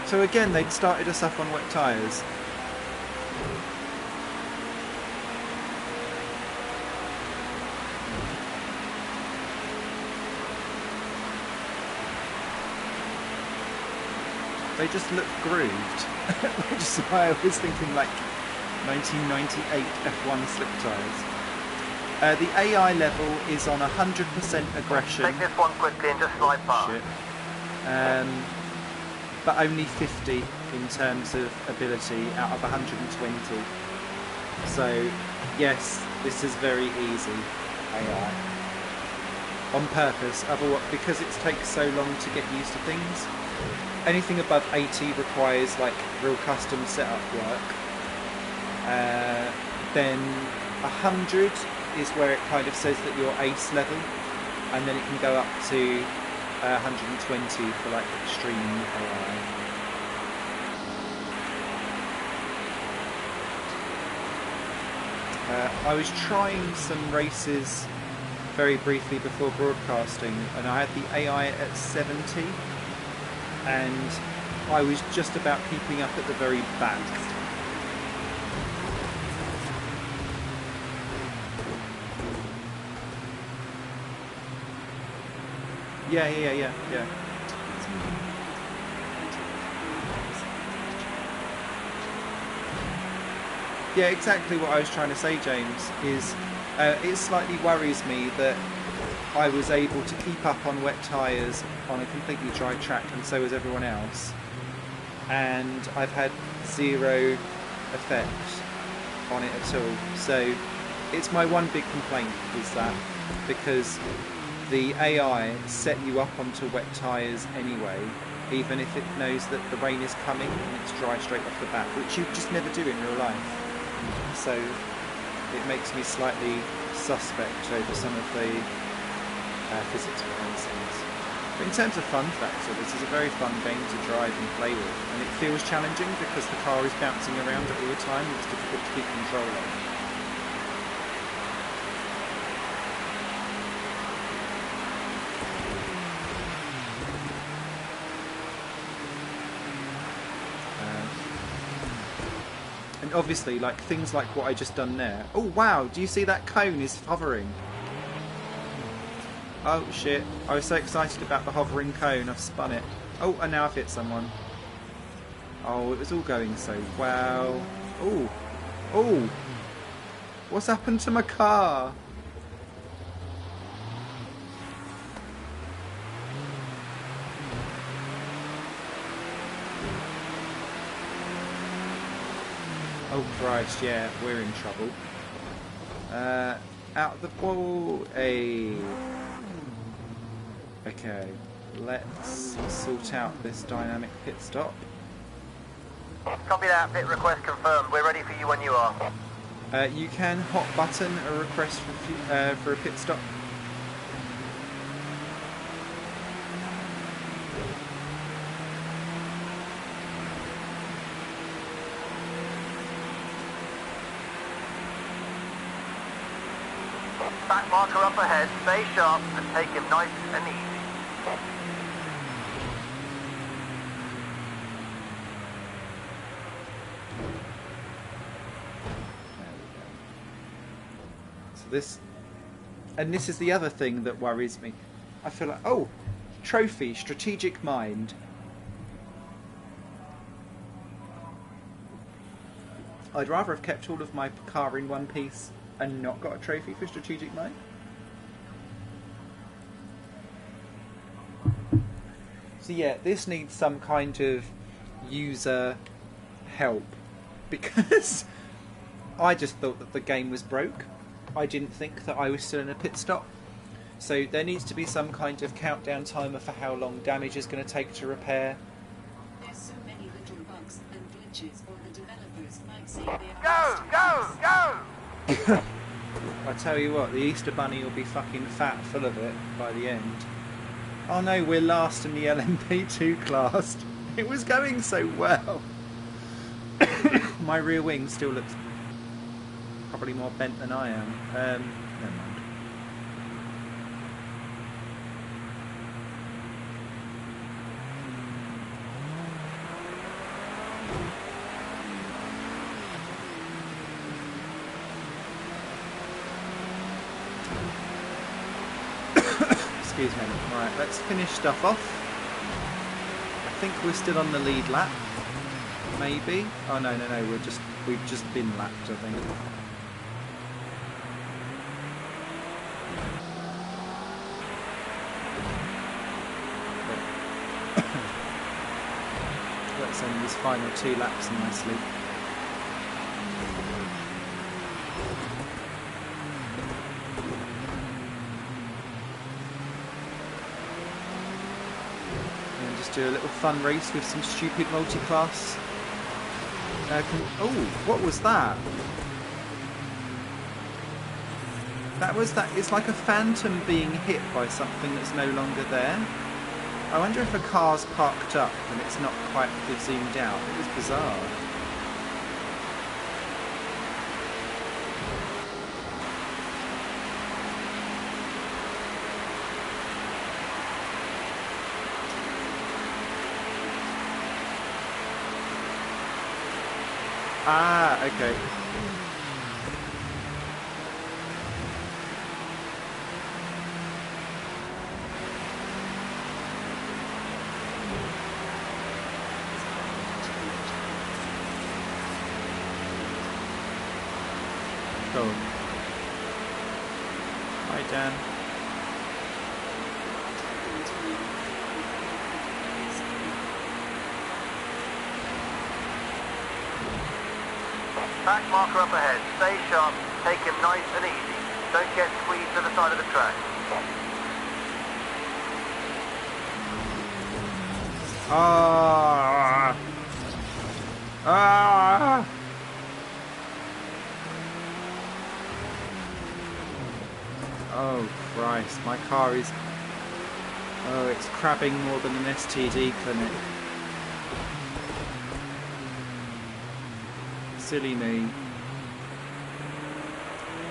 So again, they'd started us up on wet tyres. They just look grooved, which is why I was thinking like 1998 F1 slick tyres. The AI level is on 100% aggression. Take this one quickly and just slide past. Shit. But only 50 in terms of ability out of 120. So, yes, this is very easy AI. On purpose, otherwise, because it takes so long to get used to things. Anything above 80 requires like real custom setup work. Then 100 is where it kind of says that you're ace level, and then it can go up to 120 for like extreme AI. I was trying some races very briefly before broadcasting, and I had the AI at 70, and I was just about keeping up at the very back. Yeah. Yeah, exactly what I was trying to say, James, is it slightly worries me that I was able to keep up on wet tyres on a completely dry track, and so was everyone else, and I've had zero effect on it at all. So it's my one big complaint, is that, because the AI set you up onto wet tyres anyway, even if it knows that the rain is coming and it's dry straight off the bat, which you just never do in real life. So it makes me slightly suspect over some of the physics behind the scenes. But in terms of fun factor, this is a very fun game to drive and play with, and it feels challenging because the car is bouncing around all the time and it's difficult to keep control of. And obviously, like things like what I just done there. Oh wow, do you see that cone is hovering? Oh shit, I was so excited about the hovering cone, I've spun it. Oh, and now I've hit someone. Oh, it was all going so well. Oh, what's happened to my car? Oh Christ, yeah, we're in trouble. Out of the ball. Okay, let's sort out this dynamic pit stop. Copy that, pit request confirmed. We're ready for you when you are. You can hot button a request for a pit stop. Back marker up ahead, stay sharp and take him nice and easy. So this is the other thing that worries me. I feel like, oh, trophy, strategic mind. I'd rather have kept all of my car in one piece and not got a trophy for strategic mind. So yeah, this needs some kind of user help, because I just thought that the game was broke. I didn't think that I was still in a pit stop. So there needs to be some kind of countdown timer for how long damage is going to take to repair. There's so many little bugs and glitches, or the developers might say they're Go! I tell you what, the Easter Bunny will be fucking fat full of it by the end. Oh no, we're last in the LMP2 class. It was going so well. My rear wing still looks probably more bent than I am. Never mind. Excuse me. Right, let's finish stuff off. I think we're still on the lead lap. Maybe. Oh no, we've just been lapped, I think. Let's end these final 2 laps nicely. And just do a little fun race with some stupid multi-class. Oh, what was that? It's like a phantom being hit by something that's no longer there. I wonder if a car's parked up and it's not quite zoomed out. It was bizarre. Ah, okay. Cool. Hi, Dan. Back marker up ahead. Stay sharp. Take him nice and easy. Don't get squeezed to the side of the track. Ah! Ah! Oh Christ, my car is... Oh, it's crabbing more than an STD clinic. Silly me.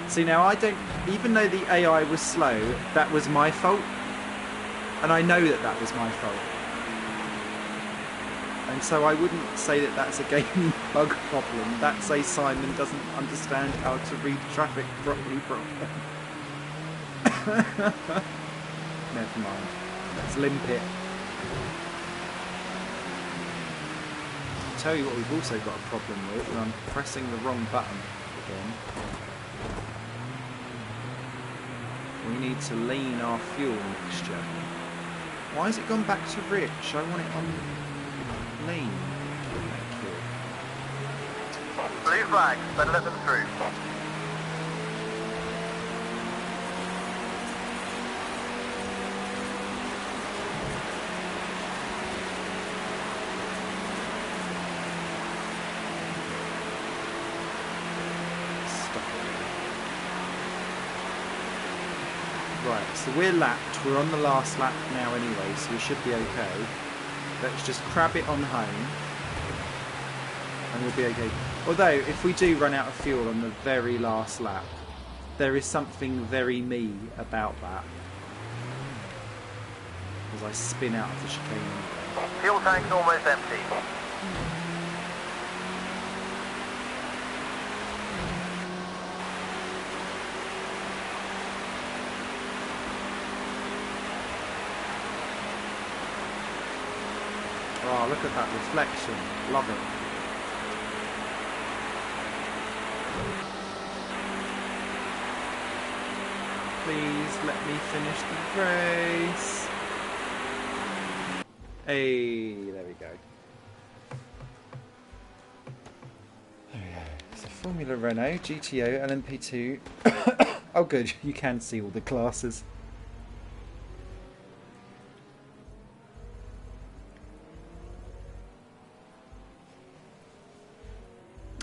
See, now I don't... Even though the AI was slow, that was my fault. And I know that that was my fault. And so I wouldn't say that that's a gaming bug problem. That's a Simon doesn't understand how to read traffic properly problem. Never mind. Let's limp it. I'll tell you what we've also got a problem with, and I'm pressing the wrong button again. We need to lean our fuel mixture. Why has it gone back to rich? I want it on lean. Thank you. Blue flag. Better let them through. Right, so we're lapped. We're on the last lap now anyway, so we should be okay. Let's just crab it on home, and we'll be okay. Although, if we do run out of fuel on the very last lap, there is something very me about that. As I spin out of the chicane. Fuel tank's almost empty. Oh, look at that reflection. Love it. Please let me finish the race. Hey, there we go. There we go. So Formula Renault, GTO, LMP2. Oh good, you can see all the classes.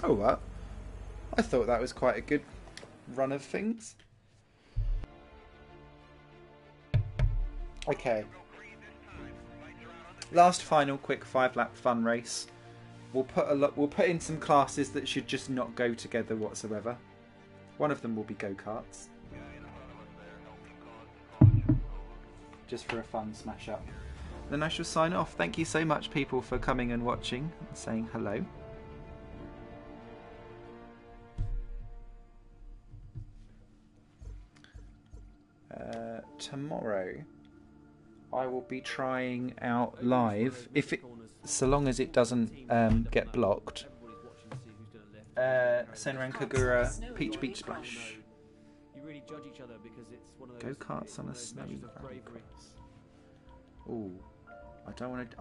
Oh, what? I thought that was quite a good run of things. Okay. Last final quick 5-lap fun race. We'll put in some classes that should just not go together whatsoever. One of them will be go-karts. Just for a fun smash up. Then I shall sign off. Thank you so much, people, for coming and watching and saying hello. Tomorrow I will be trying out live, if it, so long as it doesn't get blocked. Senran Kagura Peach Beach Splash. You really judge each other because it's one of Go those karts on a snowy bravery. grass. Ooh, I don't want to.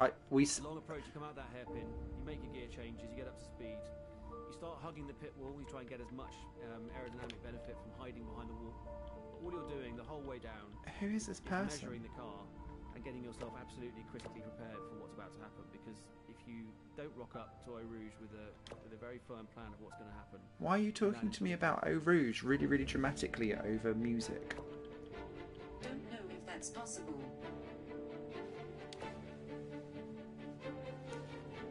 Long approach, you come out that hairpin, you make your gear changes, you get up to speed, you start hugging the pit wall, you try and get as much aerodynamic benefit from hiding behind the wall. All you're doing the whole way down Who is this is person? measuring the car and getting yourself absolutely crisply prepared for what's about to happen, because if you don't rock up to Eau Rouge with a very firm plan of what's going to happen. Why are you talking to me about Eau Rouge really, really dramatically over music? Don't know if that's possible.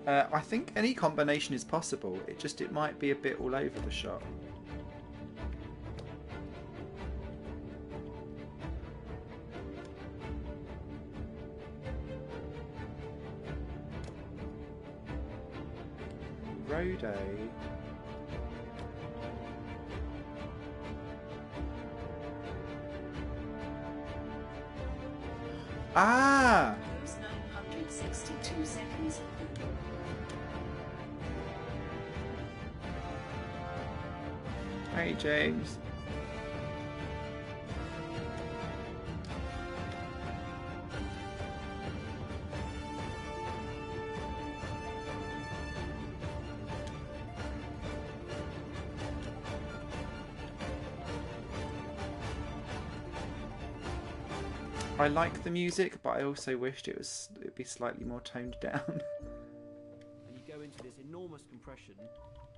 I think any combination is possible. It might be a bit all over the shop. Road A. Ah! Those 962 seconds. Hey, James. I like the music, but I also wished it'd be slightly more toned down. And you go into this enormous compression,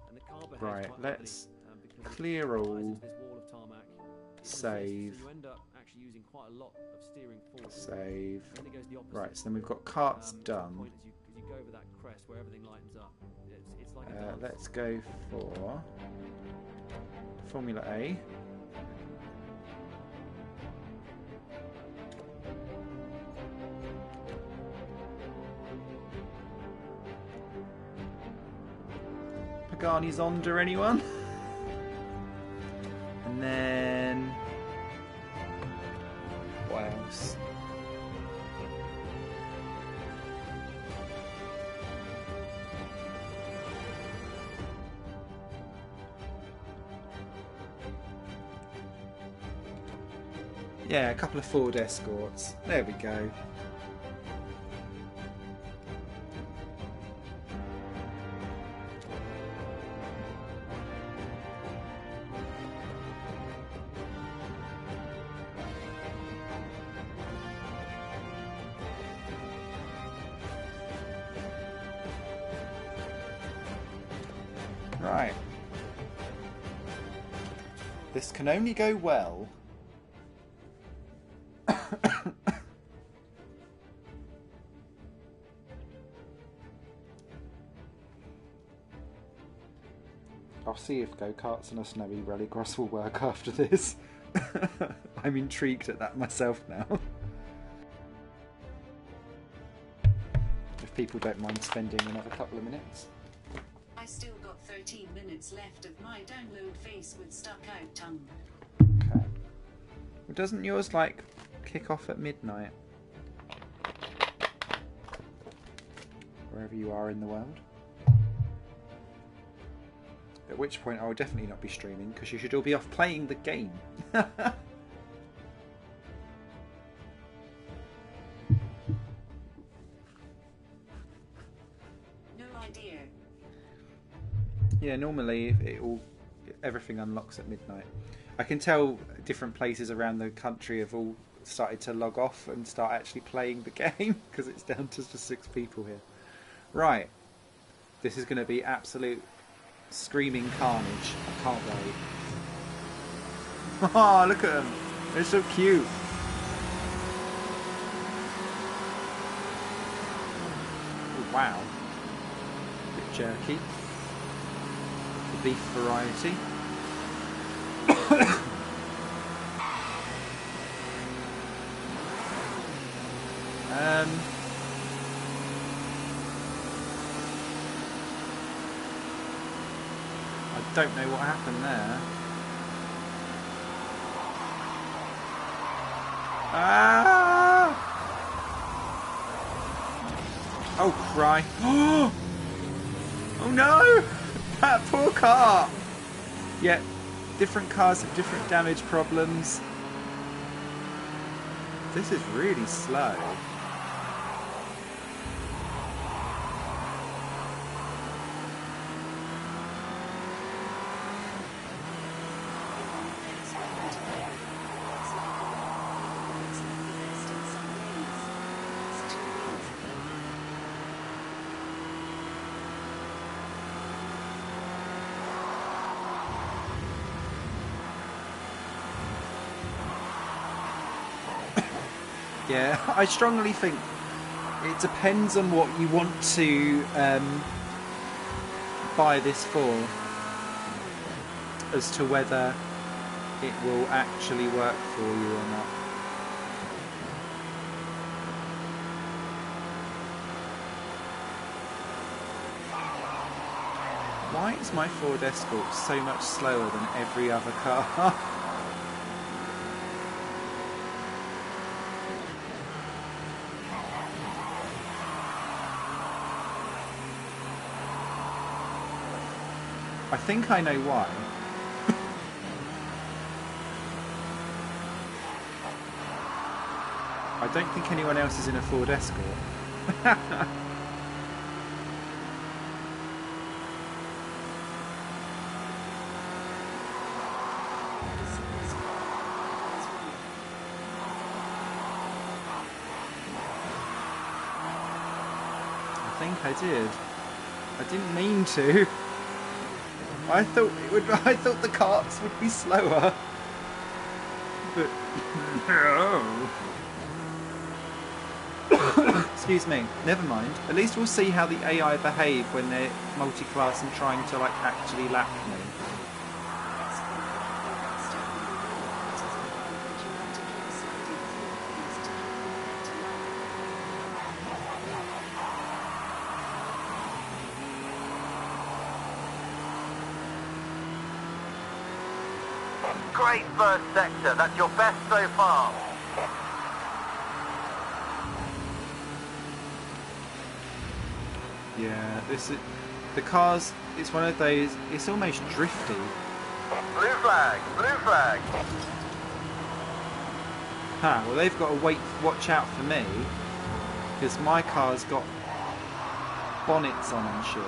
and the car behaves Right, quite let's oddly, because clear it all, rises this wall of tarmac, it resists, save, so you end up actually using quite a lot of steering force. save. And then it goes the opposite. Right, so then we've got carts To the done. point as you go over that crest where everything lightens up. It's like a dance. Let's go for Formula A. Pagani's Zonda, anyone? And then what else? Yeah, a couple of Ford Escorts. There we go. Right. This can only go well. I'll see if go-karts and a snowy rallycross will work after this. I'm intrigued at that myself now. If people don't mind spending another couple of minutes. I still got 13 minutes left of my download face with stuck out tongue. Okay. Well, doesn't yours like kick off at midnight? Wherever you are in the world. At which point I will definitely not be streaming because you should all be off playing the game. No idea. Yeah, normally everything unlocks at midnight. I can tell different places around the country have all started to log off and start actually playing the game because it's down to just 6 people here. Right, this is going to be absolute screaming carnage. I can't wait. Oh, look at them. They're so cute. Oh, wow. Bit jerky. The beef variety. I don't know what happened there. Ah! Oh, cry. Oh no! That poor car! Yeah, different cars have different damage problems. This is really slow. Yeah, I strongly think it depends on what you want to buy this for as to whether it will actually work for you or not. Why is my Ford Escort so much slower than every other car? I think I know why. I don't think anyone else is in a Ford Escort. I think I did. I didn't mean to. I thought the carts would be slower, but no. Excuse me. Never mind. At least we'll see how the AI behave when they're multi-class and trying to like actually lap me. Great first sector. That's your best so far. Yeah, this is the cars. It's one of those. It's almost drifty. Blue flag. Blue flag. Ha! Well, they've got to watch out for me because my car's got bonnets on and shit.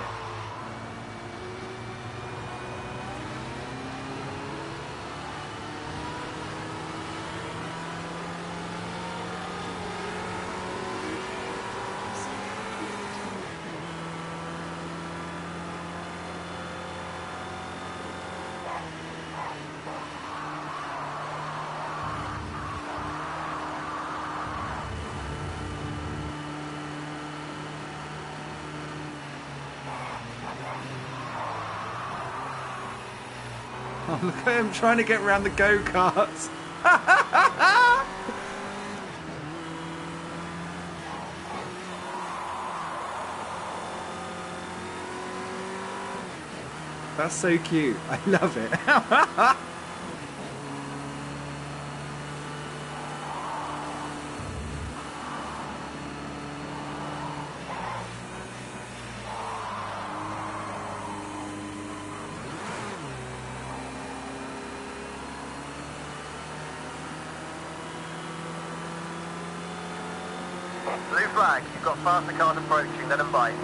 Oh, look at him trying to get around the go-karts. That's so cute. I love it. Blue flag. You've got faster cars approaching. Let them bite.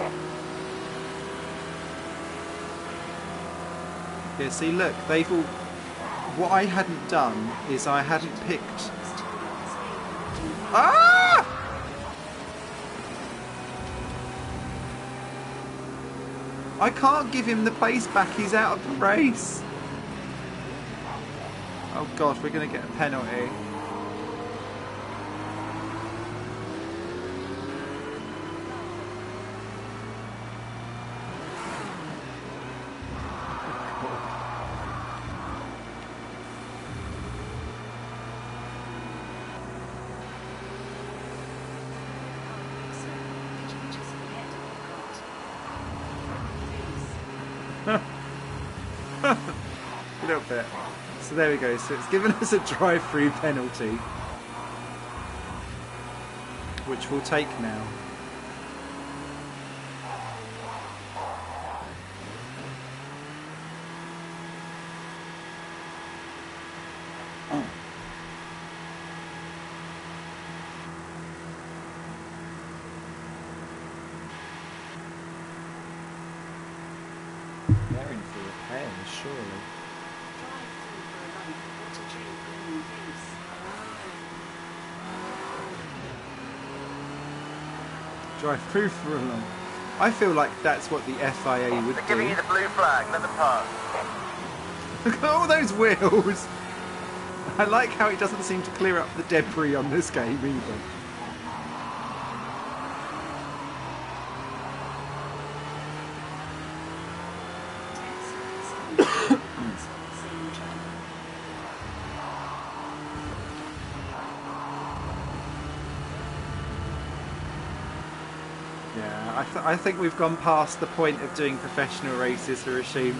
Yeah, see, look, they've all... What I hadn't done is I hadn't picked... Ah! I can't give him the place back, he's out of the race. Oh god, we're going to get a penalty. A little bit. So there we go. So it's given us a drive-through penalty, which we'll take now. They're in for repairs, surely. Drive through for a long. I feel like that's what the FIA would They're do. giving you the blue flag. Let them pass. Look at all those wheels! I like how it doesn't seem to clear up the debris on this game either. Yeah, I think we've gone past the point of doing professional races for Rashim.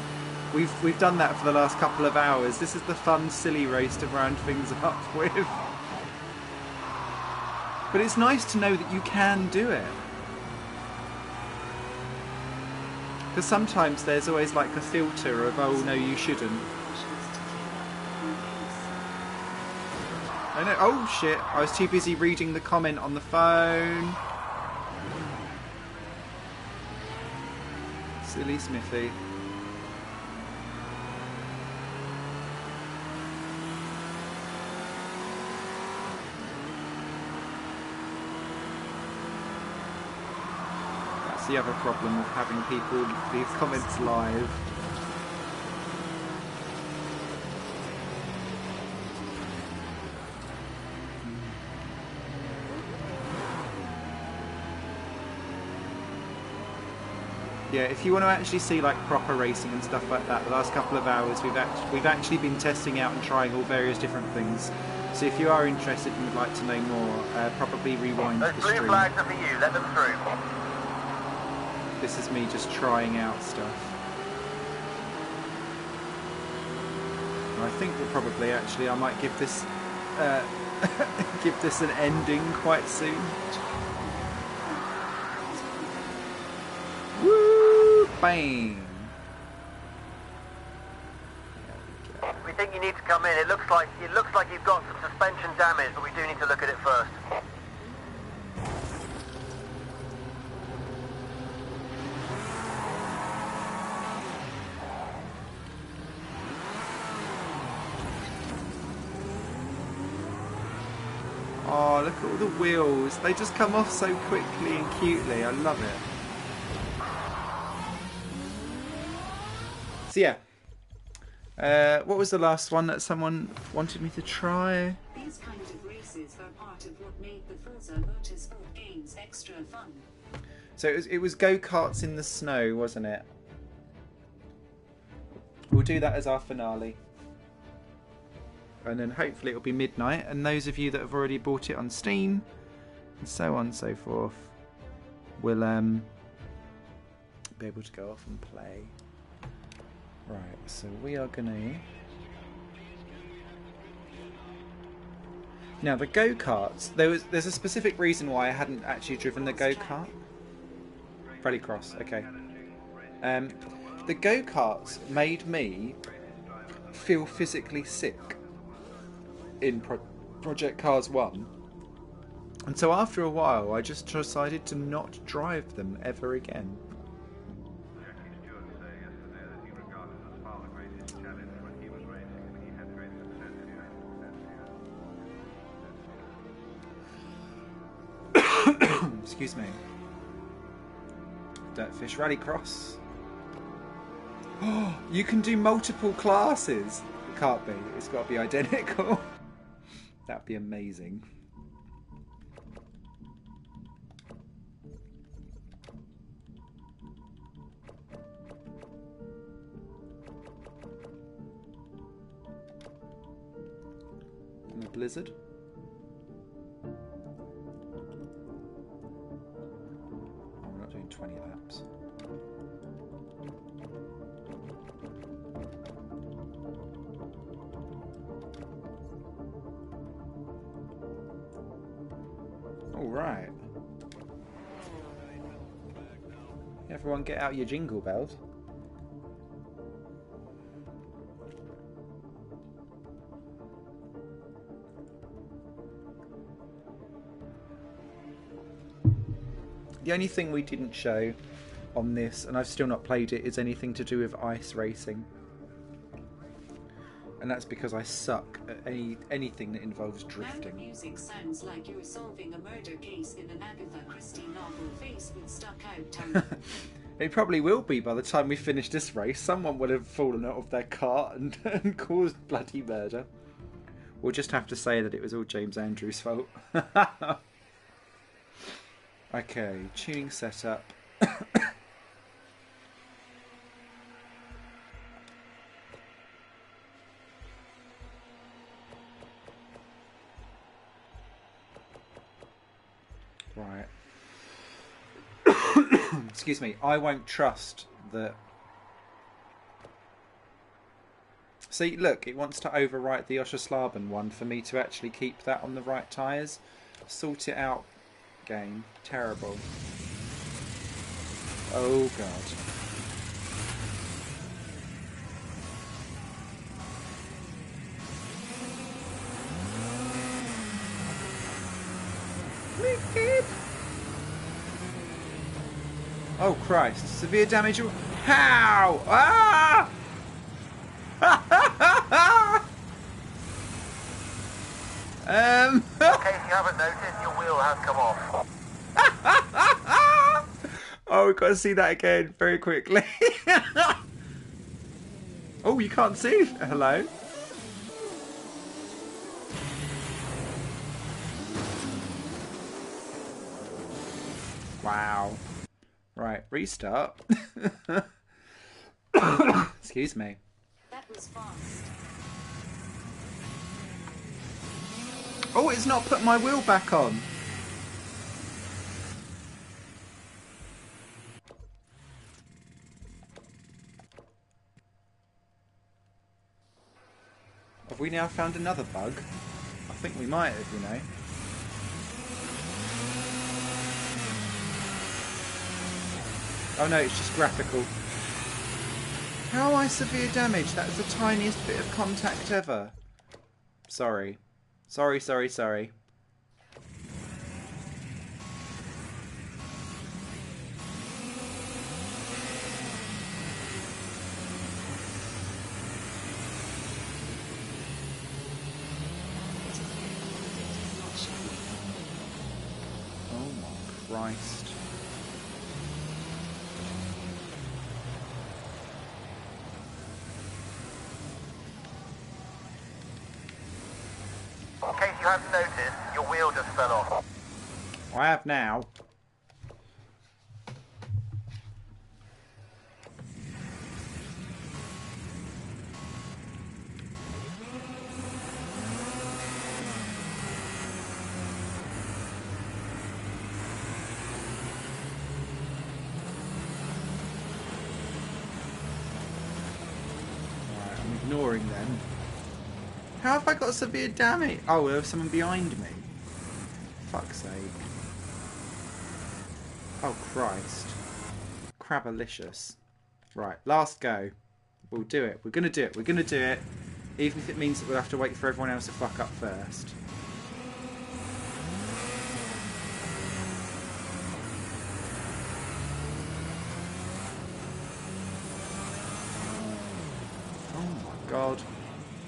We've done that for the last couple of hours. This is the fun, silly race to round things up with. But it's nice to know that you can do it. Because sometimes there's always like a filter of, oh no, you shouldn't. I know. Oh shit! I was too busy reading the comment on the phone. Silly Smithy. That's the other problem of having people leave comments live. Yeah, if you want to actually see like proper racing and stuff like that, the last couple of hours we've actually been testing out and trying all various different things. So if you are interested and would like to know more, probably rewind Those the blue stream. flags are for you. Let them through. This is me just trying out stuff. I think we'll probably actually, I might give this give this an ending quite soon. Woo! Bang! We think you need to come in. It looks like you've got some suspension damage, but we do need to look at it first. Oh, look at all the wheels. They just come off so quickly and cutely. I love it. So yeah. What was the last one that someone wanted me to try? These kinds of races are part of what made the Forza Motorsport games extra fun. So it was go-karts in the snow, wasn't it? We'll do that as our finale. And then hopefully it'll be midnight. And those of you that have already bought it on Steam, and so on and so forth, will be able to go off and play. Right, so we are going to... Now the go-karts, there's a specific reason why I hadn't actually driven the go-kart. Rallycross, okay. The go-karts made me feel physically sick in Project Cars 1. And so after a while I just decided to not drive them ever again. Excuse me. Dirtfish Rallycross. Oh, you can do multiple classes. It can't be. It's got to be identical. That'd be amazing. And a blizzard. Oh, we're not doing 20 laps. All right. Everyone get out your jingle bells. The only thing we didn't show on this, and I've still not played it, is anything to do with ice racing. And that's because I suck at anything that involves Now the drifting. music sounds like you're solving a murder case in an Agatha Christie novel, face with stuck-out tongue. It probably will be by the time we finish this race. Someone would have fallen out of their cart and caused bloody murder. We'll just have to say that it was all James Andrews' fault. Okay, tuning setup. Right. Excuse me. I won't trust that. See, look, it wants to overwrite the Oscherslaben one for me to actually keep that on the right tyres. Sort it out, game. Terrible. Oh, God. Wicked. Oh, Christ. Severe damage. How? Ah! In case you haven't noticed, your wheel has come off. Oh, we've got to see that again very quickly. Oh, you can't see. Hello. Wow. Right, restart. Excuse me. That was fast. Oh, it's not put my wheel back on. Have we now found another bug? I think we might have, you know. Oh no, it's just graphical. How am I severe damage? That's the tiniest bit of contact ever. Sorry. Sorry. Oh my Christ. In case you haven't noticed, your wheel just fell off. I have now. Right, I'm ignoring them. How have I got severe damage? Oh, there was someone behind me. Fuck's sake. Oh, Christ. Crabalicious. Right, last go. We'll do it. We're going to do it. We're going to do it. Even if it means that we'll have to wait for everyone else to fuck up first. Oh my God.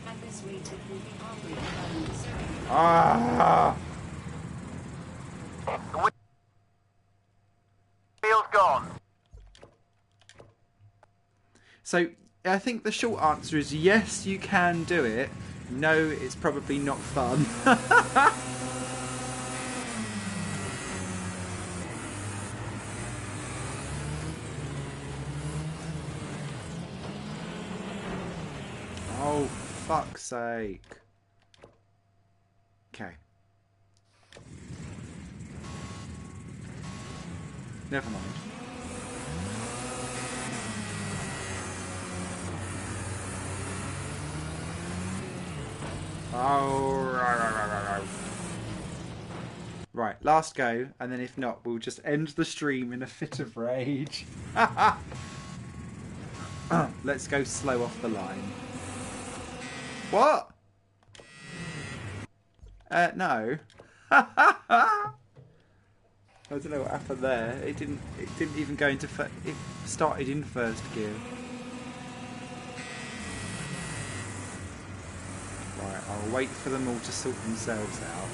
At this rate, it will be hungry around the circuit. Ah! The wheel's gone. So, I think the short answer is yes, you can do it. No, it's probably not fun. Oh, fuck's sake. Okay. Never mind. Oh, right, last go, and then if not, we'll just end the stream in a fit of rage. Let's go slow off the line. What? No. I don't know what happened there. It didn't even go into. It started in first gear. Right, I'll wait for them all to sort themselves out.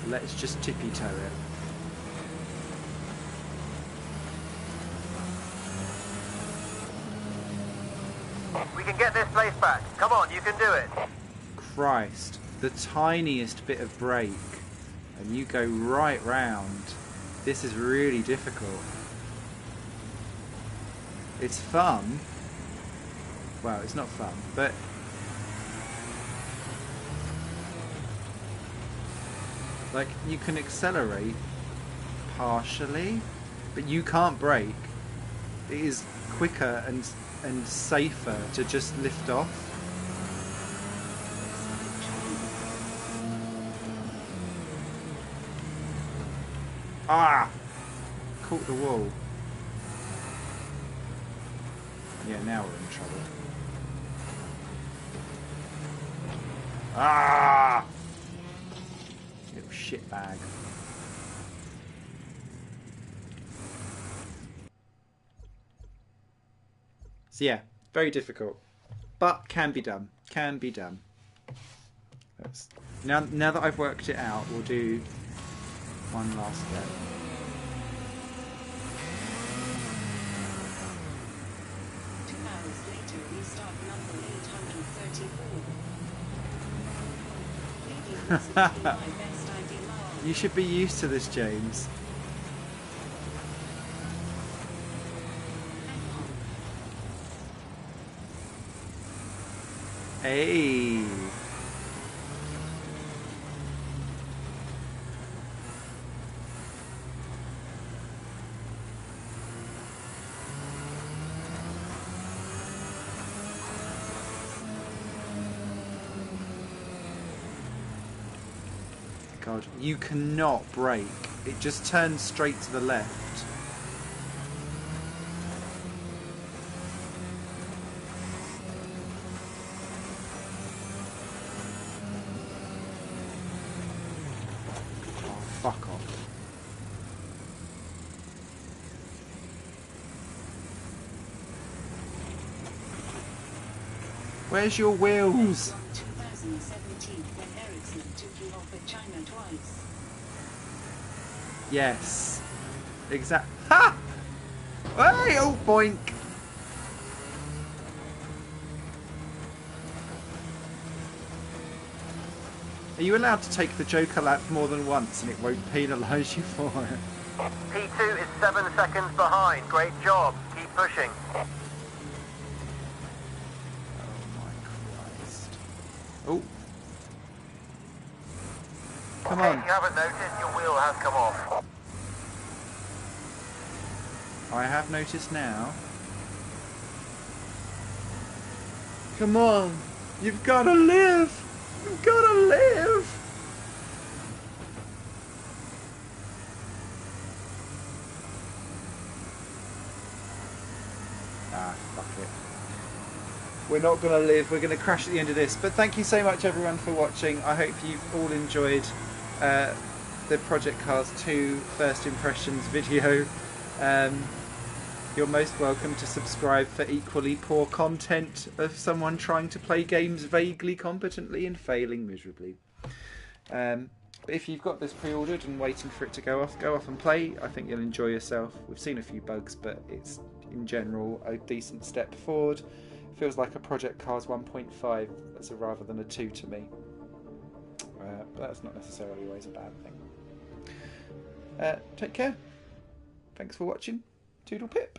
Let's just tippy-toe it. We can get this place back. Come on, you can do it. Christ, the tiniest bit of brake, and you go right round. This is really difficult. It's fun. Well, it's not fun, but like you can accelerate partially, but you can't brake. It is quicker and safer to just lift off. Ah! Caught the wall. Yeah, now we're in trouble. Ah! Little shitbag. So yeah, very difficult, but can be done. Can be done. Now that I've worked it out, we'll do one last step. 2 hours later, we start number 834. My best idea. You should be used to this, James. Hey. God, you cannot brake. It just turns straight to the left. Oh, fuck off. Where's your wheels? 2017 when Ericsson took you off at China twice. Yes. Exact. Ha! Hey! Oh, boink! Are you allowed to take the Joker lap more than once and it won't penalise you for it? P2 is 7 seconds behind. Great job. Keep pushing. Oh. Come Okay, on. if you haven't noticed, your wheel has come off. I have noticed now. Come on. You've got to live. You've got to live. Ah, fuck it. We're not going to live. We're going to crash at the end of this. But thank you so much, everyone, for watching. I hope you've all enjoyed the Project Cars 2 First Impressions video. You're most welcome to subscribe for equally poor content of someone trying to play games vaguely competently and failing miserably. But if you've got this pre-ordered and waiting for it to go off and play. I think you'll enjoy yourself. We've seen a few bugs, but it's in general a decent step forward. Feels like a Project Cars 1.5 rather than a 2 to me. But that's not necessarily always a bad thing. Take care. Thanks for watching. Toodle pip.